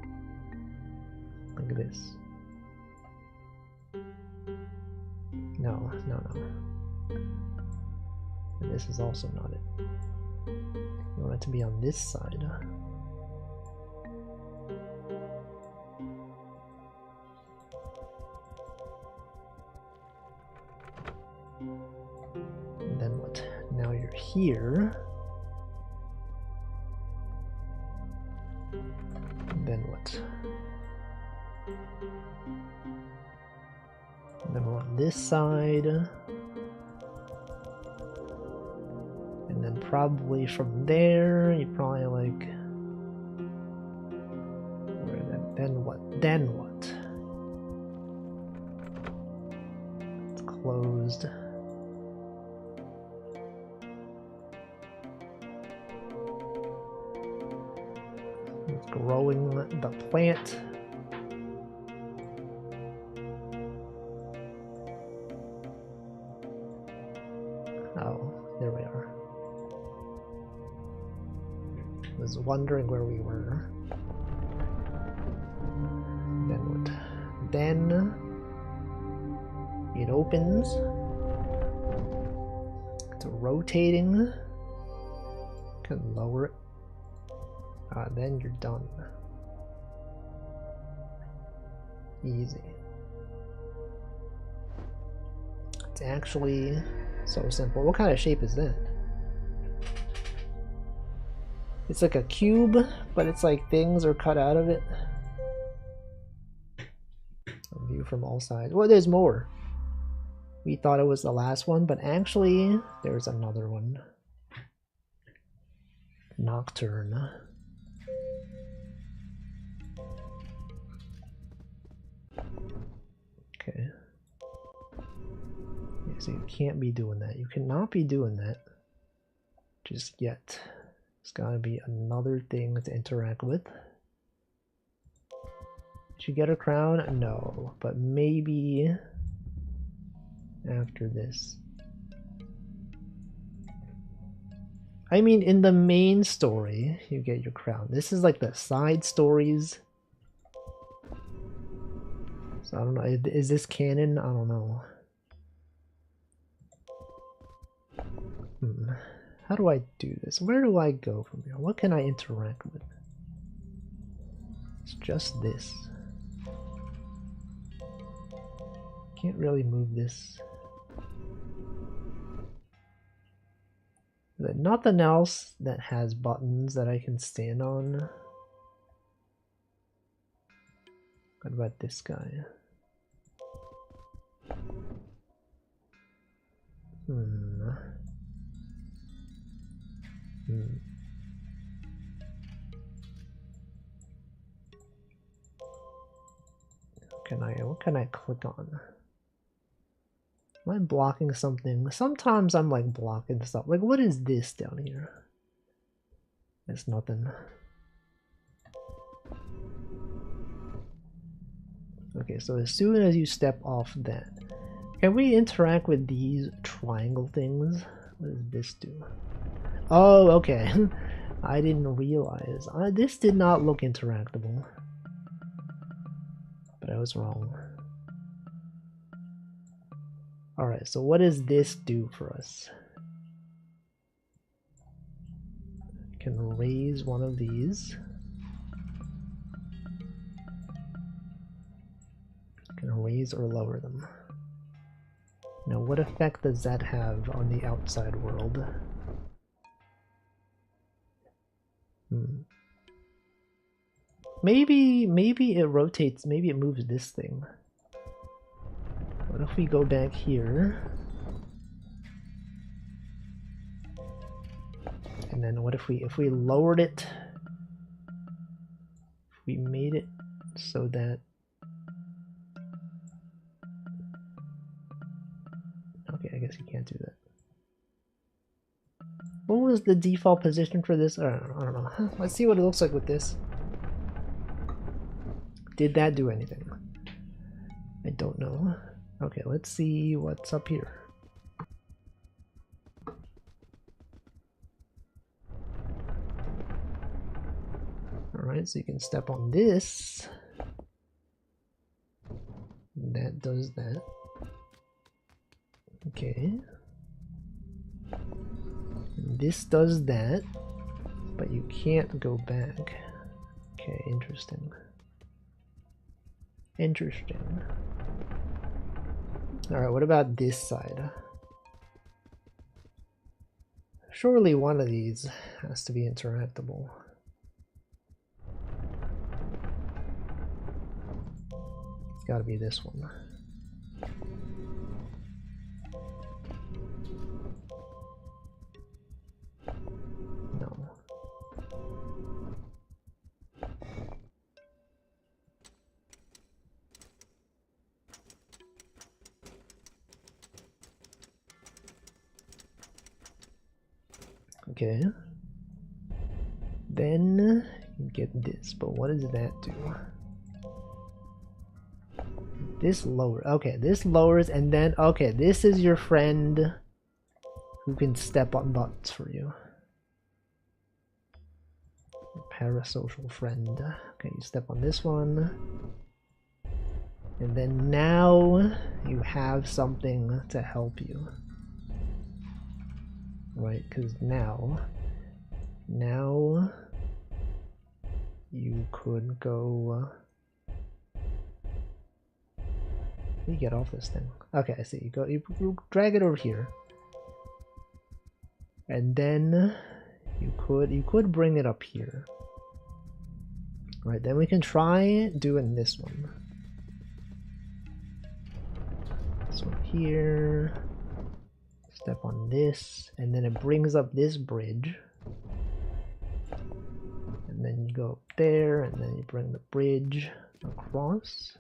like this. No. And this is also not it. You want it to be on this side. And then what? Now you're here. And then what? And then we're on this side. And then probably from there, you probably like... then what? Then what? It's closed. It's growing the plant. Oh, there we are. I was wondering where we were. Then what? Then it opens. It's rotating. Can lower it. Then you're done. Easy. It's actually so simple. What kind of shape is that? It's like a cube, but it's like things are cut out of it. A view from all sides. Well, there's more. We thought it was the last one, but actually there's another one. Nocturne. Okay. Yeah, so you can't be doing that. You cannot be doing that just yet. There's gotta be another thing to interact with. Did you get a crown? No, but maybe after this. I mean, in the main story, you get your crown. This is like the side stories. So I don't know. Is this canon? I don't know. How do I do this? Where do I go from here? What can I interact with? It's just this. Can't really move this. There's nothing else that has buttons that I can stand on. What about this guy? What can I click on? Am I blocking something? Sometimes I'm like blocking stuff. Like, what is this down here? It's nothing. Okay, so as soon as you step off that, can we interact with these triangle things? What does this do? Oh, okay. I didn't realize. This did not look interactable. But I was wrong. Alright, so what does this do for us? Can raise one of these. Can raise or lower them. Now, what effect does that have on the outside world? Maybe it rotates, maybe it moves this thing. What if we go back here? And then what if we lowered it? If we made it so that... Okay, I guess you can't do that. What was the default position for this? I don't know. Let's see what it looks like with this. Did that do anything? I don't know. Okay, let's see what's up here. Alright, so you can step on this. That does that. Okay. And this does that, but you can't go back. Okay, interesting. Interesting. Alright, what about this side? Surely one of these has to be interactable. It's gotta be this one. No. Okay. Then you get this, but what does that do? This lower. Okay, this lowers, and then okay, this is your friend who can step on buttons for you. Your parasocial friend. Okay, you step on this one. And then now you have something to help you. Right, because now you could go. You get off this thing. Okay, I see. You drag it over here, and then you could bring it up here. Right, then we can try doing this one. This one here. Step on this, and then it brings up this bridge. And then you go up there, and then you bring the bridge across.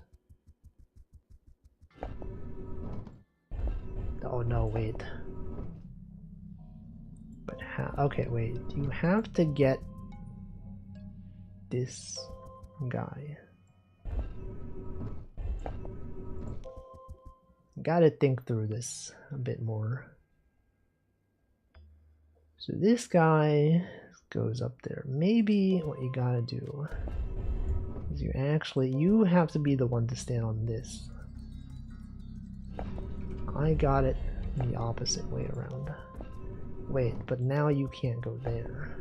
Oh no, wait. But how? Okay, wait. You have to get this guy. Gotta think through this a bit more. So this guy goes up there. Maybe what you gotta do is you have to be the one to stand on this. I got it the opposite way around. Wait, but now you can't go there.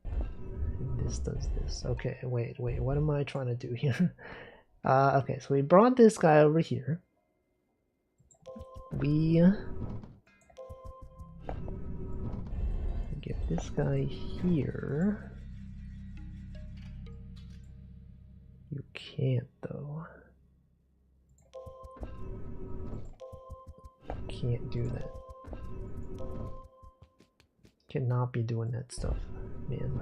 And this does this. Okay, wait, what am I trying to do here? Okay, so we brought this guy over here. We get this guy here. You can't though. Can't do that. Cannot be doing that stuff, man.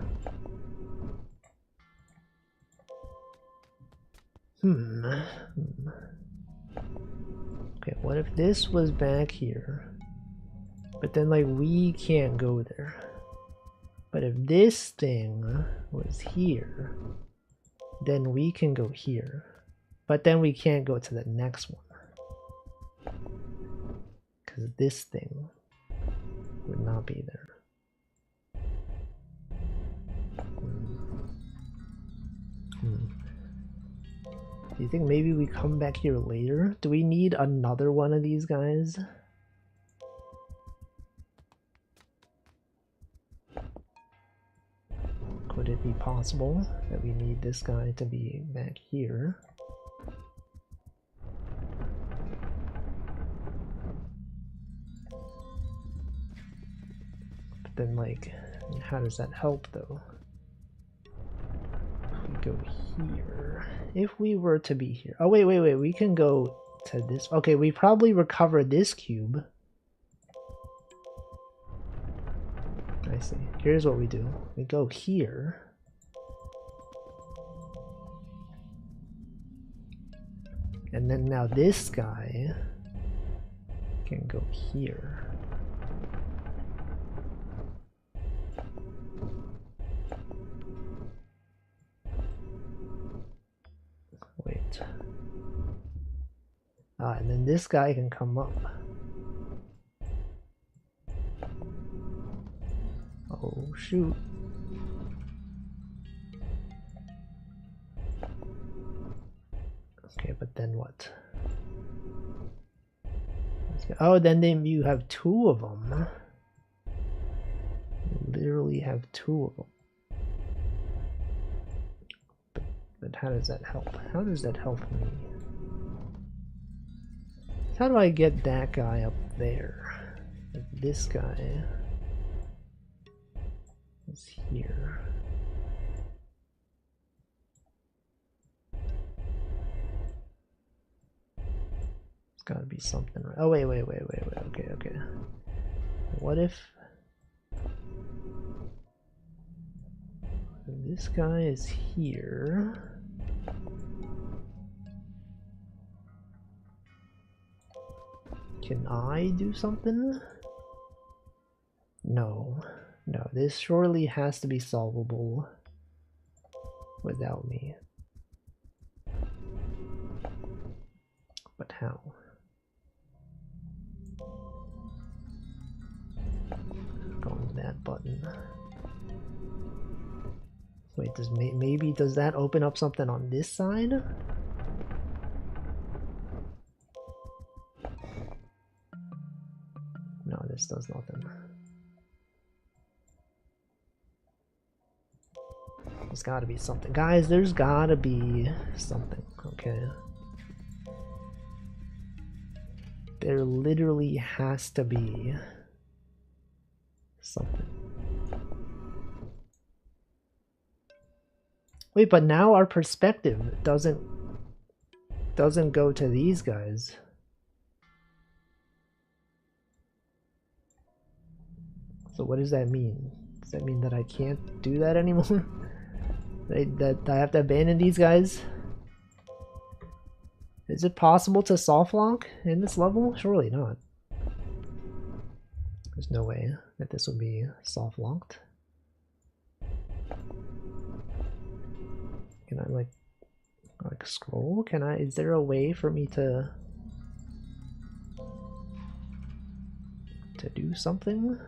Okay, what if this was back here? But then like we can't go there. But if this thing was here, then we can go here. But then we can't go to the next one. Because this thing would not be there. Do you think maybe we come back here later? Do we need another one of these guys? Could it be possible that we need this guy to be back here? But then like, how does that help though? If we go here, if we were to be here. Oh wait, we can go to this. Okay, we probably recover this cube. I see. Here's what we do. We go here. And then now this guy can go here. Wait. And then this guy can come up. Oh shoot. Okay, but then what? Oh, then you have two of them. You literally have two of them. But how does that help? How does that help me? How do I get that guy up there? If this guy is here. It's gotta be something right. Oh wait, okay. What if this guy is here? Can I do something? No, this surely has to be solvable without me. But how? Go on that button. Wait, maybe does that open up something on this side? No, this does nothing. There's gotta be something. Guys, there's gotta be something, okay? There literally has to be something. Wait, but now our perspective doesn't go to these guys. So what does that mean? Does that mean that I can't do that anymore? That I have to abandon these guys? Is it possible to soft lock in this level? Surely not. There's no way that this would be soft locked. Can I like scroll? Can I? Is there a way for me to do something?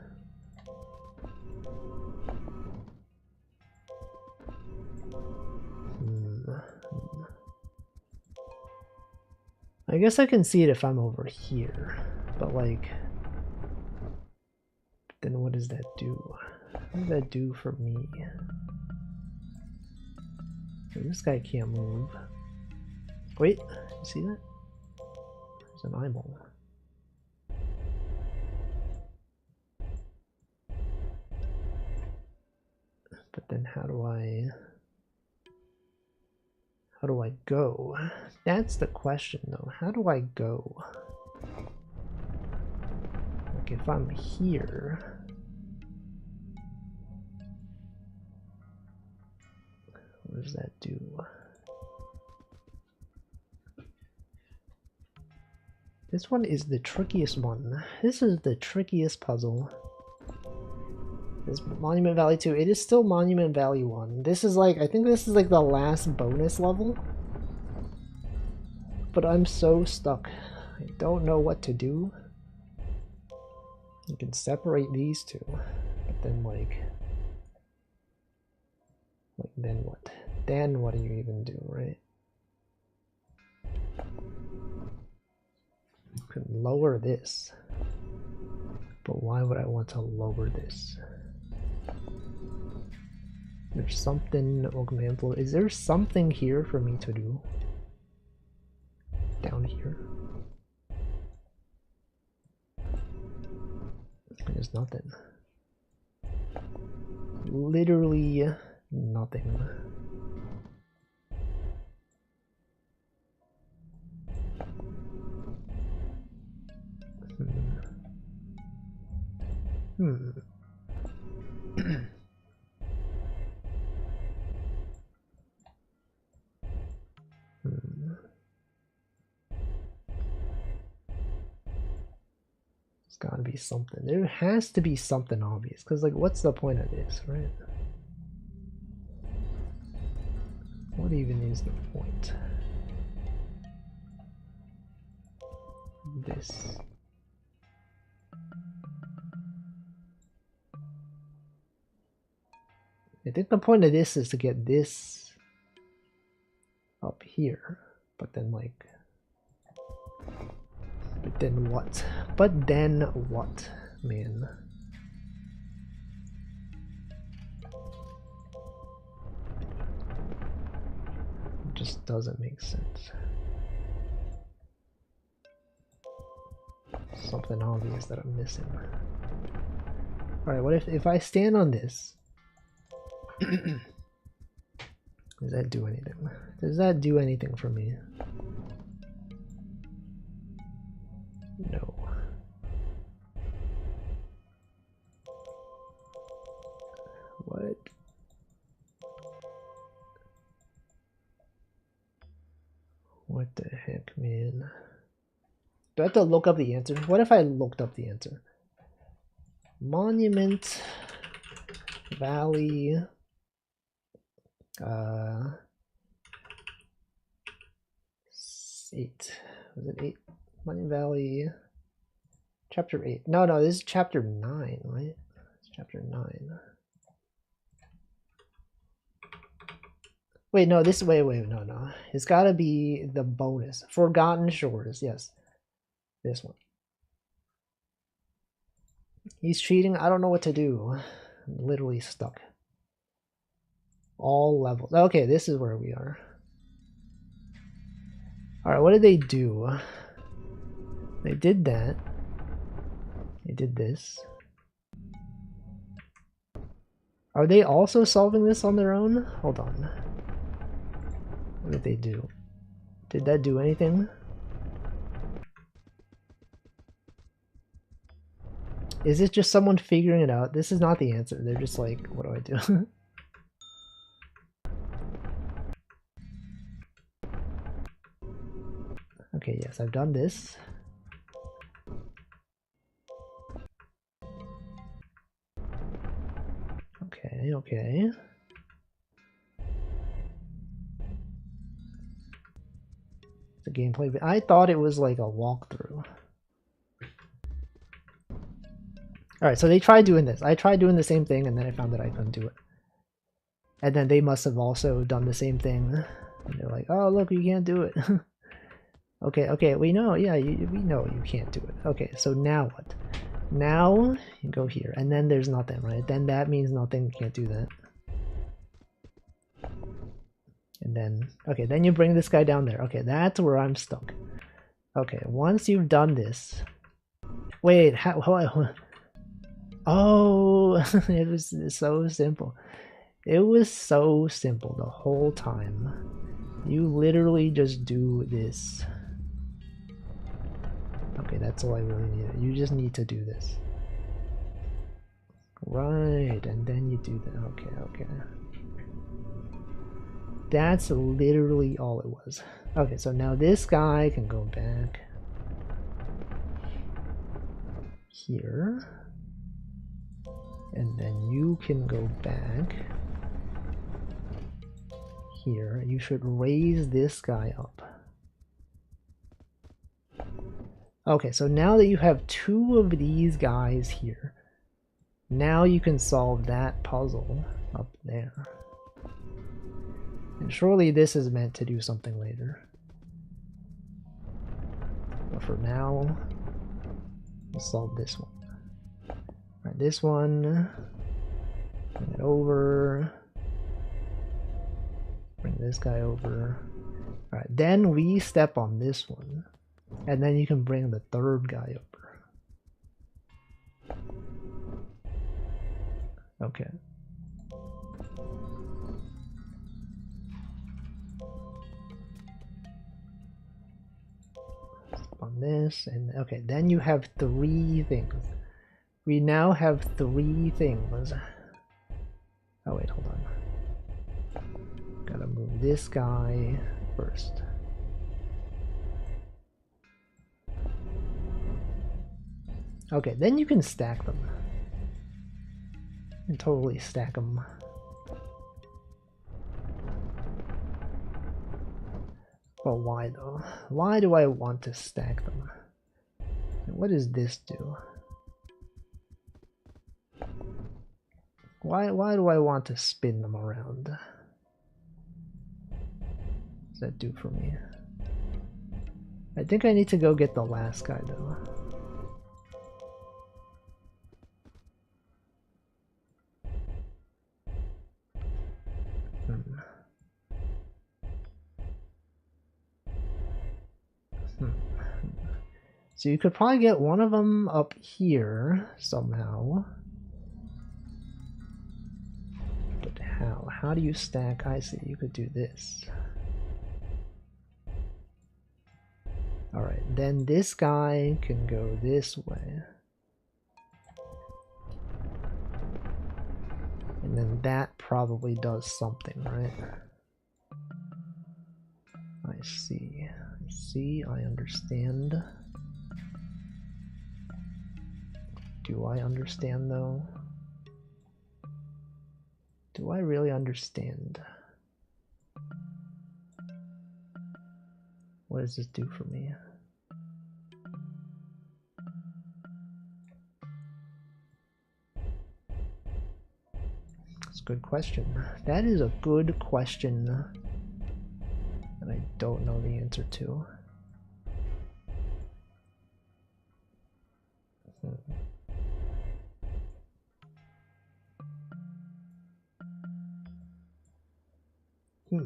I guess I can see it if I'm over here, but like, then what does that do? What does that do for me? This guy can't move. Wait, you see that? There's an eyeball. But then how do I go? That's the question though. How do I go? Like if I'm here, what does that do? This one is the trickiest one. This is the trickiest puzzle. This Monument Valley 2, it is still Monument Valley 1. This is like, I think this is like the last bonus level. But I'm so stuck. I don't know what to do. You can separate these two. But then like then what? Then what do you even do, right? You can lower this. But why would I want to lower this? There's something, is there something here for me to do? Down here? There's nothing. Literally nothing. There's gotta be something. There has to be something obvious, because like what's the point of this, right? What even is the point? This. I think the point of this is to get this up here, but then like, but then what? But then what, man? It just doesn't make sense. Something obvious that I'm missing. Alright, what if I stand on this? Does that do anything? Does that do anything for me? No. What? What the heck, man? Do I have to look up the answer? What if I looked up the answer? Monument Valley 8. Was it 8? Monument Valley chapter 8. No, this is chapter 9, right? It's chapter 9. Wait, no, this wait, no. It's gotta be the bonus. Forgotten Shores, yes. This one. He's cheating. I don't know what to do. I'm literally stuck. All levels. Okay, this is where we are. Alright, what did they do? They did that. They did this. Are they also solving this on their own? Hold on. What did they do? Did that do anything? Is it just someone figuring it out? This is not the answer. They're just like, what do I do? Okay, yes, I've done this. Okay, okay. The gameplay, but I thought it was like a walkthrough. Alright, so they tried doing this. I tried doing the same thing and then I found that I couldn't do it. And then they must have also done the same thing. And they're like, oh look, you can't do it. Okay, we know, yeah, we know you can't do it. Okay, so now what? Now you go here, and then there's nothing, right? Then that means nothing, you can't do that. And then, okay, then you bring this guy down there. Okay, that's where I'm stuck. Okay, once you've done this... Wait, how oh, it was so simple. It was so simple the whole time. You literally just do this. Okay, that's all I really need. You just need to do this. Right, and then you do that. Okay, okay. That's literally all it was. Okay, so now this guy can go back here. And then you can go back here. You should raise this guy up. Okay, so now that you have two of these guys here, now you can solve that puzzle up there. And surely this is meant to do something later. But for now, we'll solve this one. Alright, this one, bring it over, bring this guy over. Alright, then we step on this one, and then you can bring the third guy over. Okay. Step on this, and okay, then you have three things. We now have three things. Oh wait, hold on. Gotta move this guy first. Okay, then you can stack them. And totally stack them. But why though? Why do I want to stack them? And what does this do? Why do I want to spin them around? What does that do for me? I think I need to go get the last guy though. So you could probably get one of them up here somehow. But how? How do you stack? I see, you could do this. Alright, then this guy can go this way. And then that probably does something, right? I see. I see, I understand. Do I understand though? Do I really understand? What does this do for me? That's a good question. That is a good question that I don't know the answer to. Okay,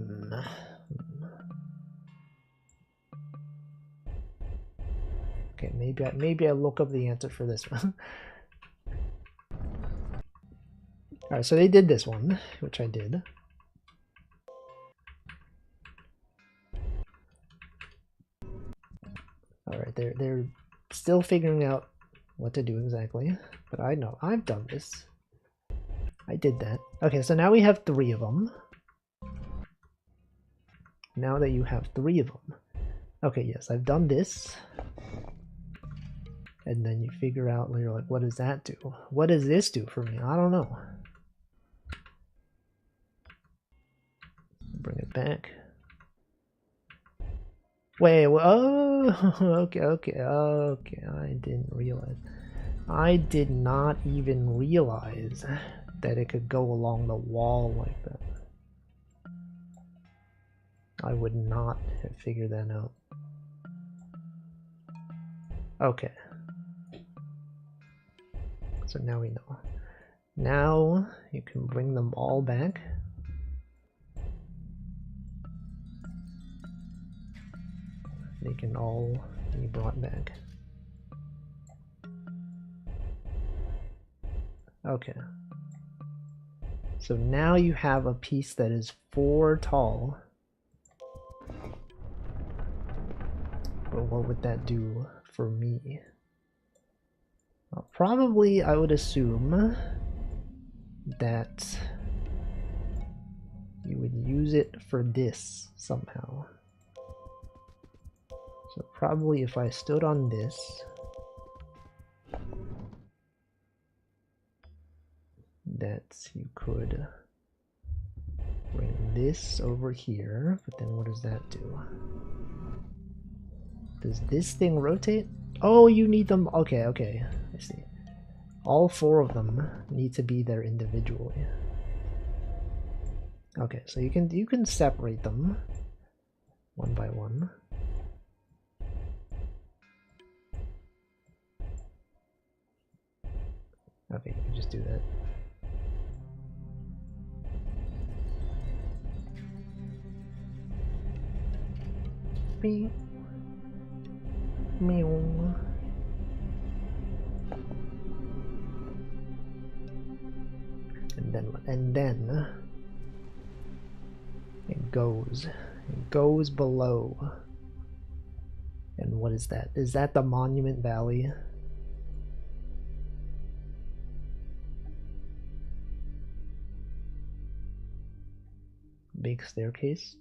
maybe I look up the answer for this one. Alright, so they did this one, which I did. Alright, they're still figuring out what to do exactly, but I know I've done this. I did that. Okay, so now we have 3 of them. Now that you have 3 of them. Okay, yes, I've done this. And then you figure out, you're like, what does that do? What does this do for me? I don't know. Bring it back. Wait, oh, okay, I didn't realize. I did not even realize that it could go along the wall like that. I would not have figured that out. Okay. So now we know. Now you can bring them all back. They can all be brought back. Okay. So now you have a piece that is 4 tall. But what would that do for me? Well, probably I would assume that you would use it for this somehow. So probably if I stood on this, that you could bring this over here, but then what does that do? Does this thing rotate? Oh, you need them. Okay, I see. All 4 of them need to be there individually. Okay, so you can separate them one by one. Okay, you can just do that. Beep. Meow. And then it goes below. And what is that? Is that the Monument Valley? Big staircase?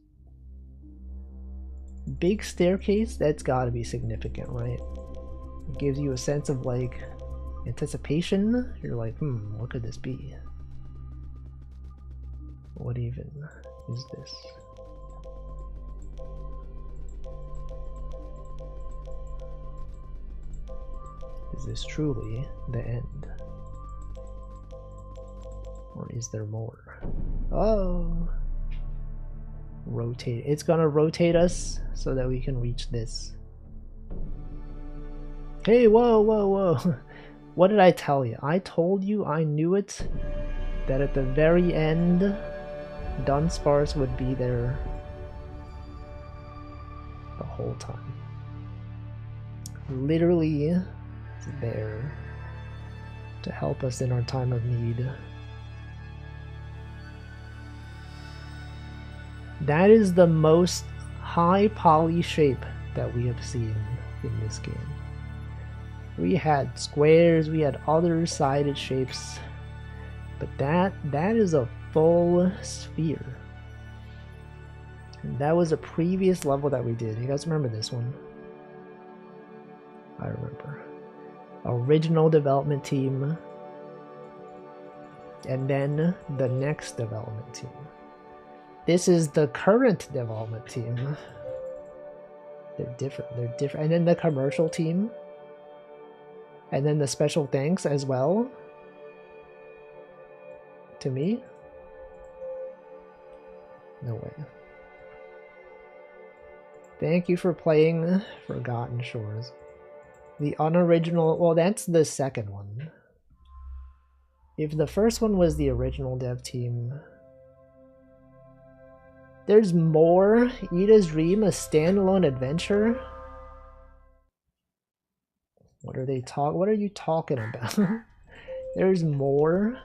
Big staircase? That's gotta be significant, right? It gives you a sense of like anticipation. You're like, what could this be? What even is this? Is this truly the end? Or is there more? Oh! Rotate. It's gonna rotate us so that we can reach this. Hey, whoa, whoa, whoa. What did I tell you? I told you, I knew it, that at the very end, Dunsparce would be there the whole time. Literally there to help us in our time of need. That is the most high poly shape that we have seen in this game. We had squares, we had other sided shapes, but that is a full sphere. And that was a previous level that we did. You guys remember this one? I remember. Original development team, and then the next development team. This is the current development team. They're different. And then the commercial team. And then the special thanks as well. To me? No way. Thank you for playing Forgotten Shores. The unoriginal, well, that's the second one. If the first one was the original dev team, There's more? Ida's Dream, a standalone adventure? What are you talking about? There's more?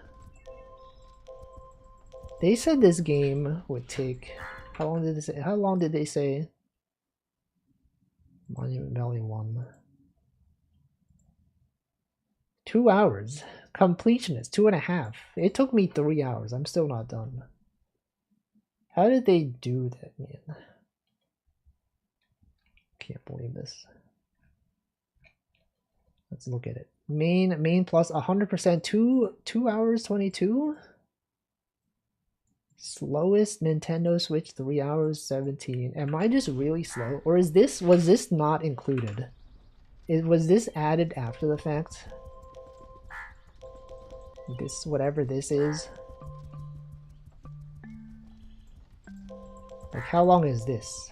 They said this game would take, how long did they say? Monument Valley 1. 2 hours. Completion is 2.5. It took me 3 hours. I'm still not done. How did they do that, man? Can't believe this. Let's look at it. Main plus 100%, 2 hours 22. Slowest Nintendo Switch 3 hours 17. Am I just really slow, or was this not included? Was this added after the fact? This, whatever this is. Like, how long is this?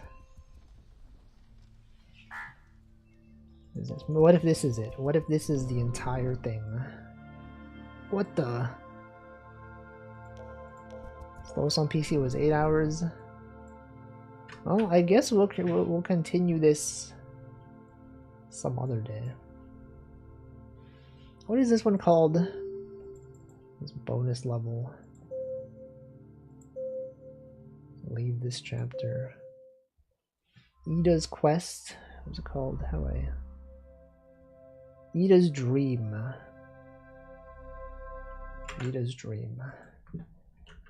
What if this is it? What if this is the entire thing? What the? Slowest on PC was 8 hours. Well, I guess we'll continue this some other day. What is this one called? This bonus level. Leave this chapter. Ida's Quest. What's it called? Ida's Dream. Ida's Dream.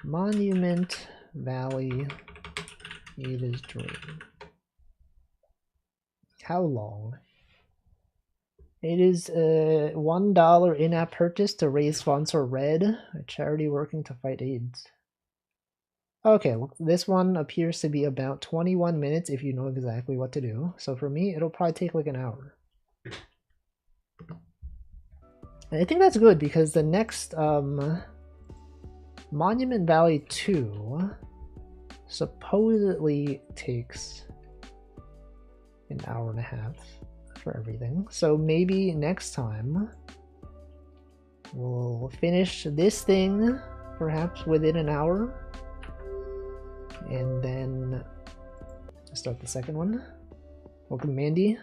Monument Valley. Ida's Dream. How long? It is a $1 in-app purchase to raise funds for RED, a charity working to fight AIDS. Okay, well, this one appears to be about 21 minutes if you know exactly what to do. So for me, it'll probably take like an hour. And I think that's good because the next Monument Valley 2 supposedly takes an hour and a half for everything. So maybe next time we'll finish this thing perhaps within an hour. And then start the second one. Welcome, Mandy.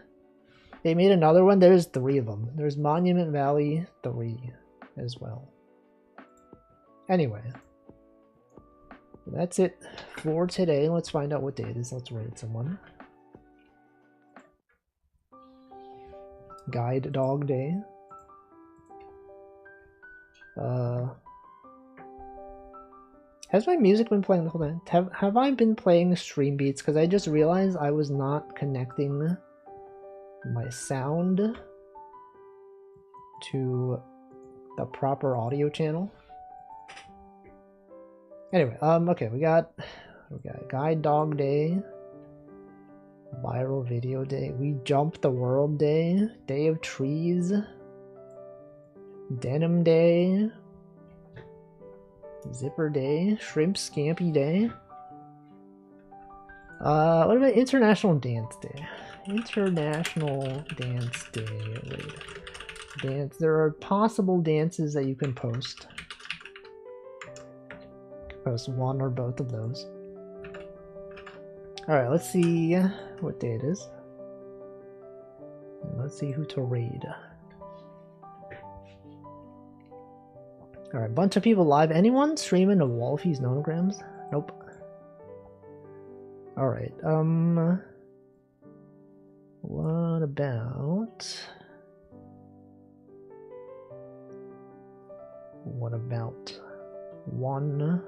They made another one. There's 3 of them. There's Monument Valley 3 as well. Anyway, that's it for today. Let's find out what day it is. Let's raid someone. Guide Dog Day. Has my music been playing the whole time? Have I been playing Stream Beats? Because I just realized I was not connecting my sound to the proper audio channel. Anyway, okay, we got Guide Dog Day, Viral Video Day, We Jump the World Day, Day of Trees, Denim Day, Zipper Day, Shrimp Scampi Day. What about International Dance Day? International Dance Day. Wait. Dance. There are possible dances that you can post. Post one or both of those. Alright, let's see what day it is. And let's see who to raid. Alright, bunch of people live. Anyone streaming a Wolfie's nonograms? Nope. Alright, what about one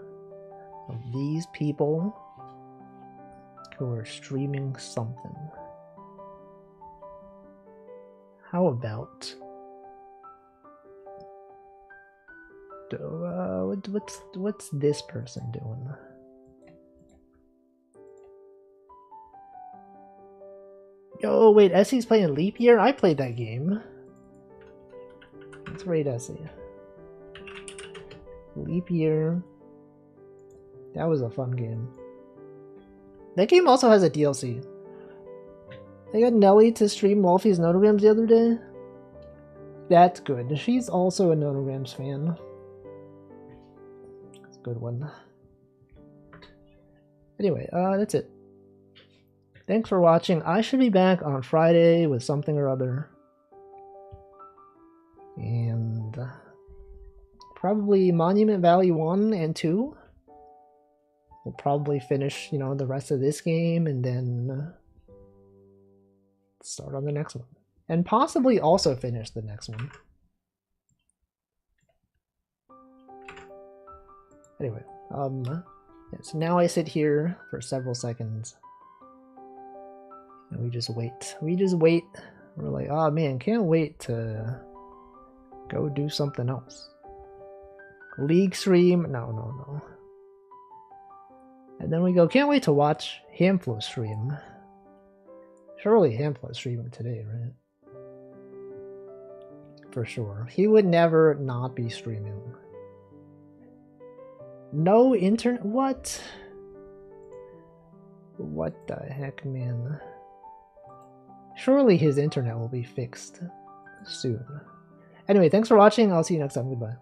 of these people who are streaming something? How about what's this person doing? Oh wait, Essie's playing Leap Year? I played that game. Let's raid Essie. Leap Year. That was a fun game. That game also has a DLC. I got Nelly to stream Wolfie's Nonograms the other day. That's good. She's also a Nonograms fan. That's a good one. Anyway, that's it. Thanks for watching. I should be back on Friday with something or other. And probably Monument Valley 1 and 2. We'll probably finish, you know, the rest of this game and then start on the next one. And possibly also finish the next one. Anyway, yeah, so now I sit here for several seconds. And we just wait. We just wait. We're like, oh man, can't wait to go do something else. League stream? No. And then we go, can't wait to watch Hamflo stream. Surely Hamflo streaming today, right? For sure. He would never not be streaming. No internet? What? What the heck, man? Surely his internet will be fixed soon. Anyway, thanks for watching. I'll see you next time. Goodbye.